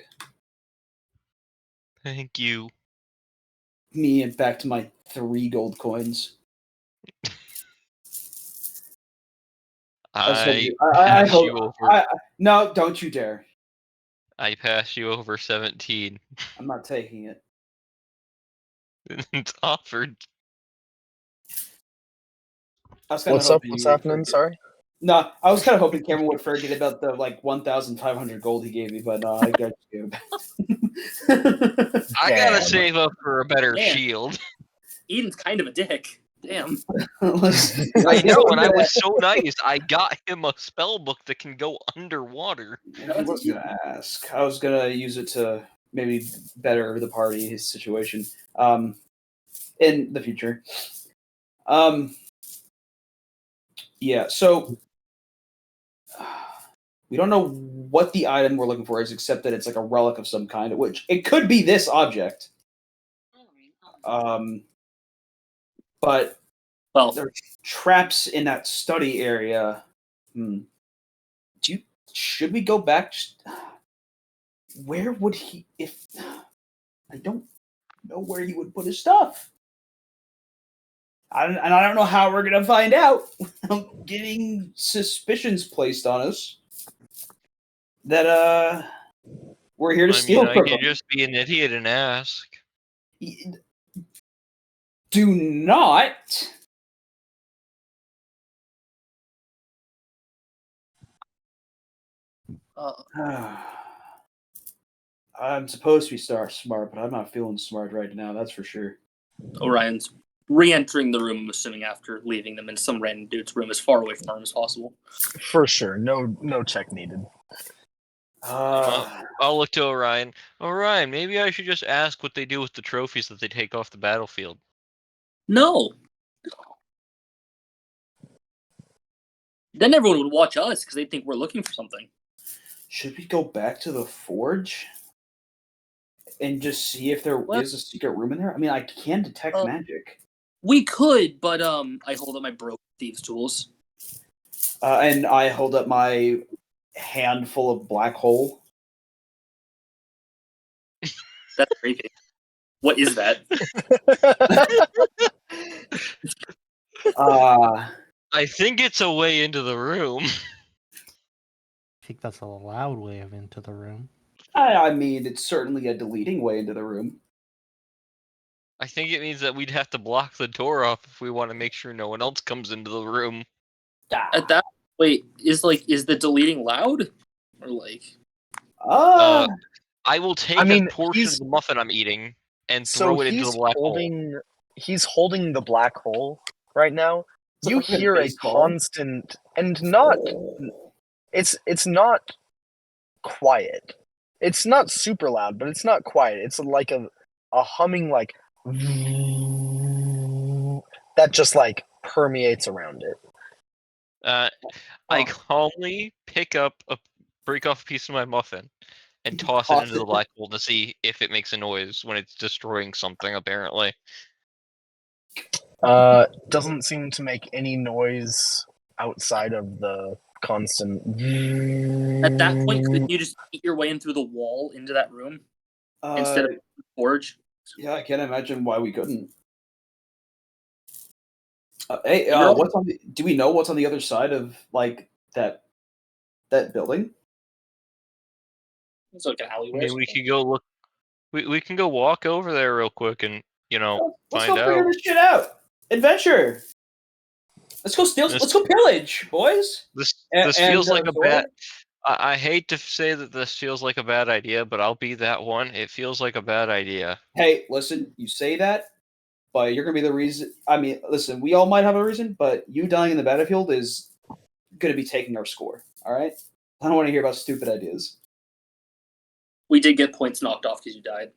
Thank you. Me and back to my 3 gold coins. I pass you over. No, don't you dare. I pass you over 17. I'm not taking it. It's offered. What's up? What's happening? Sorry. No, I was kind of hoping Cameron would forget about the 1,500 gold he gave me, but no, I got you. I gotta save up for a better shield. Eden's kind of a dick. Damn. I know, and I was so nice. I got him a spell book that can go underwater. I was gonna ask. I was gonna use it to maybe better the party, his situation, in the future. Yeah, so we don't know what the item we're looking for is, except that it's like a relic of some kind, which it could be this object. But Well, there's traps in that study area. Should we go back? Where would he? If I don't know where he would put his stuff, and I don't know how we're gonna find out without getting suspicions placed on us that we're here to steal I from could him. just be an idiot and ask. Do not. I'm supposed to be smart, but I'm not feeling smart right now. That's for sure. Orion's re-entering the room, I'm assuming after leaving them in some random dude's room as far away from them as possible. For sure. No check needed. I'll look to Orion. Orion, maybe I should just ask what they do with the trophies that they take off the battlefield. No. Then everyone would watch us because they'd think we're looking for something. Should we go back to the forge and just see if there is a secret room in there? I mean, I can detect magic. We could, but I hold up my broken thieves' tools. And I hold up my handful of black hole. That's creepy. What is that? I think it's a way into the room. I think that's a loud way of into the room. I mean, it's certainly a deleting way into the room. I think it means that we'd have to block the door off if we want to make sure no one else comes into the room. At that wait, is the deleting loud? Or like I will take a portion of the muffin I'm eating and throw it into the black hole. He's holding the black hole right now. So you hear a constant and not it's not quiet. It's not super loud, but it's not quiet. It's like a humming like that just like permeates around it. I calmly break off a piece of my muffin and toss it into the black hole to see if it makes a noise when it's destroying something, apparently. Doesn't seem to make any noise outside of the constant. At that point, could you just eat your way in through the wall into that room instead of the forge? Yeah, I can't imagine why we couldn't. Hey, do we know what's on the other side of like that building? It's like an alleyway. Maybe we could go look. We can go walk over there real quick and let's find go out. figure this shit out. Adventure. Let's go steal. Let's go pillage, boys. This feels like a bad. I hate to say that this feels like a bad idea, but I'll be that one. It feels like a bad idea. Hey, listen, you say that, but you're gonna be the reason. I mean, listen, we all might have a reason, but you dying in the battlefield is gonna be taking our score. All right, I don't want to hear about stupid ideas. We did get points knocked off because you died.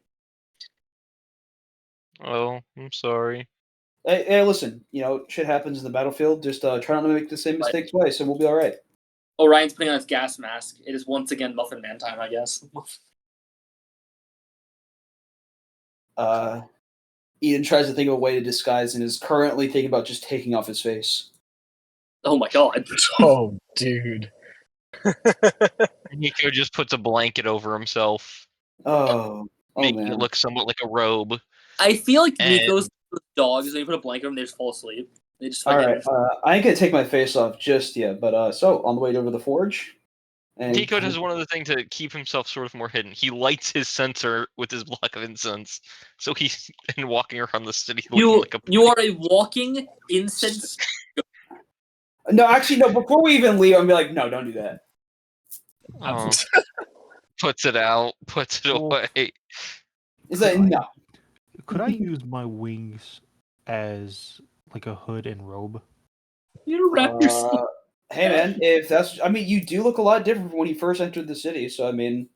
Oh, I'm sorry. Hey, listen, shit happens in the battlefield. Just try not to make the same mistake twice, and we'll be all right. Orion's putting on his gas mask. It is once again Muffin Man time, I guess. Eden tries to think of a way to disguise and is currently thinking about just taking off his face. Oh my god. Oh, dude. Nico just puts a blanket over himself. Making Man. it look somewhat like a robe. I feel like Nico's dogs, they put a blanket on them, they just fall asleep. They just Alright, I ain't gonna take my face off just yet, but so on the way over to the forge. And Nico does one other thing to keep himself sort of more hidden. He lights his censer with his block of incense, so he's been walking around the city looking like a. You are a walking incense. No, actually, no. Before we even leave, I'm gonna be like, no, don't do that. Puts it out, puts it away. Is that no? Could I use my wings as like a hood and robe? You wrap yourself. Hey man, if that's, you do look a lot different from when you first entered the city. So do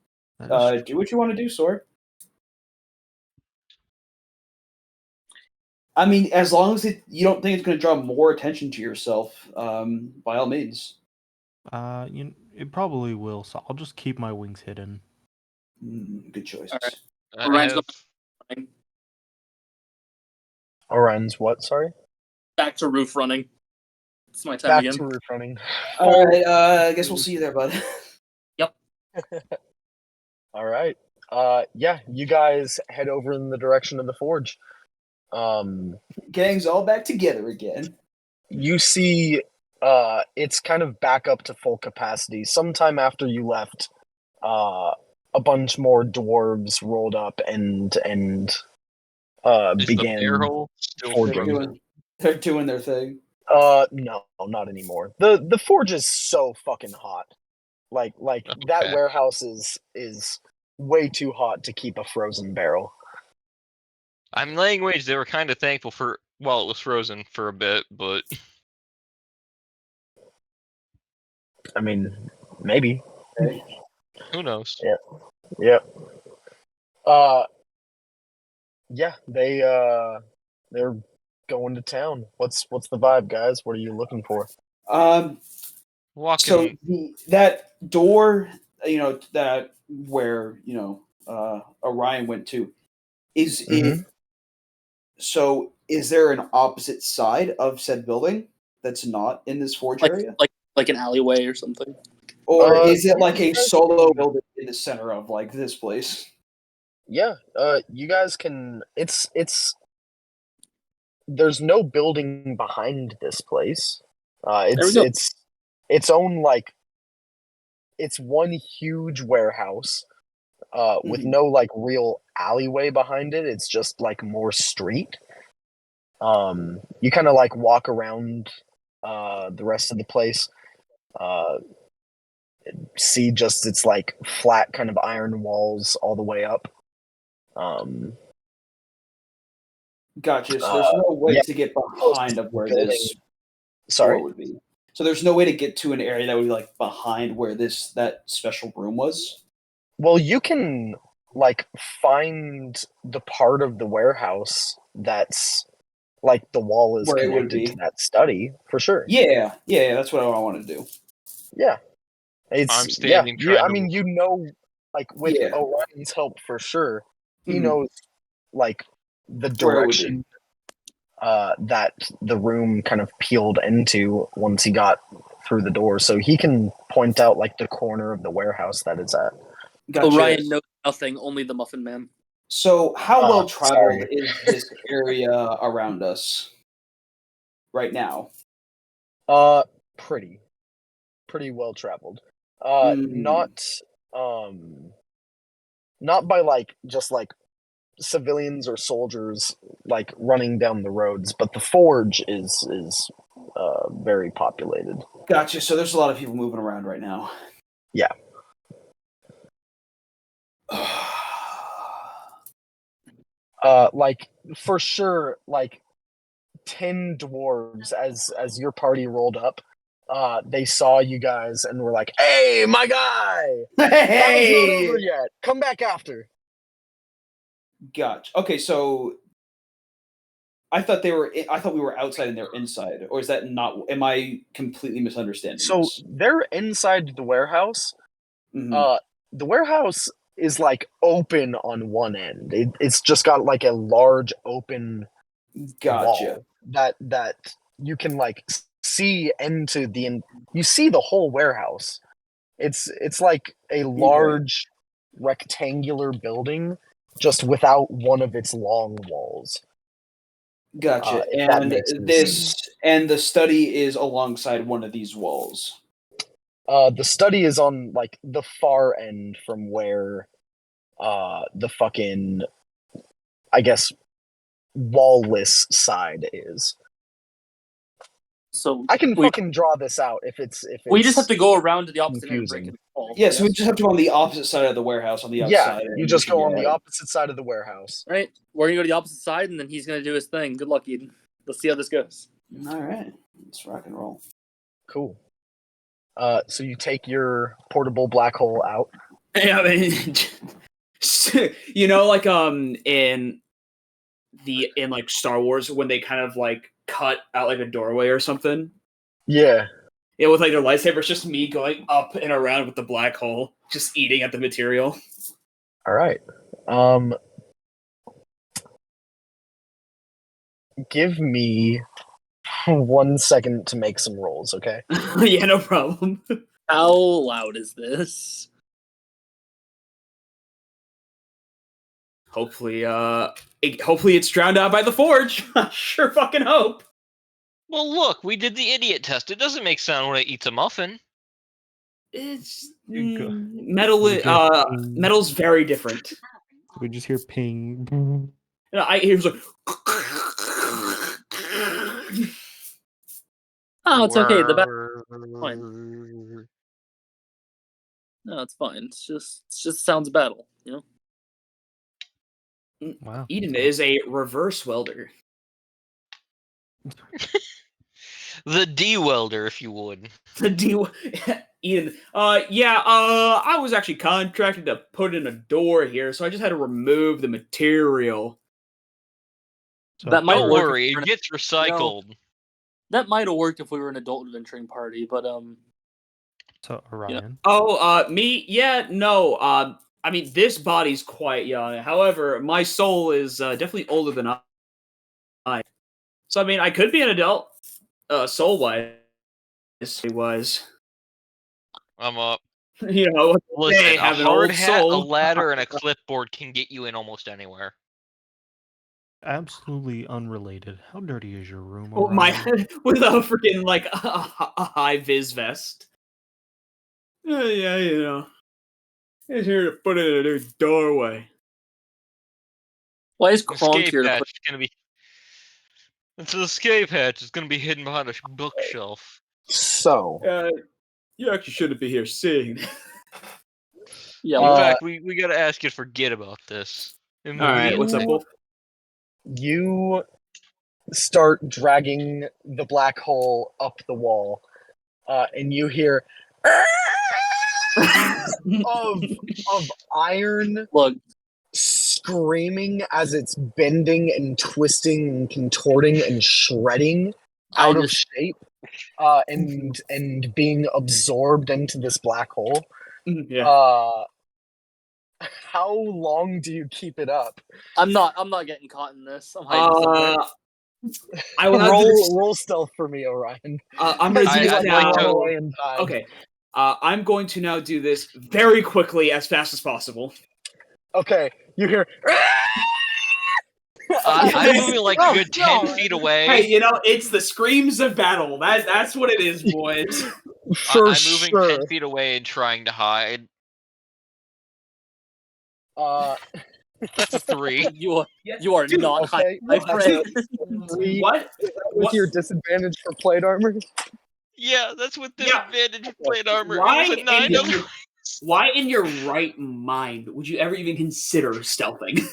what you want to do, Sword. I mean, as long as you don't think it's going to draw more attention to yourself, by all means. It probably will. So I'll just keep my wings hidden. Good choice. All right. I Orion's have going Orion's what? Sorry. back to roof running. It's my time Back again. to roof running. All right. I guess we'll see you there, bud. Yep. All right. Yeah, you guys head over in the direction of the forge. Gang's all back together again. You see, it's kind of back up to full capacity. Sometime after you left, a bunch more dwarves rolled up and is the began bear hole still forging. frozen? They're doing their thing. No, not anymore. The forge is so fucking hot. Like that Okay. warehouse is way too hot to keep a frozen barrel. I'm laying wage. They were kind of thankful for while it was frozen for a bit, but I mean, maybe. Okay. who knows? Yeah. Yeah, they're going to town. What's the vibe, guys? What are you looking for? Walking. So that door, that where Orion went to, is it? So is there an opposite side of said building that's not in this forge area, Like an alleyway or something. or is it Yeah, like a you guys solo can- building in the center of like this place? Yeah, you guys can. It's there's no building behind this place. There we go. It's its own like it's one huge warehouse. With Mhm. no like real alleyway behind it. It's just like more street. You kind of like walk around the rest of the place. See just it's like flat kind of iron walls all the way up. Gotcha. So there's no way yeah. to get behind of where Building- this Sorry. door would be. So there's no way to get to an area that would be like behind where that special room was. Well, you can like find the part of the warehouse that's like the wall is Where it would connected to be. that study for sure. Yeah, that's what I want to do. Yeah. It's I'm standing you, trying I to. mean, you know, like with Yeah. Orion's help for sure, he Mhm. knows like the Where it would be. direction that the room kind of peeled into once he got through the door, so he can point out like the corner of the warehouse that it's at. Gotcha. Orion knows nothing, only the Muffin Man. So how well traveled Sorry. is this area around us right now? Pretty well traveled. Mhm. Not by like just like civilians or soldiers like running down the roads, but the forge is very populated. Gotcha. So there's a lot of people moving around right now. Yeah. Like for sure, like 10 dwarves as your party rolled up. They saw you guys and were like, "Hey, my guy, battle's not over yet. Come back after." Gotcha. Okay, so I thought we were outside and they're inside, or is that not? Am I completely misunderstanding So this? they're inside the warehouse. Mhm. The warehouse is like open on one end. It's just got like a large open Gotcha. wall that you can like see into you see the whole warehouse. It's like a large rectangular building just without one of its long walls. Gotcha. If that And makes any sense. the study is alongside one of these walls. The study is on like the far end from where the fucking I guess wall-less side is. So I can we, fucking draw this out if it's we just have to go around to the opposite end and confusing. break it. All, Yeah, so we just have to go on the opposite side of the warehouse on the outside. Yeah, you just go on the opposite side of the warehouse. Right, we're gonna go to the opposite side, and then he's gonna do his thing. Good luck, Eden. Let's see how this goes. All right, let's rock and roll. Cool. So you take your portable black hole out. Yeah, I mean, like in in like Star Wars when they kind of like cut out like a doorway or something. Yeah. Yeah, with like their lightsaber, it's just me going up and around with the black hole, just eating at the material. All right. Give me 1 second to make some rolls, okay? Yeah, no problem. How loud is this? Hopefully, hopefully it's drowned out by the forge. I sure fucking hope. Well, look, we did the idiot test. It doesn't make sound when it eats a muffin. It's You go- metal. you get ping. Metal's very different. We just hear ping. I hear like. Oh, it's okay. The fine. No, it's fine. It's just sounds of battle, you know. Wow. Eden is a reverse welder. The D-welder, if you would. The Eden. I was actually contracted to put in a door here, so I just had to remove the material. So That might Don't work. worry, it gets recycled. That might have worked if we were an adult adventuring party, but So Orion. Oh, me? Yeah, no. I mean, this body's quite young. However, my soul is definitely older than I. So, I mean, I could be an adult, soul-wise. It was. I'm up. You know, Listen, they a have an hard old hat, a soul. ladder, and a clipboard can get you in almost anywhere. Absolutely unrelated. How dirty is your room, Oh, Orion? my, with a freaking, like, a high-vis vest. Yeah, you know. He's here to put it in a new doorway. why is The Kronk escape here to hatch put is gonna be. It's the escape hatch. It's gonna be hidden behind a bookshelf. So, You actually shouldn't be here seeing. yeah, In Uh, fact, we gotta ask you to forget about this. All right, what's up, Immediately. Wolf? you start dragging the black hole up the wall, and you hear of iron look, screaming as it's bending and twisting and contorting and shredding I out of just shape, and being absorbed into this black hole. Yeah. How long do you keep it up? I'm not getting caught in this. I'm hiding somewhere. I will now do this. Roll stealth for me, Orion. I'm going to do I'd this like now. to- Away in time. Okay. I'm going to now do this very quickly, as fast as possible. Okay, you hear. I'm moving like No, a good 10 no. feet away. Hey, you know, it's the screams of battle. That's what it is, boys. For I'm moving sure. 10 feet away and trying to hide. That's a 3. You are Dude, not okay, hiding, my that's friend. What? With What? your disadvantage for plate armor? Yeah, that's with Yeah. disadvantage of plate armor. Why It was a 9 in, otherwise. why in your right mind would you ever even consider stealthing?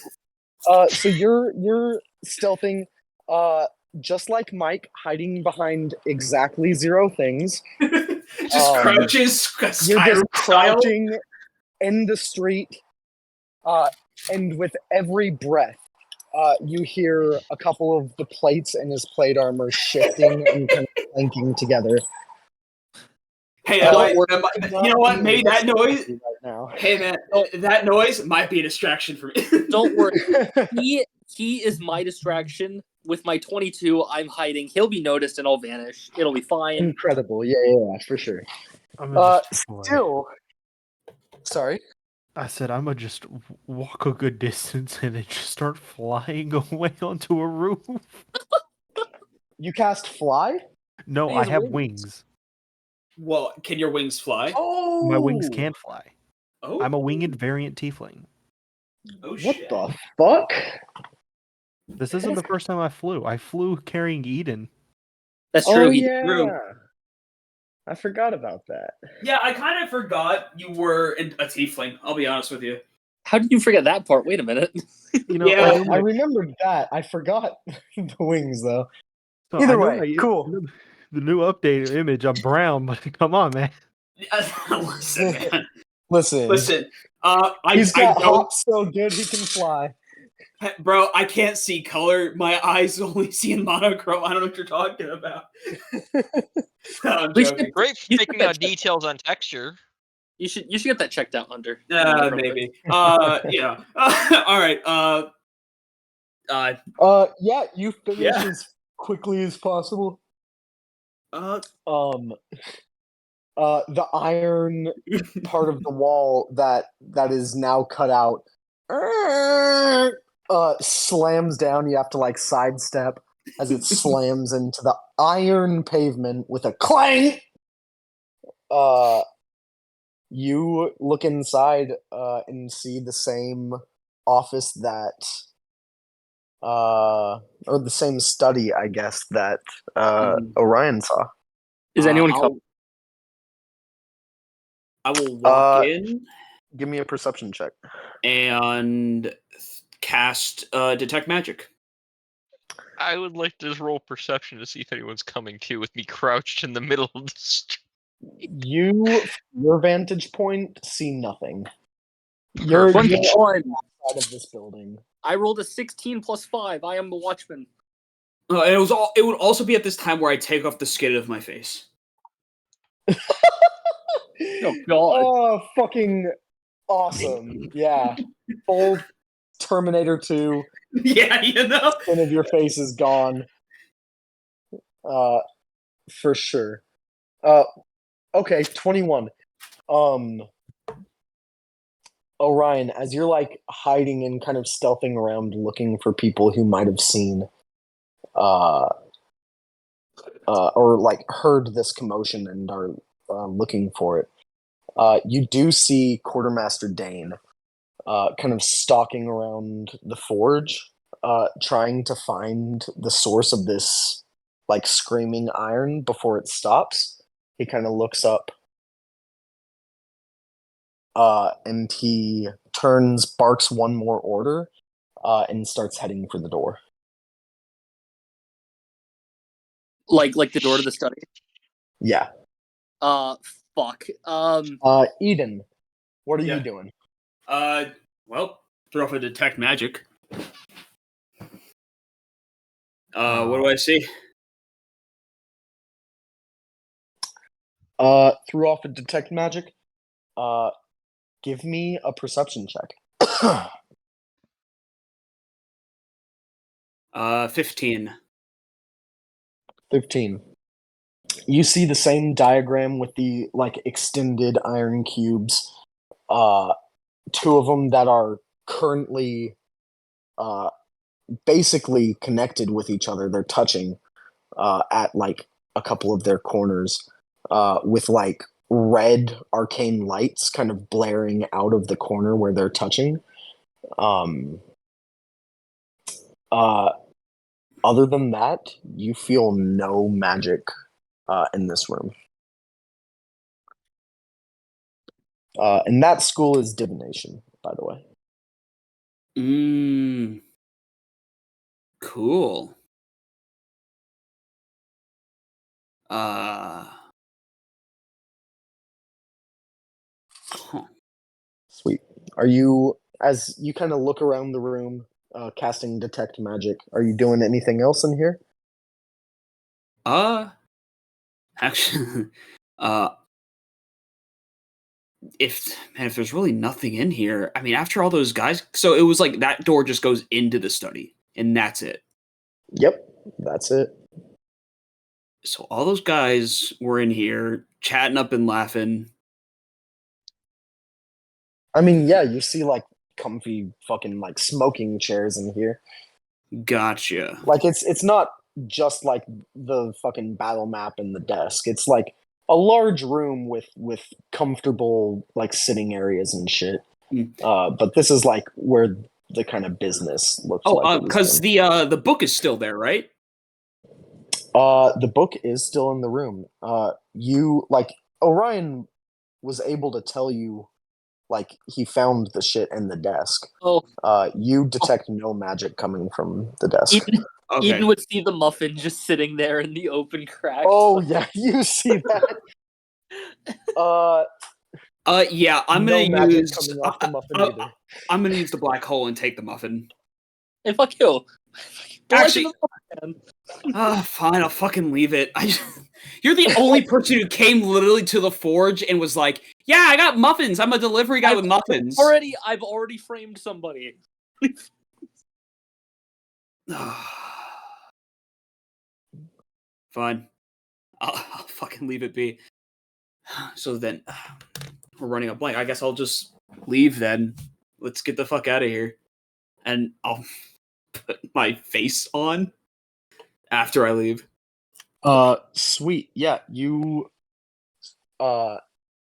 So you're stealthing, just like Mike, hiding behind exactly 0 things. Just crouches, You're just Skyrim style. crouching in the street, and with every breath, you hear a couple of the plates in his plate armor shifting and kind of clanking together. Hey, Don't worry. you know what? Maybe that noise. Right now. Hey, man, that noise might be a distraction for me. Don't worry. He is my distraction. With my 22, I'm hiding. He'll be noticed and I'll vanish. It'll be fine. Incredible, yeah, for sure. I'm gonna just boy. Still, sorry. I said I'm gonna just walk a good distance and then just start flying away onto a roof. You cast fly? No, He I has have wings. wings. Well, can your wings fly? Oh, My wings can fly. Oh, I'm a winged variant tiefling. Oh, What shit. the fuck? This isn't the first time I flew. I flew carrying Eden. That's true. Oh He- yeah, True. I forgot about that. Yeah, I kind of forgot you were a tiefling. I'll be honest with you. How did you forget that part? Wait a minute. You know, Yeah. I, I remembered that. I forgot the wings though. so Either I know way, cool. The new updated image, I'm brown, but come on, man. Listen, man. Listen, Listen. he's I got don't. hops so good he can fly. Bro, I can't see color. My eyes only see in monochrome. I don't know what you're talking about. No, I'm We should- joking. Great for You should picking get out checked- details on texture. You should get that checked out, Hunter. Monochrome. Maybe. Yeah. All right. Yeah, you finish Yeah. as quickly as possible. Uh, The iron part of the wall that is now cut out slams down. You have to like sidestep as it slams into the iron pavement with a clang. You look inside and see the same office that or the same study, I guess, that Orion saw. Is anyone coming? I will walk Uh, in Give me a perception check. and cast detect magic. I would like to roll perception to see if anyone's coming too, with me crouched in the middle of the street. You, from your vantage point, see nothing. You're Perfect. outside of this building. I rolled a 16 plus 5. I am the watchman. And it would also be at this time where I take off the skin of my face. Oh God! Oh, fucking awesome! Yeah, full Terminator 2. Yeah, Skin of your face is gone. For sure. Okay, 21. Orion, as you're like hiding and kind of stealthing around looking for people who might have seen or like heard this commotion and are looking for it, you do see Quartermaster Dane kind of stalking around the forge, trying to find the source of this like screaming iron before it stops. He kind of looks up and he barks one more order, and starts heading for the door. Like the door to the study. Yeah. Fuck. Eden, what are Yeah. you doing? Well, throw off a detect magic. What do I see? Threw off a detect magic. Give me a perception check. 15. 15. You see the same diagram with the like extended iron cubes. Two of them that are currently basically connected with each other. They're touching at like a couple of their corners with like red arcane lights kind of blaring out of the corner where they're touching. Other than that, you feel no magic in this room. And that school is divination, by the way. Cool. Sweet. Are you, as you kind of look around the room, casting detect magic, are you doing anything else in here? Actually, if there's really nothing in here, I mean, after all those guys, so it was like that door just goes into the study, and that's it. Yep, that's it. So all those guys were in here chatting up and laughing. I mean, yeah, you see like comfy fucking like smoking chairs in here. Gotcha. Like it's not just like the fucking battle map and the desk. It's like a large room with comfortable like sitting areas and shit. But this is like where the kind of business looks like. Because the book is still there, right? The book is still in the room. You like Orion was able to tell you like he found the shit in the desk. Oh. You detect no magic coming from the desk. Eden would see the muffin just sitting there in the open crack. Oh yeah, you see that. Yeah, I'm no gonna magic use. coming off the muffin either. I'm gonna use the black hole and take the muffin. Hey, fuck you. Actually, Man. fine, I'll fucking leave it. You're the only person who came literally to the forge and was like, "Yeah, I got muffins. I'm a delivery guy with muffins." I've already framed somebody. Fine, I'll fucking leave it be. So then, we're running a blank. I guess I'll just leave then. Let's get the fuck out of here. And I'll put my face on after I leave. Sweet. Yeah, you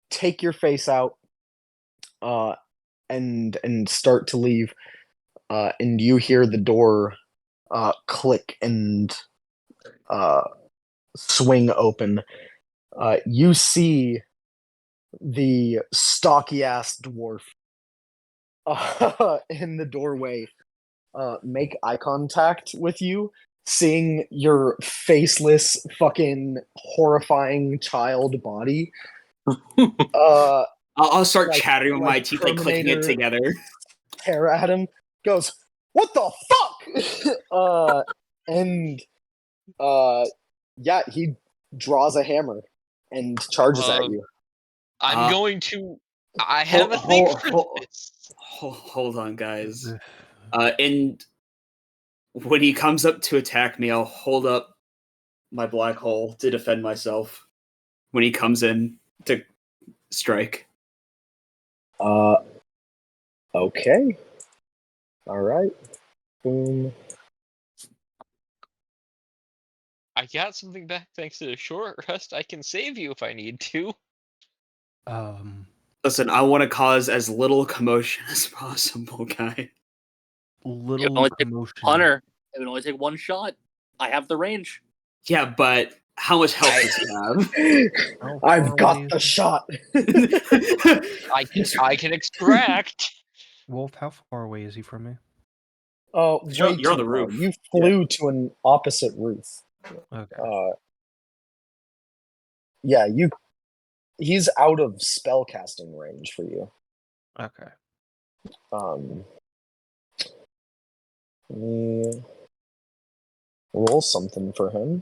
take your face out and start to leave, and you hear the door click and swing open. You see the stocky ass dwarf in the doorway make eye contact with you, seeing your faceless, fucking horrifying child body. I'll start like- chattering with like my teeth, like clicking it Terminator. together. Stare at him, goes, "What the fuck?" and yeah, he draws a hammer and charges at you. I'm going to. I have a thing for this. Hold on, guys. And when he comes up to attack me, I'll hold up my black hole to defend myself. When he comes in to strike. Okay. All right. Boom. I got something back thanks to the short rest. I can save you if I need to. Listen, I want to cause as little commotion as possible, guy. Little commotion. Hunter, it would only take one shot. I have the range. Yeah, but how much health does he have? I've got the shot. I can extract. Wolf, how far away is he from me? Oh, You're on the roof. You flew to an opposite roof. Okay. Yeah, he's out of spellcasting range for you. Okay. Let me roll something for him.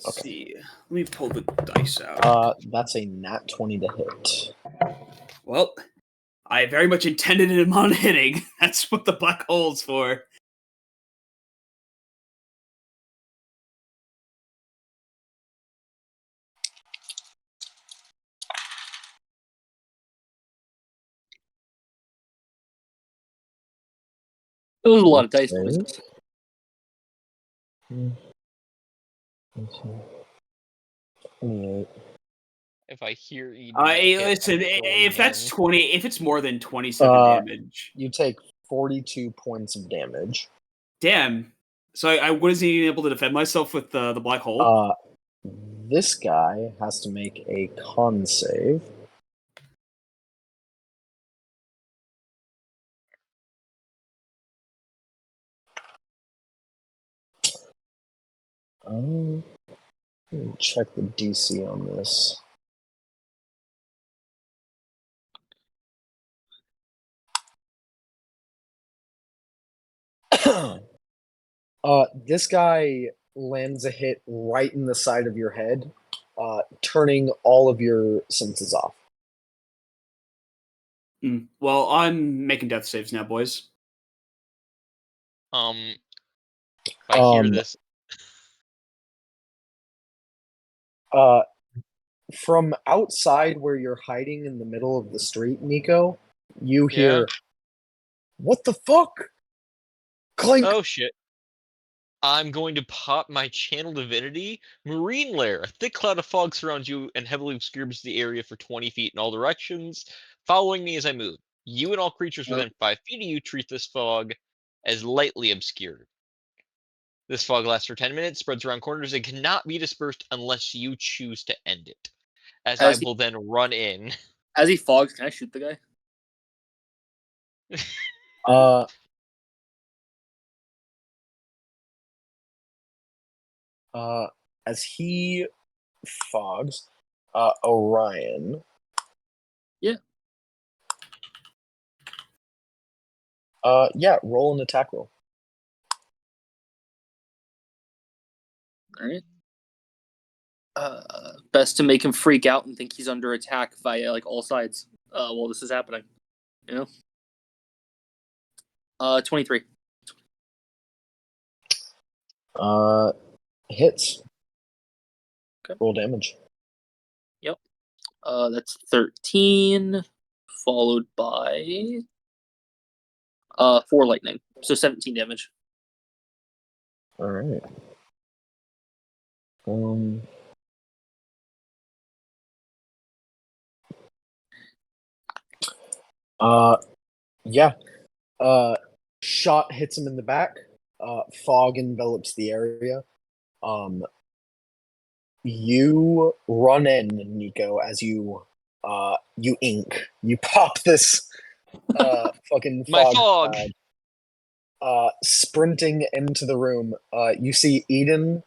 Let's see. Let me pull the dice out. That's a nat 20 to hit. Well, I very much intended him on hitting. That's what the black hole's for. It was a lot of dice Okay. noises. If I hear E. Listen, if that's 20, if it's more than 27 damage. You take 42 points of damage. Damn. So I wasn't even able to defend myself with the black hole? This guy has to make a con save. Let me check the DC on this. This guy lands a hit right in the side of your head, turning all of your senses off. Well, I'm making death saves now, boys. If I hear this. From outside where you're hiding in the middle of the street, Nico, you hear, "What the fuck?" Clink! Oh shit. I'm going to pop my channel divinity. Marine lair. A thick cloud of fog surrounds you and heavily obscures the area for 20 feet in all directions, following me as I move. You and all creatures within 5 feet of you treat this fog as lightly obscured. This fog lasts for 10 minutes, spreads around corners, and cannot be dispersed unless you choose to end it. As I will then run in. As he fogs, can I shoot the guy? As he fogs, Orion. Yeah. Yeah, roll an attack roll. All right. Best to make him freak out and think he's under attack via like all sides while this is happening. You know. 23. Hits. Okay. Roll damage. Yep. That's 13, followed by 4 lightning, so 17 damage. All right. Yeah. Shot hits him in the back. Fog envelops the area. You run in, Nico, as you ink. You pop this fucking My fog fog. cloud. Sprinting into the room. You see Eden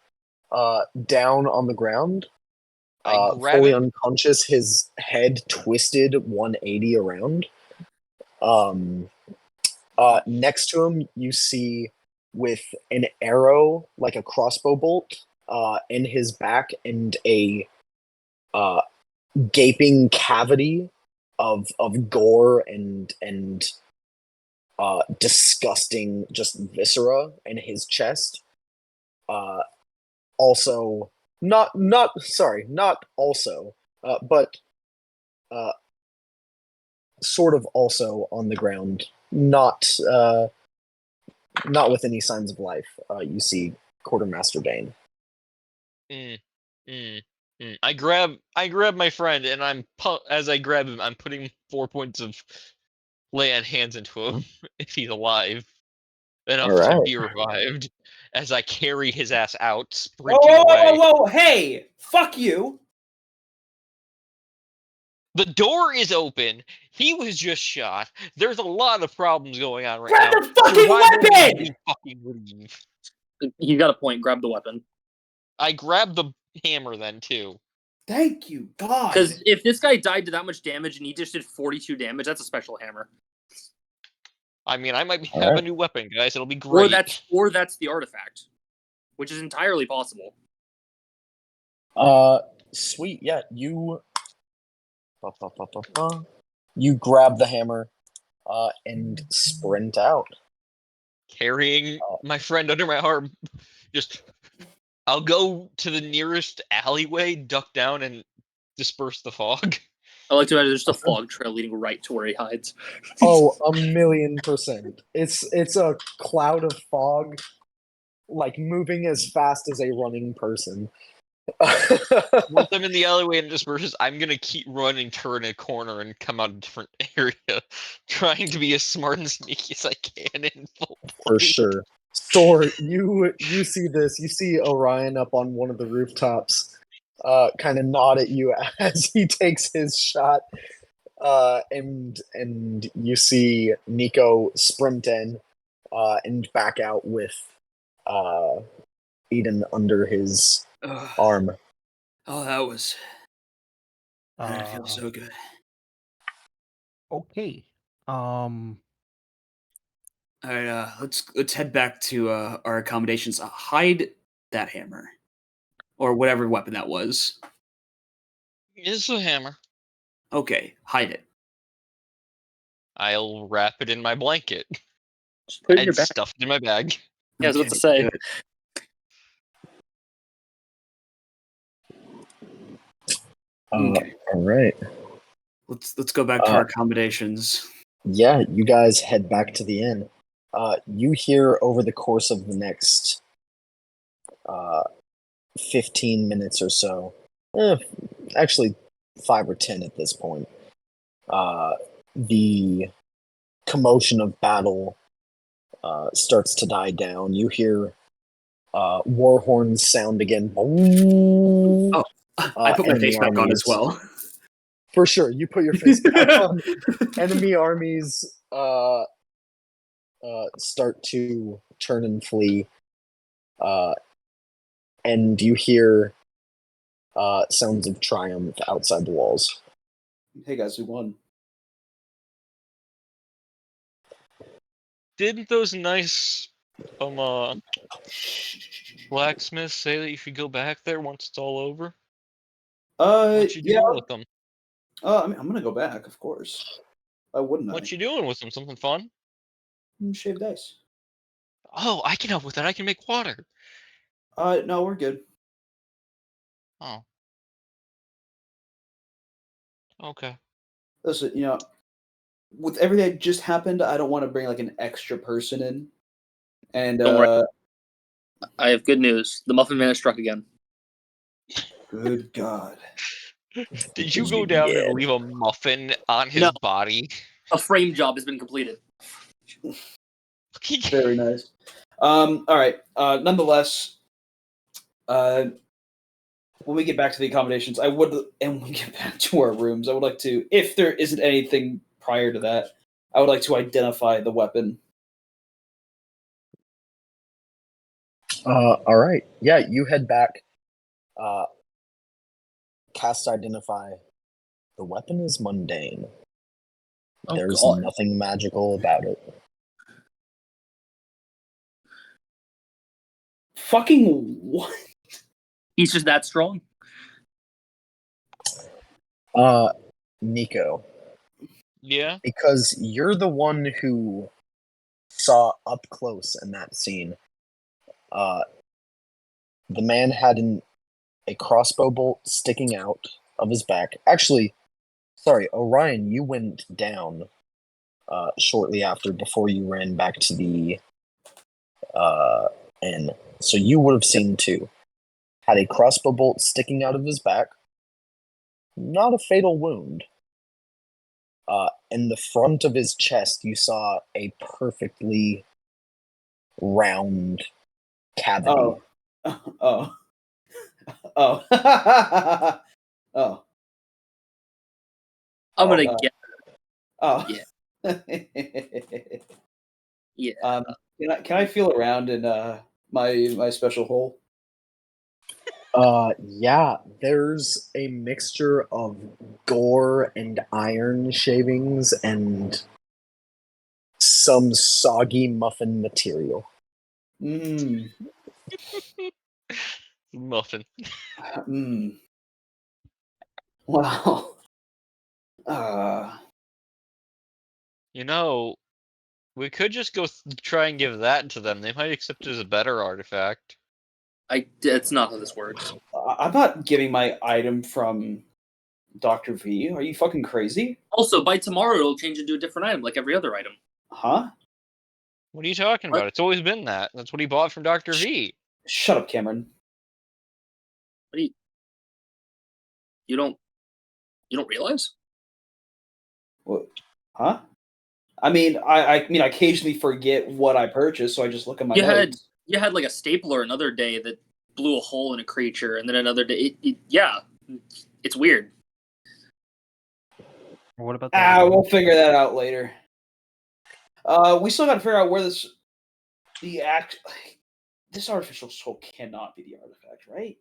down on the ground. I grab Fully him. unconscious, his head twisted 180 around. Next to him, you see with an arrow, like a crossbow bolt, in his back, and a gaping cavity of gore and disgusting just viscera in his chest. Also, not also, but sort of also on the ground, not with any signs of life. You see Quartermaster Bane. I grab my friend, and as I grab him, I'm putting 4 points of lay on hands into him if he's alive enough All to right. be revived. As I carry his ass out, Whoa, sprinting whoa, away. whoa, whoa! Hey, fuck you! The door is open. He was just shot. There's a lot of problems going on right Grab now. the fucking Survival weapon! made me fucking leave. You got a point. Grab the weapon. I grabbed the hammer then too. Thank you, God. Because if this guy died to that much damage and he just did 42 damage, that's a special hammer. I mean, I might have a Alright. new weapon, guys. It'll be great. Or that's the artifact, which is entirely possible. Sweet. Yeah, you grab the hammer, and sprint out. Carrying my friend under my arm. I'll go to the nearest alleyway, duck down, and disperse the fog. I like to imagine there's just a fog trail leading right to where he hides. Oh, 1,000,000%. It's a cloud of fog, like moving as fast as a running person. Once I'm in the alleyway and disperses, I'm gonna keep running, turn a corner, and come out a different area, trying to be as smart and sneaky as I can in full For blink. sure. Thor, you see this. You see Orion up on one of the rooftops, kind of nod at you as he takes his shot, and you see Nico sprint in, and back out with Eden under his arm. Oh, that didn't feel so good. Okay. All right, let's head back to our accommodations. Hide that hammer, or whatever weapon that was. It's a hammer. Okay, hide it. I'll wrap it in my blanket Just put it in and your bag. stuff it in my bag. Yeah, I was about Okay, to say. good. Okay, All right. let's go back to our accommodations. Yeah, you guys head back to the inn. You hear over the course of the next 15 minutes or so, actually 5 or 10 at this point, the commotion of battle starts to die down. You hear war horns sound again. Oh, I put my enemy face back on as armies- well. For sure, you put your face back on. Enemy armies start to turn and flee. and you hear sounds of triumph outside the walls. Hey guys, we won. Didn't those nice blacksmiths say that you should go back there once it's all over? What you Yeah. doing with them? I mean, I'm gonna go back, of course. Why wouldn't What you doing with them? Something fun? Shave dice. Oh, I can help with that. I can make water. No, we're good. Oh. Okay. Listen, with everything that just happened, I don't want to bring like an extra person in. And Don't worry. I have good news. The Muffin Man has struck again. good God. Did you go down Yeah. and leave a muffin on his body? A frame job has been completed. Very nice. All right. Nonetheless, when we get back to the accommodations, and when we get back to our rooms, I would like to, if there isn't anything prior to that, I would like to identify the weapon. All right. Yeah, you head back. Cast identify. The weapon is mundane. Oh, There's God. nothing magical about it. Fucking what? He's just that strong. Nico, Yeah. because you're the one who saw up close in that scene. The man had a crossbow bolt sticking out of his back. Actually, sorry, Orion, you went down shortly after, before you ran back to the inn. So you would have seen too. Had a crossbow bolt sticking out of his back. Not a fatal wound. In the front of his chest, you saw a perfectly round cavity. Oh. Oh. Oh. Oh. I'm gonna get. Oh. Yeah. Yeah. Can I feel around in my special hole? Yeah, there's a mixture of gore and iron shavings and some soggy muffin material. Mmm. Muffin. Mmm. Wow. Uh, You know, we could just go try and give that to them. They might accept it as a better artifact. That's not how this works. I'm not giving my item from Dr. V. Are you fucking crazy? Also, by tomorrow, it'll change into a different item, like every other item. Huh? What are you talking What? about? It's always been that. That's what he bought from Dr. V. Shut up, Cameron. What do you don't realize? What? Huh? I mean, I occasionally forget what I purchased, so I just look at my notes. You had like a stapler another day that blew a hole in a creature, and then another day, yeah, it's weird. What about that? We'll figure that out later. We still got to figure out where this artificial soul cannot be the artifact, right?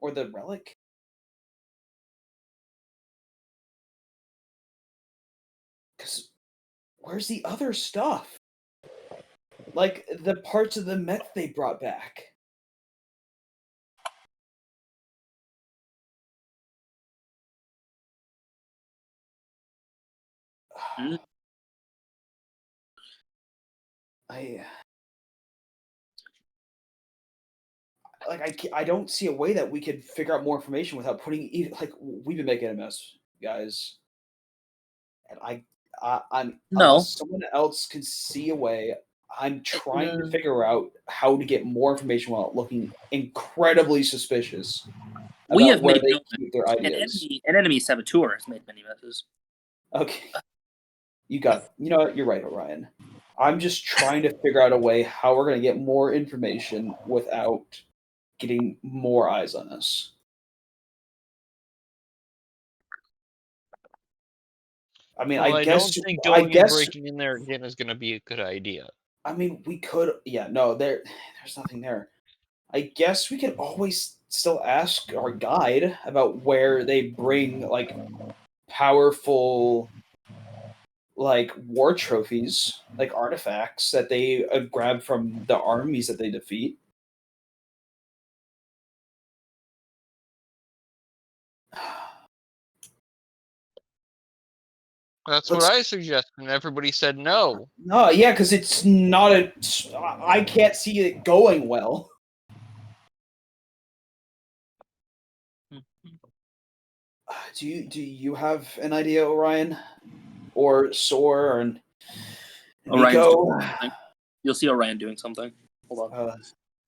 Or the relic? Because where's the other stuff? Like the parts of the mech they brought back. Hmm? I don't see a way that we could figure out more information without putting we've been making a mess, guys. And I'm No. unless someone else can see a way, I'm trying to figure out how to get more information without looking incredibly suspicious We about have where made they no keep their ideas. an enemy saboteur has made many messes. Okay. You know what? You're right, Orion. I'm just trying to figure out a way how we're going to get more information without getting more eyes on us. I mean, Well, I don't think going and breaking in there again is going to be a good idea. I mean, we could. Yeah, no, there's nothing there. I guess we could always still ask our guide about where they bring like powerful like war trophies, like artifacts that they grab from the armies that they defeat. That's Let's- what I suggested, and everybody said no. No, yeah, because it's not a. I can't see it going well. Do you have an idea, Orion, or Soar, or Orion's Nico? doing something. You'll see Orion doing something. Hold on. Uh,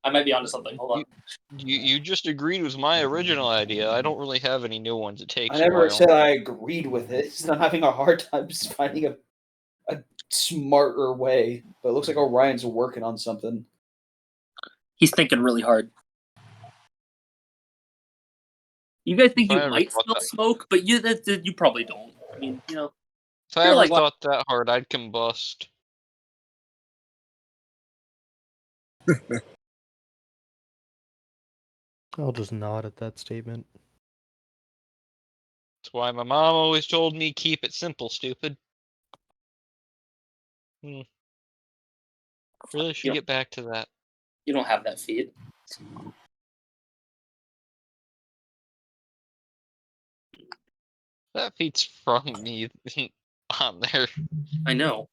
I might be onto something. Hold on. You just agreed with my original idea. I don't really have any new ones. It takes I a never while. said I agreed with it. I'm having a hard time just finding a smarter way. But it looks like Orion's working on something. He's thinking really hard. You guys think If I you ever might thought smell that- smoke, but you probably don't. I mean, you know. If I You're ever like, what? thought that hard, I'd combust. I'll just nod at that statement. That's why my mom always told me, keep it simple, stupid. Really should Yep. get back to that. You don't have that feed. That feat's from me on there. I know.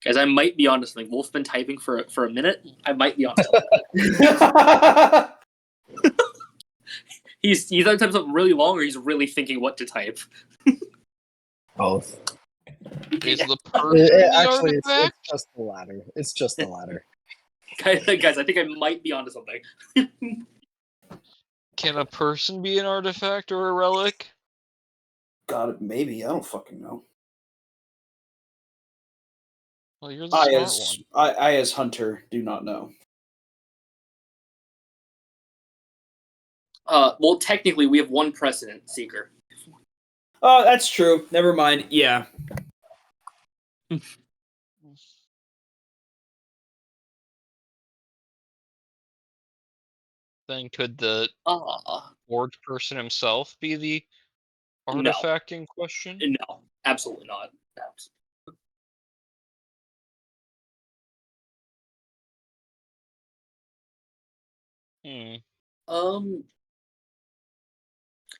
Guys, I might be onto something. Wolf's been typing for a minute. I might be onto something. He's either typing something really long or he's really thinking what to type. Both. Is Yeah. the person the Actually, it's artifact? just the latter. It's just the latter. Guys, I think I might be onto something. Can a person be an artifact or a relic? God, maybe I don't fucking know. Well, you're the smart one. I as Hunter do not know. Well, technically, we have one precedent seeker. Oh, that's true. Never mind. Yeah. Then could the forge person himself be the artifact in question? No, absolutely not.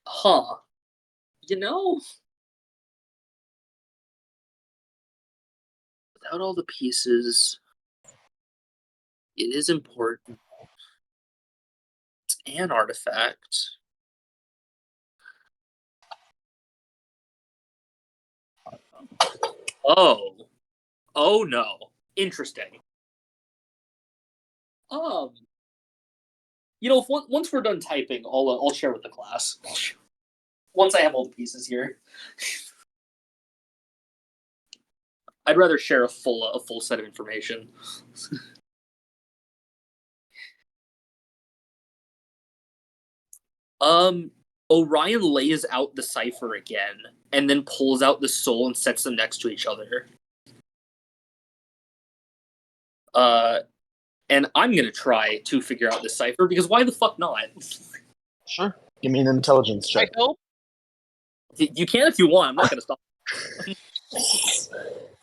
Huh. You know, without all the pieces, it is important. It's an artifact. Oh no. Interesting. You know, once we're done typing, I'll share with the class. Once I have all the pieces here. I'd rather share a full set of information. Orion lays out the cipher again, and then pulls out the soul and sets them next to each other. And I'm gonna try to figure out the cipher because why the fuck not? Sure. Give me an intelligence check. I help. You can if you want. I'm not gonna stop.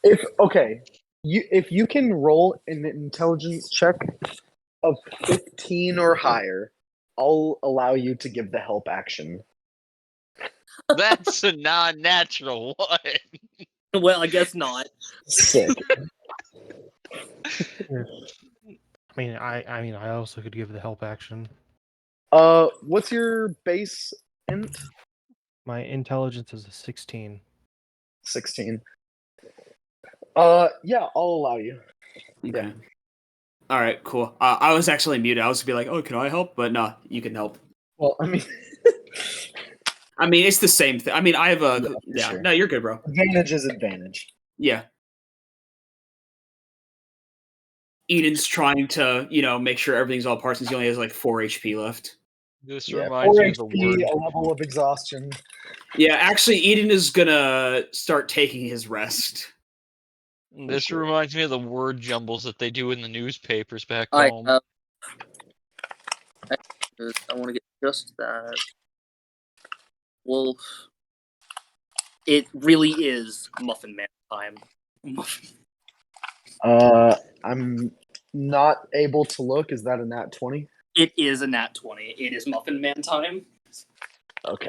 If you can roll an intelligence check of 15 or higher, I'll allow you to give the help action. That's a non-natural one. Well, I guess not. Sick. I also could give the help action. What's your base int? My intelligence is a 16. 16. Yeah, I'll allow you. Okay. Yeah. All right. Cool. I was actually muted. I was gonna be like, "Oh, can I help?" But no, you can help. Well, I mean, it's the same thing. I mean, I have a sure. No, you're good, bro. Advantage is advantage. Yeah. Eden's trying to, make sure everything's all parts, since he only has like 4 HP left. This Yeah, reminds 4 me of a HP, word. a level of exhaustion. Yeah, actually, Eden is gonna start taking his rest. This sure. reminds me of the word jumbles that they do in the newspapers back I home. I want to get just that. Well, it really is Muffin Man time. I'm not able to look. Is that a nat 20? It is a nat 20. It is Muffin Man time. Okay.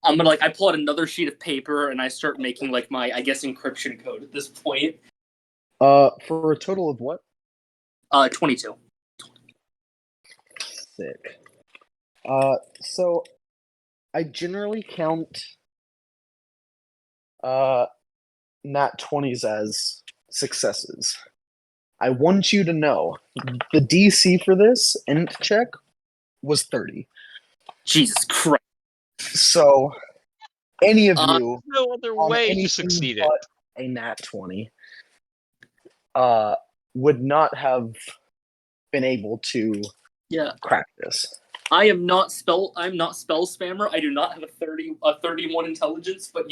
I'm gonna I pull out another sheet of paper and I start making my encryption code at this point. For a total of what? 22. Sick. So I generally count nat 20s as successes. I want you to know the DC for this int check was 30. Jesus Christ. So any of you No other on way to anything succeed it. but a nat 20 would not have been able to crack this. I'm not spell spammer. I do not have a 31 intelligence, but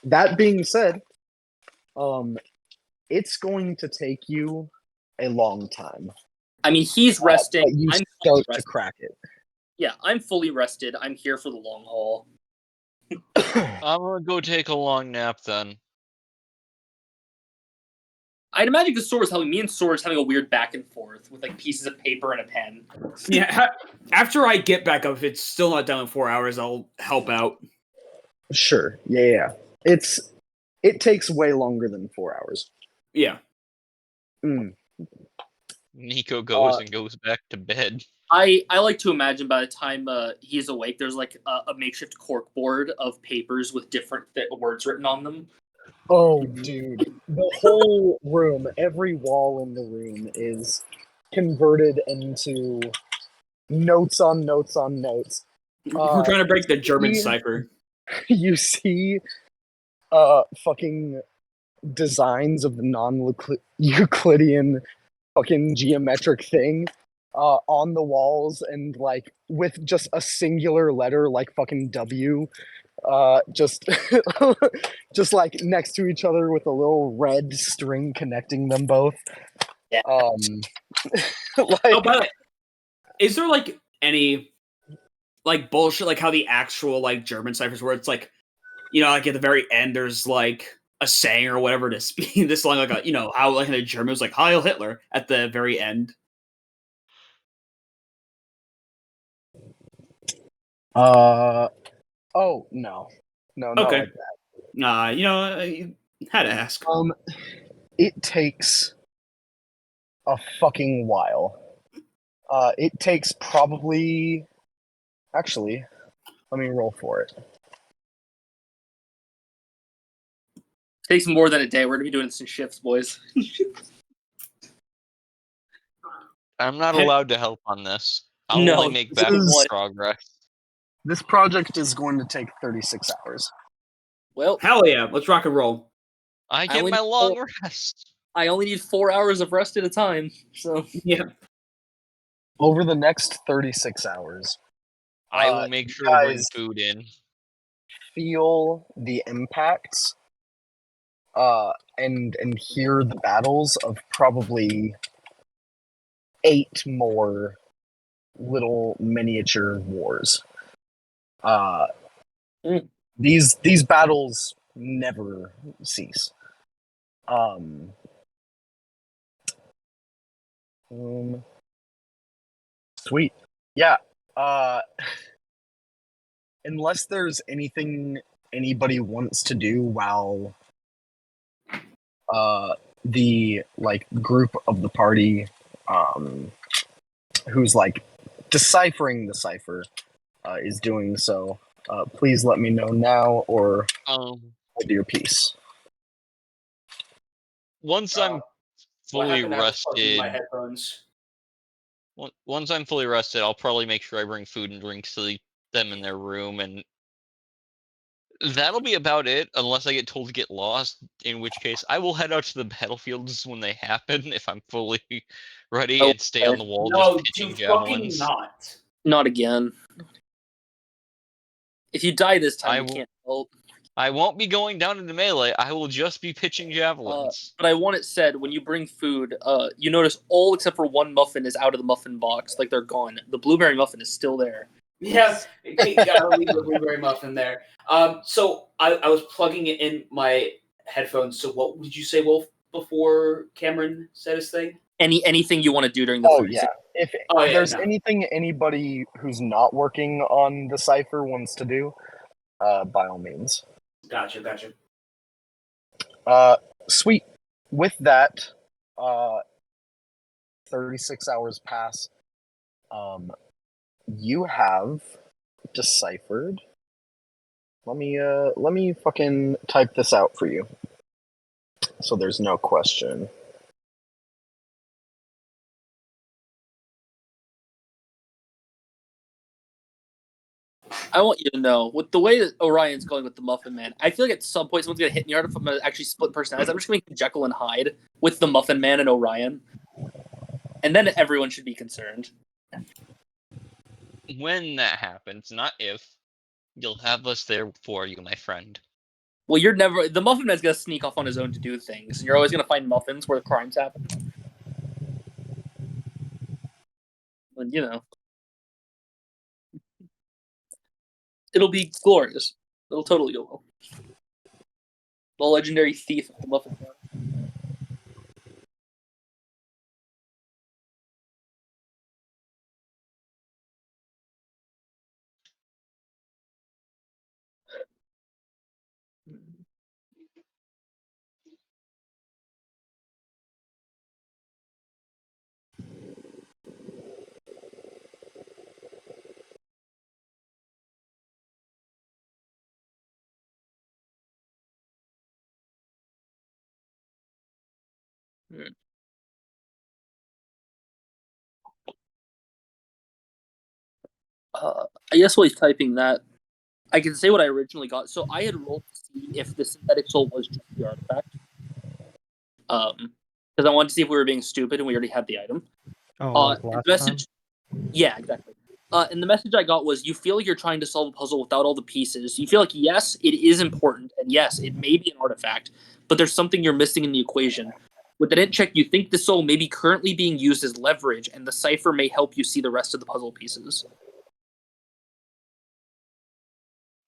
That being said, it's going to take you a long time. I mean, he's resting. But you I'm start rested. to crack it. Yeah, I'm fully rested. I'm here for the long haul. I'm gonna go take a long nap then. I'd imagine because Sora's helping me, and Sora's having a weird back and forth with pieces of paper and a pen. Yeah, after I get back up, if it's still not done in 4 hours, I'll help out. Sure. Yeah. It takes way longer than 4 hours. Yeah. Nico goes and goes back to bed. I like to imagine by the time he's awake, there's a makeshift cork board of papers with different words written on them. Oh, dude. The whole room, every wall in the room is converted into notes on notes on notes. We're trying to break the German cipher. You see fucking designs of the non-Euclidean fucking geometric thing on the walls, and with just a singular letter fucking W, just just next to each other with a little red string connecting them both. Yeah. Oh, by the way, is there any bullshit how the actual German ciphers where it's at the very end there's a saying or whatever to speak this long how in the German was Heil Hitler at the very end. Oh no, not Okay. like that. Nah, you had to ask. It takes a fucking while. It takes probably. Actually, let me roll for it. Takes more than a day. We're gonna be doing this in shifts, boys. I'm not allowed to help on this. I'll No, only make this backward is- progress. This project is going to take 36 hours. Well, Hell yeah, let's rock and roll. I get only my need long rest. I only need 4 hours of rest at a time. So Yeah. Over the next 36 hours, I will make sure to bring guys food in. feel the impacts and hear the battles of probably 8 more little miniature wars. These battles never cease. Sweet. Yeah. Unless there's anything anybody wants to do while the group of the party who's deciphering the cipher is doing so, please let me know now or with your piece. Once I'm fully My rested, headphones. once I'm fully rested, I'll probably make sure I bring food and drinks to them in their room, and that'll be about it, unless I get told to get lost, in which case I will head out to the battlefields when they happen if I'm fully ready and stay on the wall No, just pitching do fucking javelins. not. Not again. If you die this time, I you will- can't help. I won't be going down into melee. I will just be pitching javelins. But I want it said, when you bring food, you notice all except for one muffin is out of the muffin box. Like, they're gone. The blueberry muffin is still there. Yeah, gotta leave the blueberry muffin there. So I was plugging it in my headphones. So what did you say, Wolf, before Cameron said his thing? Anything you want to do during the Oh 30 yeah. seconds. If Oh, yeah, there's no. anything anybody who's not working on the cipher wants to do, by all means. Gotcha. Sweet. With that, 36 hours pass. You have deciphered. Let me fucking type this out for you, so there's no question. I want you to know, with the way that Orion's going with the Muffin Man, I feel like at some point someone's gonna hit me hard if I'm gonna actually split personalities. I'm just gonna make Jekyll and Hyde with the Muffin Man and Orion, and then everyone should be concerned. When that happens, not if, you'll have us there for you, my friend. Well, you're never. The Muffin Man's gonna sneak off on his own to do things, and you're always gonna find muffins where the crimes happen. And it'll be glorious. It'll totally go well. The legendary thief of the Muffin Man. I guess while he's typing that, I can say what I originally got. So I had rolled to see if the synthetic soul was just the artifact. Because I wanted to see if we were being stupid and we already had the item. Oh, like The last message, time? yeah, exactly. And the message I got was, you feel like you're trying to solve a puzzle without all the pieces. You feel like, yes, it is important, and yes, it may be an artifact, but there's something you're missing in the equation. With an int check, you think the soul may be currently being used as leverage, and the cipher may help you see the rest of the puzzle pieces.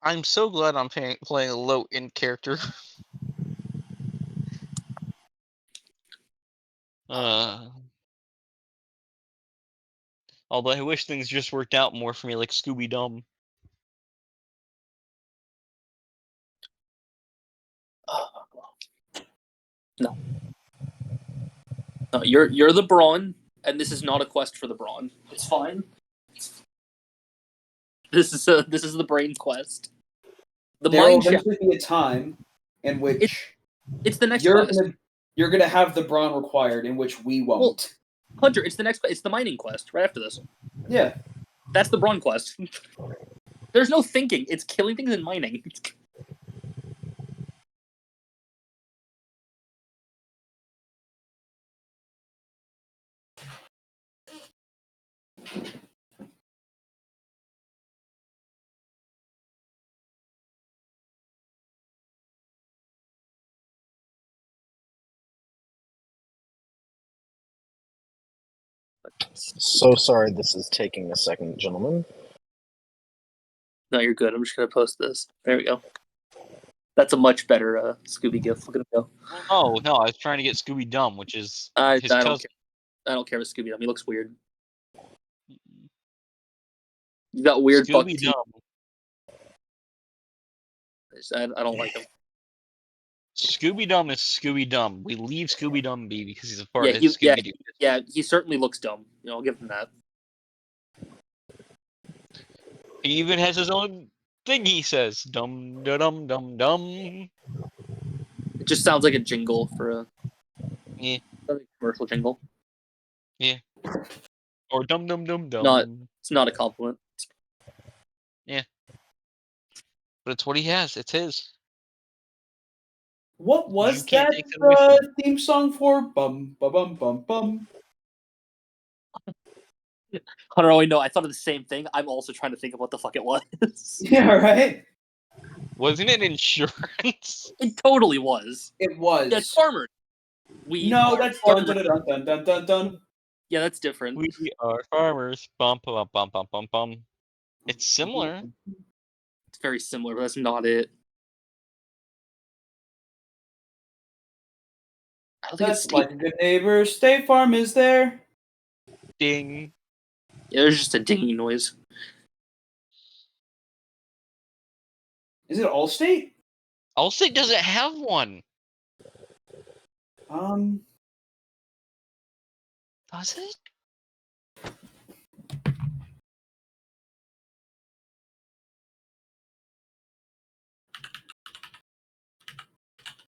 I'm so glad I'm playing a low int character. Although I wish things just worked out more for me, like Scooby Dum. No. No, you're the brawn, and this is not a quest for the brawn. It's fine. This is the brain quest. The There will mind shaft. eventually be a time in which It's the next you're quest. gonna have the brawn required, in which we won't. Hunter, it's the next. It's the mining quest right after this. Yeah. That's the brawn quest. There's no thinking. It's killing things and mining. So sorry this is taking a second, gentlemen. No, you're good. I'm just gonna post this. There we go. That's a much better Scooby GIF. Look at him go. Oh no, I was trying to get Scooby Dum, which is I his don't cousin. care. I don't care with Scooby. He looks weird. You got weird buck Scooby teeth. Dum. I don't like him. Scooby Dum is Scooby Dum. We leave Scooby Dum be because he's a part Yeah, of Scooby Doo. yeah. He certainly looks dumb. I'll give him that. He even has his own thing. He says, "Dum da dum dum dum." It just sounds like a jingle for a Yeah, commercial jingle. or dum dum dum dum. It's not a compliment. But it's what he has. It's his. What was You can't that take that away from him. theme song for? Bum ba bum bum bum. Hunter, oh, no, I thought of the same thing. I'm also trying to think of what the fuck it was. Yeah, right. Wasn't it insurance? It totally was. It was. Yeah, it's farmers. We No, are that's dun farmers. dun dun dun dun dun dun. Yeah, that's different. We are farmers. Bum bum bum bum bum bum. It's similar. It's very similar, but that's not it. I don't think it's That's State. like a good neighbor. State Farm is there. Ding. Yeah, there's just a dinging noise. Is it Allstate? Allstate doesn't have one. Does it?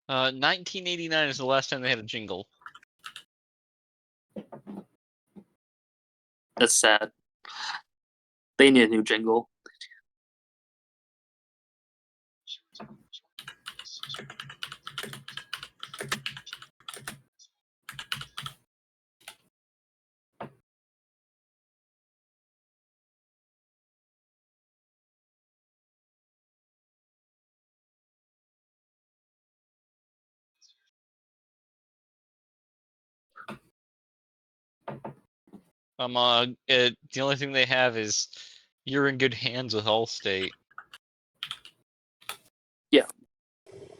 Uh, 1989 is the last time they had a jingle. That's sad. They need a new jingle. The only thing they have is you're in good hands with Allstate.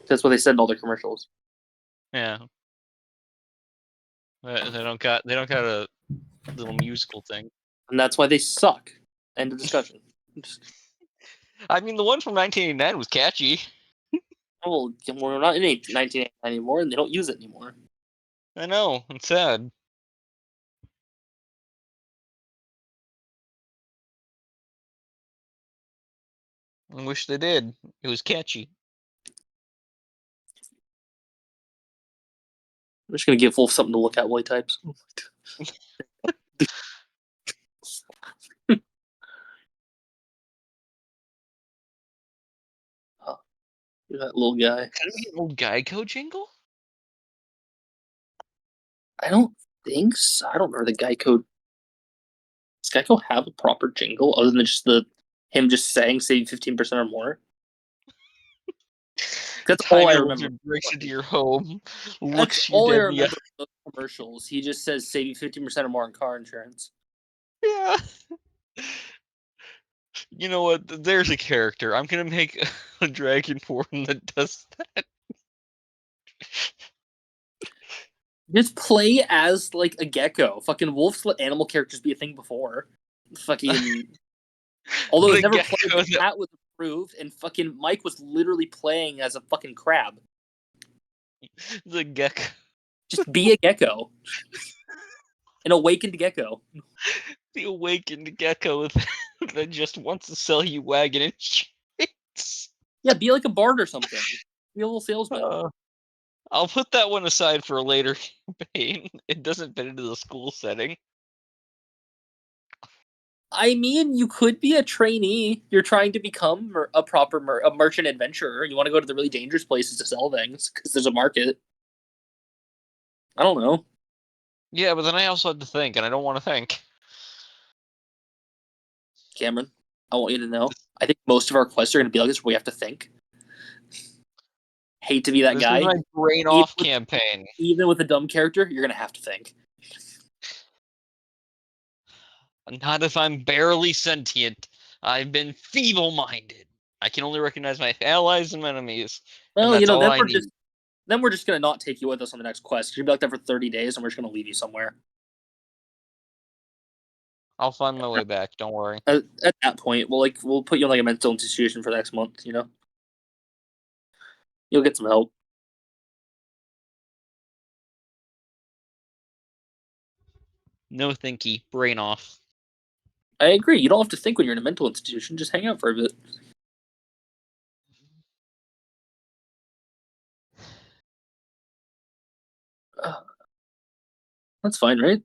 That's what they said in all their commercials. Yeah. They don't got a little musical thing. And that's why they suck. End of discussion. I mean, the one from 1989 was catchy. Well, we're not in 1989 anymore, and they don't use it anymore. I know, it's sad. I wish they did. It was catchy. I'm just gonna give Wolf something to look at while he types. That little guy. Could it be an old Geico jingle? I don't think so. I don't remember the Geico. Does Geico have a proper jingle other than just him just saying save 15% or more? That's all I Tiny remember. lizard breaks into your home, That's looks you all I dead in the eye. remember of those commercials. He just says save you 15% or more on car insurance. Yeah. You know what? There's a character. I'm gonna make a dragon form that does that. Just play as like a gecko. Fucking Wolf's let animal characters be a thing before. Fucking although it was The never gecko played, the cat was approved, and fucking Mike was literally playing as a fucking crab. The gecko. Just be a gecko. An awakened gecko. The awakened gecko that just wants to sell you wagon and shit. Yeah, be like a bard or something. Be a little salesman. I'll put that one aside for a later campaign. It doesn't fit into the school setting. I mean, you could be a trainee. You're trying to become a proper a merchant adventurer. You want to go to the really dangerous places to sell things because there's a market. I don't know. Yeah, but then I also had to think, and I don't want to think. Cameron, I want you to know. I think most of our quests are going to be like this where we have to think. Hate to be that This guy. is my brain off campaign. Even with a dumb character, you're going to have to think. Not if I'm barely sentient. I've been feeble-minded. I can only recognize my allies and enemies. Well, and that's all then I need. we're just going to not take you with us on the next quest. You'll be like that for 30 days, and we're just going to leave you somewhere. I'll find my way back. Don't worry. At that point, we'll put you in like a mental institution for the next month. You know, you'll get some help. No thinky. Brain off. I agree. You don't have to think when you're in a mental institution. Just hang out for a bit. That's fine, right?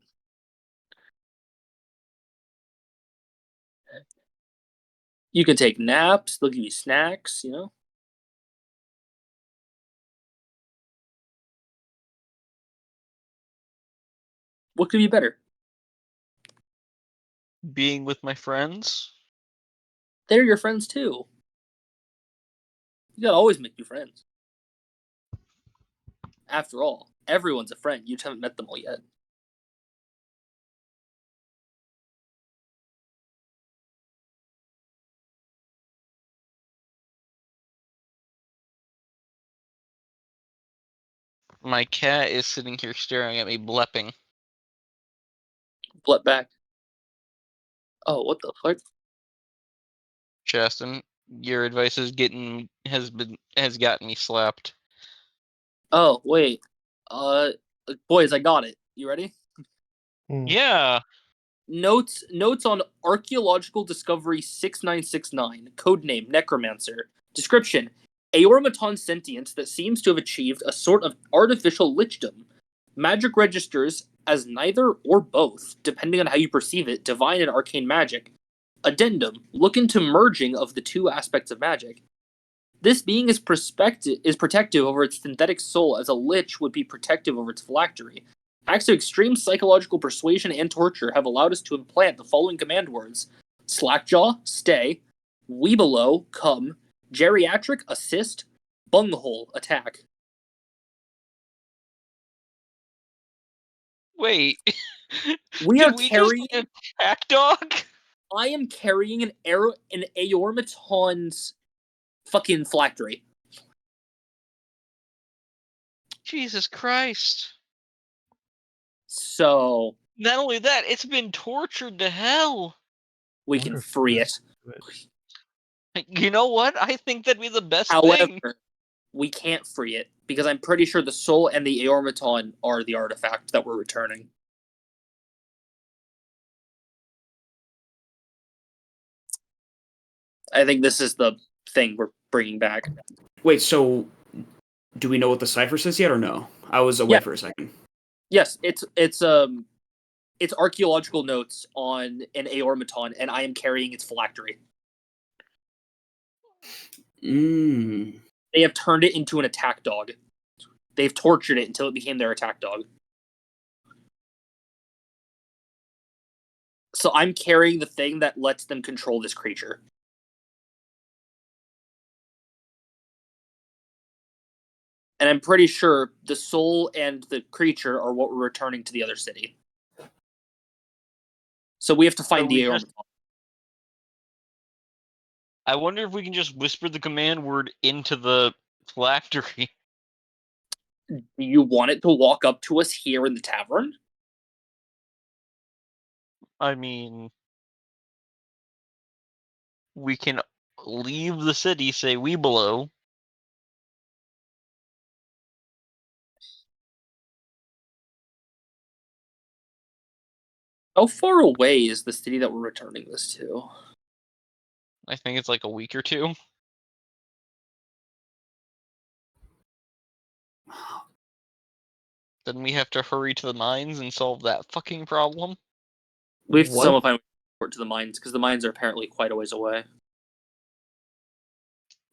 You can take naps. They'll give you snacks. You know. What could be better? being with my friends. They're your friends too. You gotta always make new friends. After all, everyone's a friend. You just haven't met them all yet. My cat is sitting here staring at me, blepping. Flip back. Oh, what the fuck? Justin, your advice has gotten me slapped. Oh, wait. Boys, I got it. You ready? Yeah. Notes on archaeological discovery 6969. Codename Necromancer. Description: Aormaton sentience that seems to have achieved a sort of artificial lichdom. Magic registers as neither or both, depending on how you perceive it, divine and arcane magic. Addendum: look into merging of the two aspects of magic. This being is protective over its synthetic soul as a lich would be protective over its phylactery. Acts of extreme psychological persuasion and torture have allowed us to implant the following command words: Slackjaw, stay; Weebelow, come; Geriatric, assist; Bunghole, attack. Wait. We Did are we carrying. just attack dog? I am carrying an Aormaton's fucking phylactery. Jesus Christ. So Not only that, it's been tortured to hell. we can free it. You know what? I think that'd be the best However, thing. we can't free it because I'm pretty sure the soul and the Aormaton are the artifact that we're returning. I think this is the thing we're bringing back. Wait, so do we know what the cipher says yet, or no? I was away for a second. Yes, it's archaeological notes on an Aormaton, and I am carrying its phylactery. They have turned it into an attack dog. They've tortured it until it became their attack dog. So I'm carrying the thing that lets them control this creature. And I'm pretty sure the soul and the creature are what we're returning to the other city. So we have to find the Aormaton. I wonder if we can just whisper the command word into the phylactery. Do you want it to walk up to us here in the tavern? I mean, we can leave the city, say Weebelow. How far away is the city that we're returning this to? I think it's like a week or two. Then we have to hurry to the mines and solve that fucking problem. We have to What? somehow find to the mines because the mines are apparently quite a ways away.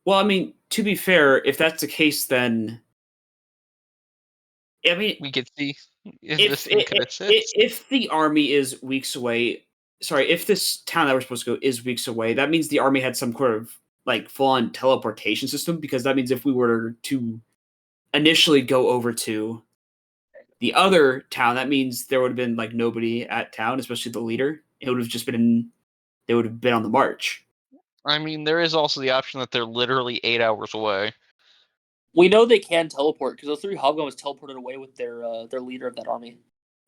Well, I mean, to be fair, if that's the case, then I mean, We could see if this thing could assist. if the army is weeks away, sorry, if this town that we're supposed to go is weeks away, that means the army had some sort of like full-on teleportation system. Because that means if we were to initially go over to the other town, that means there would have been like nobody at town, especially the leader. It would have just been they would have been on the march. I mean, there is also the option that they're literally 8 hours away. We know they can teleport because those three hobgoblins teleported away with their leader of that army.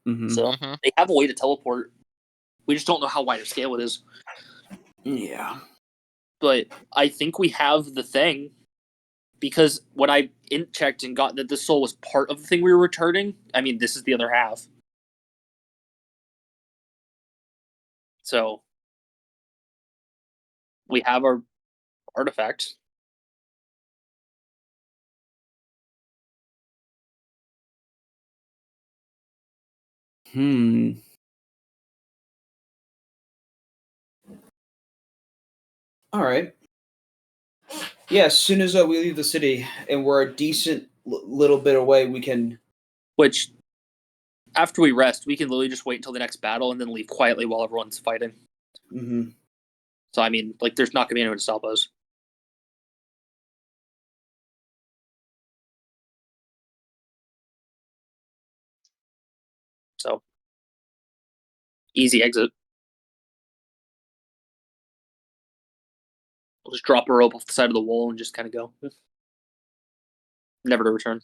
Mm-hmm. So they have a way to teleport. We just don't know how wide of scale it is. Yeah. But I think we have the thing because when I checked and got that the soul was part of the thing we were returning, I mean, this is the other half. So we have our artifact. All right. Yeah, as soon as we leave the city and we're a decent little bit away, we can. Which, after we rest, we can literally just wait until the next battle and then leave quietly while everyone's fighting. Mm-hmm. So I mean, like, there's not gonna be anyone to stop us. So easy exit. We'll just drop a rope off the side of the wall and just kind of go. Never to return.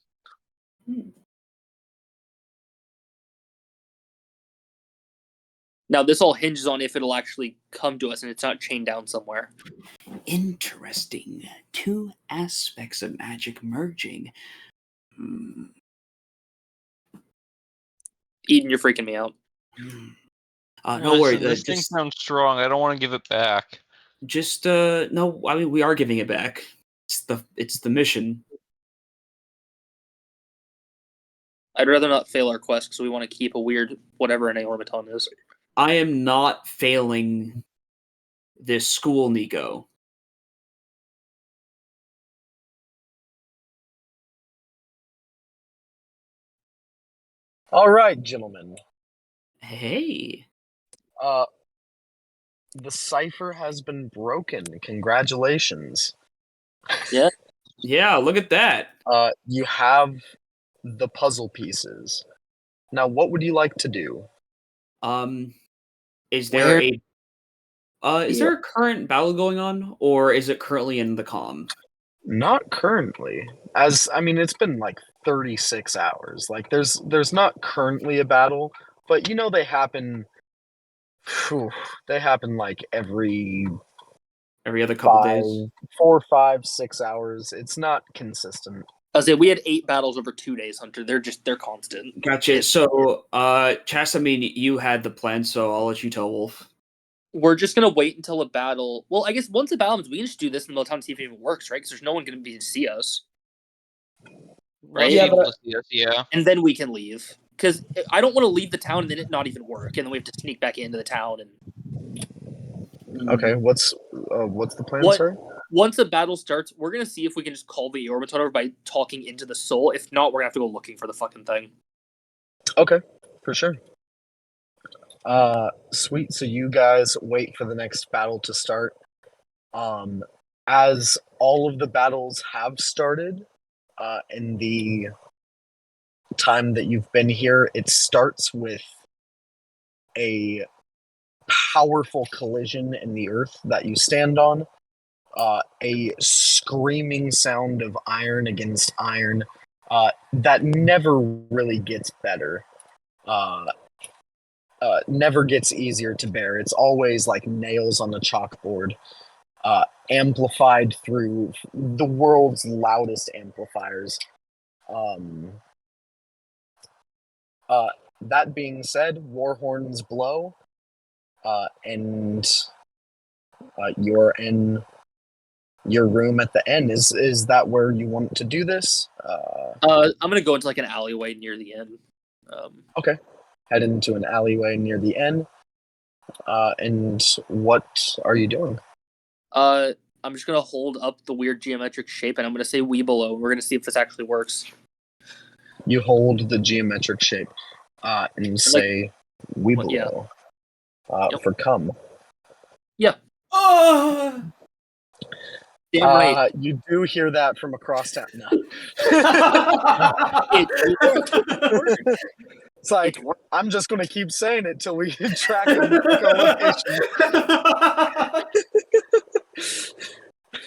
Now, this all hinges on if it'll actually come to us and it's not chained down somewhere. Interesting. Two aspects of magic merging. Eden, you're freaking me out. No worries. This thing sounds strong. I don't want to give it back. Just no. I mean, we are giving it back. It's the mission. I'd rather not fail our quest because we want to keep a weird whatever an Aormaton is. I am not failing this school, Nico. All right, gentlemen. Hey. The cipher has been broken. Congratulations. Yeah. Yeah, look at that. You have the puzzle pieces. Now, what would you like to do? Is there is there a current battle going on, or is it currently in the comm? Not currently. It's been like 36 hours. Like, there's not currently a battle, but they happen. They happen like every Every other couple days. 4, 5, 6 hours. It's not consistent. I was saying we had 8 battles over 2 days, Hunter. They're constant. Gotcha. So, Chas, I mean, you had the plan, so I'll let you tell Wolf. We're just gonna wait until a battle. Well, I guess once the battle happens, we can just do this in the time to see if it even works, right? Because there's no one gonna be to see us, right? Yeah, yeah. And then we can leave. Because I don't want to leave the town and then it not even work, and then we have to sneak back into the town. And Okay, what's the plan, sir? Once the battle starts, we're gonna see if we can just call the Aormaton over by talking into the soul. If not, we're gonna have to go looking for the fucking thing. Okay, for sure. Sweet. So you guys wait for the next battle to start. As all of the battles have started, in the time that you've been here, it starts with a powerful collision in the earth that you stand on. A screaming sound of iron against iron that never really gets better. Never gets easier to bear. It's always like nails on a chalkboard, amplified through the world's loudest amplifiers. That being said, war horns blow, and you're in your room at the end. Is that where you want to do this? I'm gonna go into like an alleyway near the end. Okay. Head into an alleyway near the end. And what are you doing? I'm just gonna hold up the weird geometric shape and I'm gonna say "we below." We're gonna see if this actually works. You hold the geometric shape, and say "we below." Yep. For come. Yeah. Oh! Damn right. You do hear that from across town. No. It's like, I'm just going to keep saying it till we track echolocation.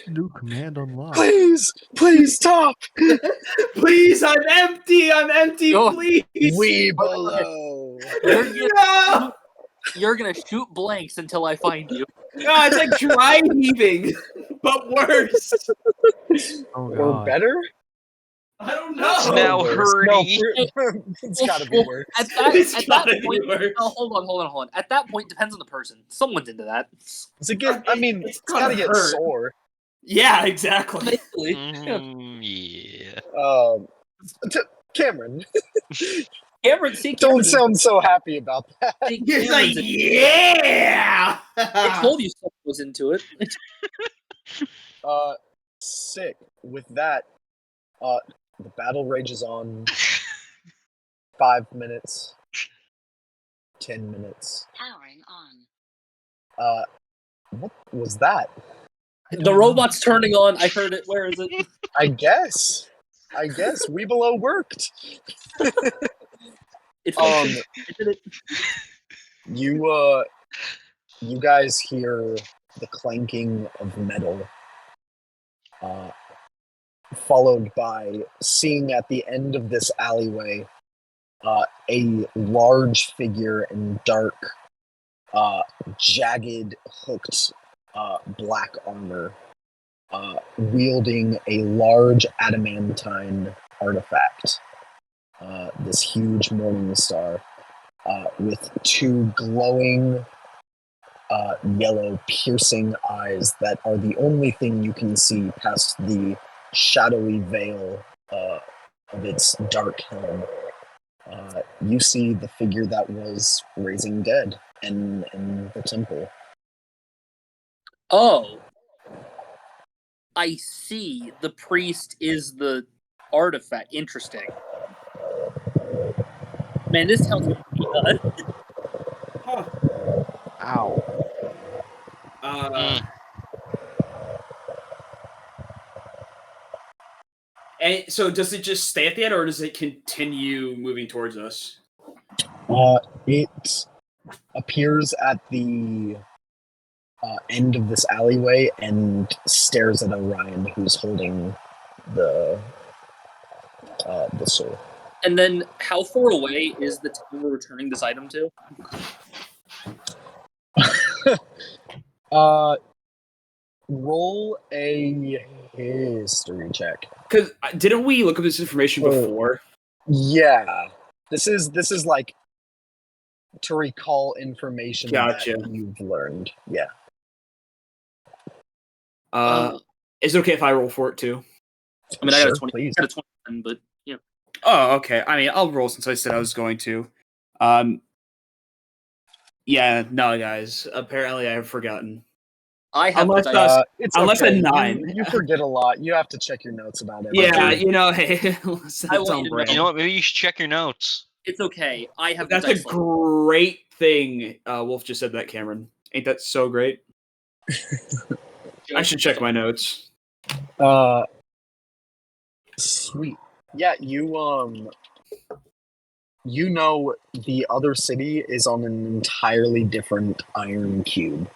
New command unlocked. Please stop. Please, I'm empty. Go. Please. We below. No! You're gonna shoot blanks until I find you. No, it's like dry heaving, but worse. Oh Or god. better? I don't know. It's now hurdy. No, it's gotta be worse. At that point, worse. oh, hold on. At that point, depends on the person. Someone's into that. Does it get? I mean, it's gonna gotta get hurt. sore. Yeah, exactly. Basically. Yeah. Cameron, Cameron, see, don't sound so happy about that. He's like, yeah. I told you someone was into it. Sick. With that, the battle rages on. 5 minutes. 10 minutes. Powering on. What was that? The robot's turning on. I heard it. Where is it? I guess Weebelo worked. It's functioned. It did it. You guys hear the clanking of metal, followed by seeing at the end of this alleyway a large figure in dark, jagged, hooked black armor, wielding a large adamantine artifact. This huge morning star with two glowing yellow piercing eyes that are the only thing you can see past the shadowy veil of its dark helm. You see the figure that was raising dead in the temple. Oh. I see. The priest is the artifact. Interesting. Man, this town's gonna be Huh. Ow. And so does it just stay at the end, or does it continue moving towards us? It appears at the end of this alleyway and stares at Orion, who's holding the sword. And then, how far away is the town we're returning this item to? Roll a history check. Because didn't we look up this information before? Yeah, this is like to recall information Gotcha. that you've learned. Yeah. Is it okay if I roll for it too? I mean, I got Sure, a 20. please. I got a 21, but yeah. Oh, okay. I mean, I'll roll since I said I was going to. Yeah, no, guys. Apparently, I have forgotten. I have Unless the dice. It's unless okay. a 9. You forget a lot. You have to check your notes about it. Yeah, you know, hey, that's I want on you to brand. You know what? Maybe you should check your notes. It's okay. I have That's the a dice. great thing. Wolf just said that, Cameron. Ain't that so great? I should check my notes. Sweet. Yeah, you know the other city is on an entirely different iron cube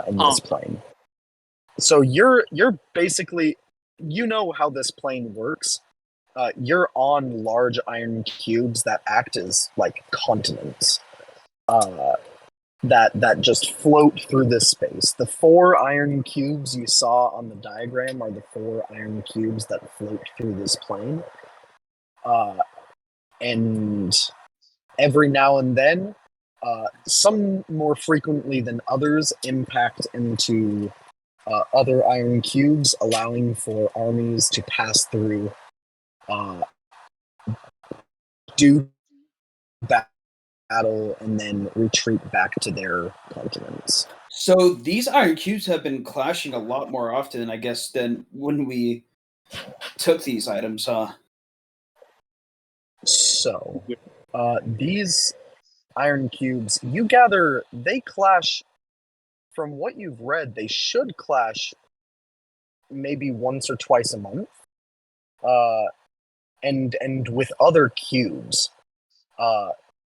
in this plane. So you're basically, you know how this plane works. You're on large iron cubes that act as like continents. That just float through this space. The 4 iron cubes you saw on the diagram are the 4 iron cubes that float through this plane. And every now and then, some more frequently than others, impact into other iron cubes, allowing for armies to pass through, do battle, and then retreat back to their continents. So these iron cubes have been clashing a lot more often, I guess, than when we took these items, huh? So, these iron cubes, you gather, they clash. From what you've read, they should clash maybe once or twice a month, and with other cubes.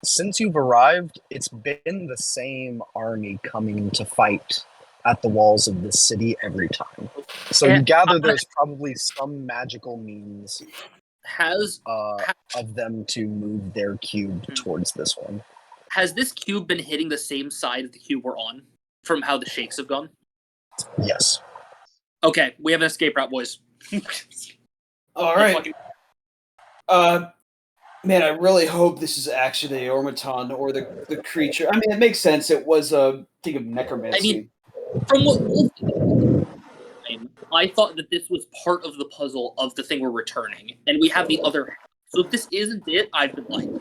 Since you've arrived, it's been the same army coming to fight at the walls of this city every time. So you gather there's probably some magical means of them to move their cube towards this one. Has this cube been hitting the same side of the cube we're on from how the shakes have gone? Yes. Okay, we have an escape route, boys. All right. Man, I really hope this is actually the automaton or the creature. I mean, it makes sense. It was a thing of necromancy. I mean, from what Wolf I thought that this was part of the puzzle of the thing we're returning, and we have the other half. So if this isn't it, I've been lying.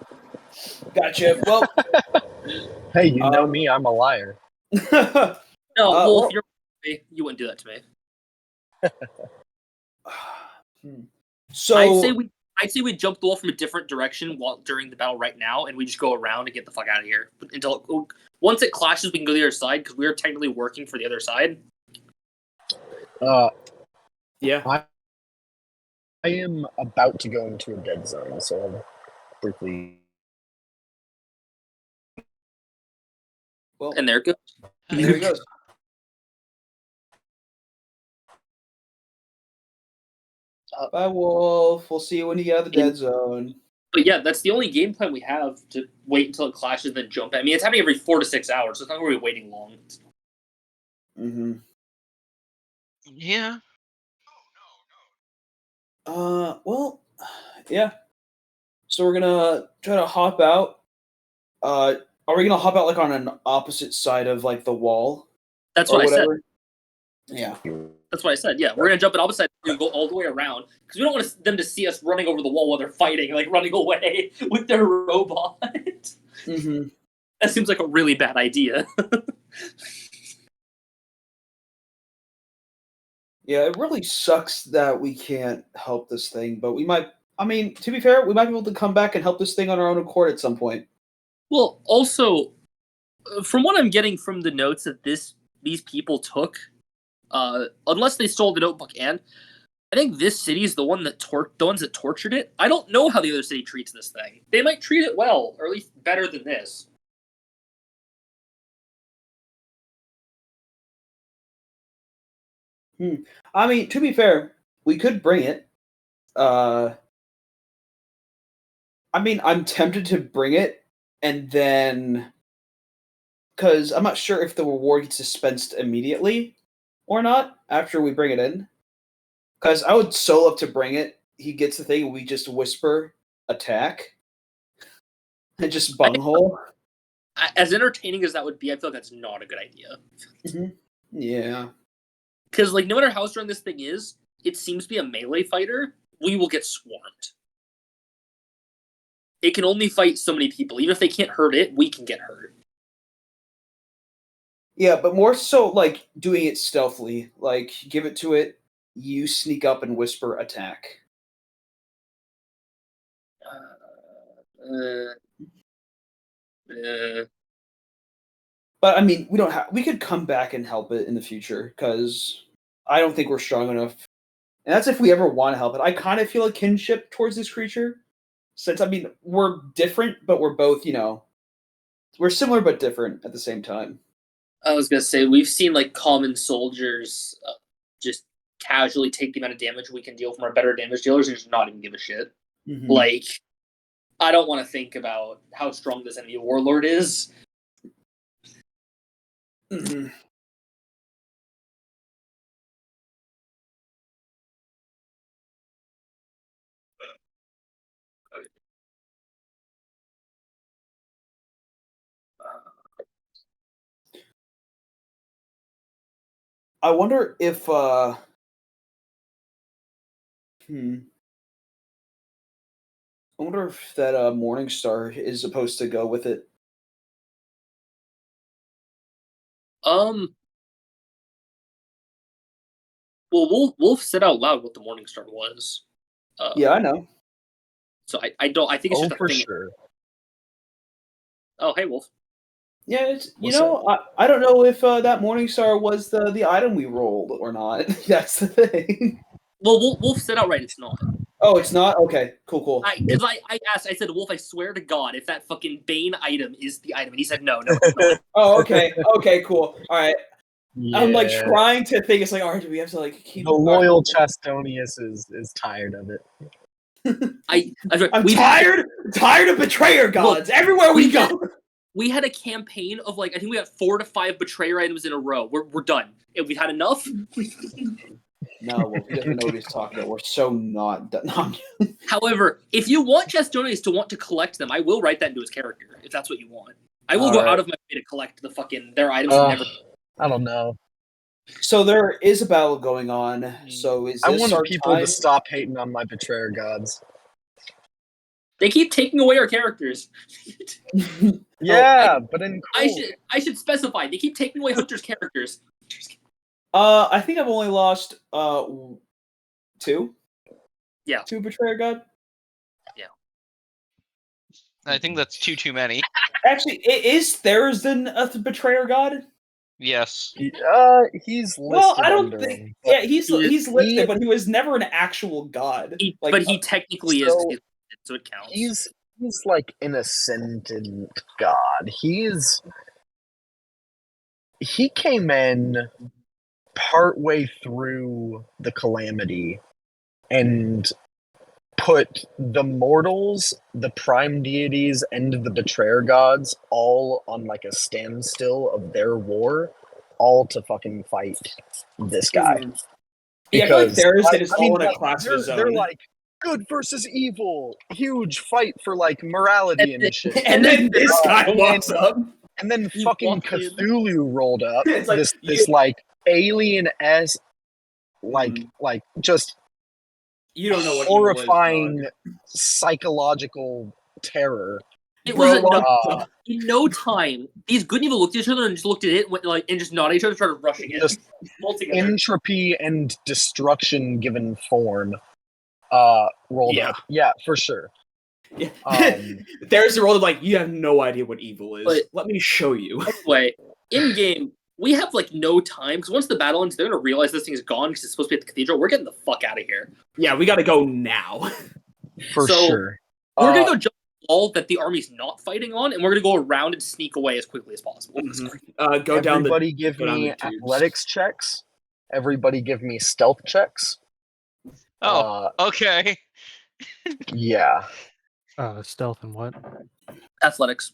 Gotcha. Well, hey, you know me, I'm a liar. No, Wolf, you wouldn't do that to me. So I say we I'd say we jump the wall from a different direction during the battle right now, and we just go around and get the fuck out of here until once it clashes, we can go to the other side because we are technically working for the other side. Yeah. I am about to go into a dead zone, so I'll briefly. Well, And there it goes. there he goes. Bye, Wolf. We'll see you when you get out of the dead zone. But yeah, that's the only game plan we have to wait until it clashes, then jump. I mean, it's happening every 4 to 6 hours, so it's not going to be waiting long. Mm-hmm. Yeah. Well, yeah. So we're gonna try to hop out. Are we gonna hop out like on an opposite side of like the wall That's or what whatever? I said. Yeah. That's what I said. Yeah, we're gonna jump it opposite and go all the way around because we don't want them to see us running over the wall while they're fighting, like running away with their robot. Mm-hmm. That seems like a really bad idea. Yeah, it really sucks that we can't help this thing, but we might. I mean, to be fair, we might be able to come back and help this thing on our own accord at some point. Well, also, from what I'm getting from the notes that these people took, unless they stole the notebook, and I think this city is the ones that tortured it. I don't know how the other city treats this thing. They might treat it well, or at least better than this. I mean, to be fair, we could bring it. I mean, I'm tempted to bring it, and then because I'm not sure if the reward gets dispensed immediately or not after we bring it in. Because I would so love to bring it. He gets the thing, and we just whisper attack, and just bunghole. As entertaining as that would be, I feel like that's not a good idea. Mm-hmm. Yeah. Because, like, no matter how strong this thing is, it seems to be a melee fighter. We will get swarmed. It can only fight so many people. Even if they can't hurt it, we can get hurt. Yeah, but more so like doing it stealthily. Like, give it to it, you sneak up and whisper attack. But I mean, we don't have. We could come back and help it in the future because I don't think we're strong enough. And that's if we ever want to help it. I kind of feel a kinship towards this creature, since I mean we're different, but we're both we're similar but different at the same time. I was gonna say we've seen like common soldiers just casually take the amount of damage we can deal from our better damage dealers and just not even give a shit. Mm-hmm. Like, I don't want to think about how strong this enemy warlord is. Mm-hmm. I wonder if I wonder if that Morning Star is supposed to go with it. Well, Wolf said out loud what the Morning Star was. Yeah, I know. So I don't. I think it's just a for thing. sure. Oh, hey, Wolf. Yeah, it's What's up? I don't know if that Morning Star was the item we rolled or not. That's the thing. Well, Wolf said outright it's not. Oh, it's not? Okay, cool. Because I asked, I said, Wolf, I swear to God, if that fucking Bane item is the item. And he said, no, it's not. Oh, okay. Okay, cool. All right. Yeah. I'm like trying to think. It's like, all right, do we have to like keep The loyal Chastonius is tired of it. I'm tired of betrayer gods everywhere we go. We had a campaign of like I think we got 4 to 5 betrayer items in a row. We're done. If we've had enough. No, well, he doesn't know what he's talking about. We're so not done. However, if you want Chastonius to want to collect them, I will write that into his character if that's what you want. I will go out of my way to collect their items. I don't know. So there is a battle going on. So is this I want our people time? to stop hating on my betrayer gods. They keep taking away our characters. Yeah, but in cool. I should specify. They keep taking away Hunter's characters. I think I've only lost 2. Yeah. 2 betrayer god. I think that's too many. Actually, is Therizden a betrayer god? Yes. He's listed Well, I don't under think. him. Yeah, he's listed, he- but he was never an actual god. But he technically is, so so it counts. He's like an ascendant god. He came in partway through the calamity and put the mortals, the prime deities, and the betrayer gods all on like a standstill of their war, all to fucking fight this guy. Mhm. Yeah, I feel like Therizden is all in a like, class of his they're own. like good versus evil, huge fight for like morality and shit. And then this guy walks up. And then He fucking walked in. Cthulhu rolled up. It's like, this like alien s like just you don't know what evil is, horrifying dog. psychological terror. It Bro, was in no time. These good and evil looked at each other and just looked at it, and just nodded at each other, started rushing it. Just all together. entropy and destruction given form rolled up. Yeah, for sure. Yeah. There's the role of like, you have no idea what evil is. But- Let me show you. Anyway, in game, we have like no time because once the battle ends, they're gonna realize this thing is gone because it's supposed to be at the cathedral. We're getting the fuck out of here. Yeah, we gotta go now. For So, sure. We're gonna go jump the wall that the army's not fighting on, and we're gonna go around and sneak away as quickly as possible. Go down the. Everybody give go down me the tubes. athletics checks. Everybody give me stealth checks. Oh, okay. Yeah. Stealth and what? Athletics.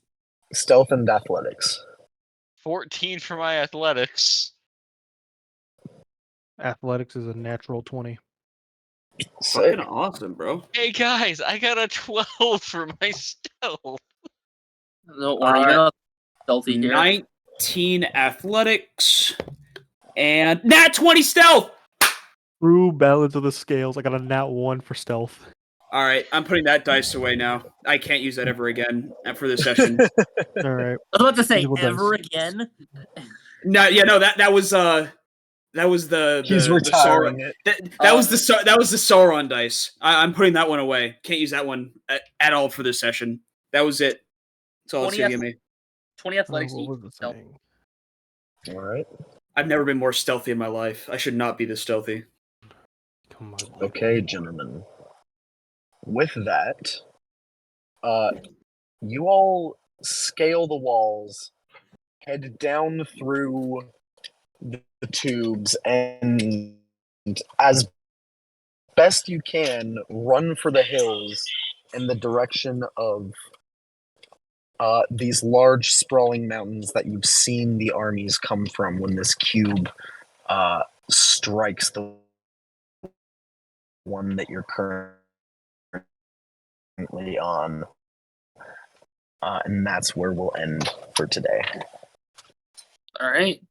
Stealth and athletics. 14 for my athletics. Athletics is a natural 20. Fucking awesome, bro. Hey guys, I got a 12 for my stealth. Don't worry, you're not stealthy here. 19 athletics and nat 20 stealth. True balance of the scales. I got a nat 1 for stealth. All right, I'm putting that dice away now. I can't use that ever again after this session. All right. I was about to say Evil ever dice. again. No, that was the He's the retiring Sauron. it. That was the Sauron dice. I'm putting that one away. Can't use that one at all for this session. That was it. That's all it's 20 gonna give me. 20 athletics. What was the stealth. saying? All right. I've never been more stealthy in my life. I should not be this stealthy. Come on. Okay, gentlemen. With that, you all scale the walls, head down through the tubes, and as best you can, run for the hills in the direction of these large sprawling mountains that you've seen the armies come from when this cube strikes the one that you're currently on. And that's where we'll end for today. All right.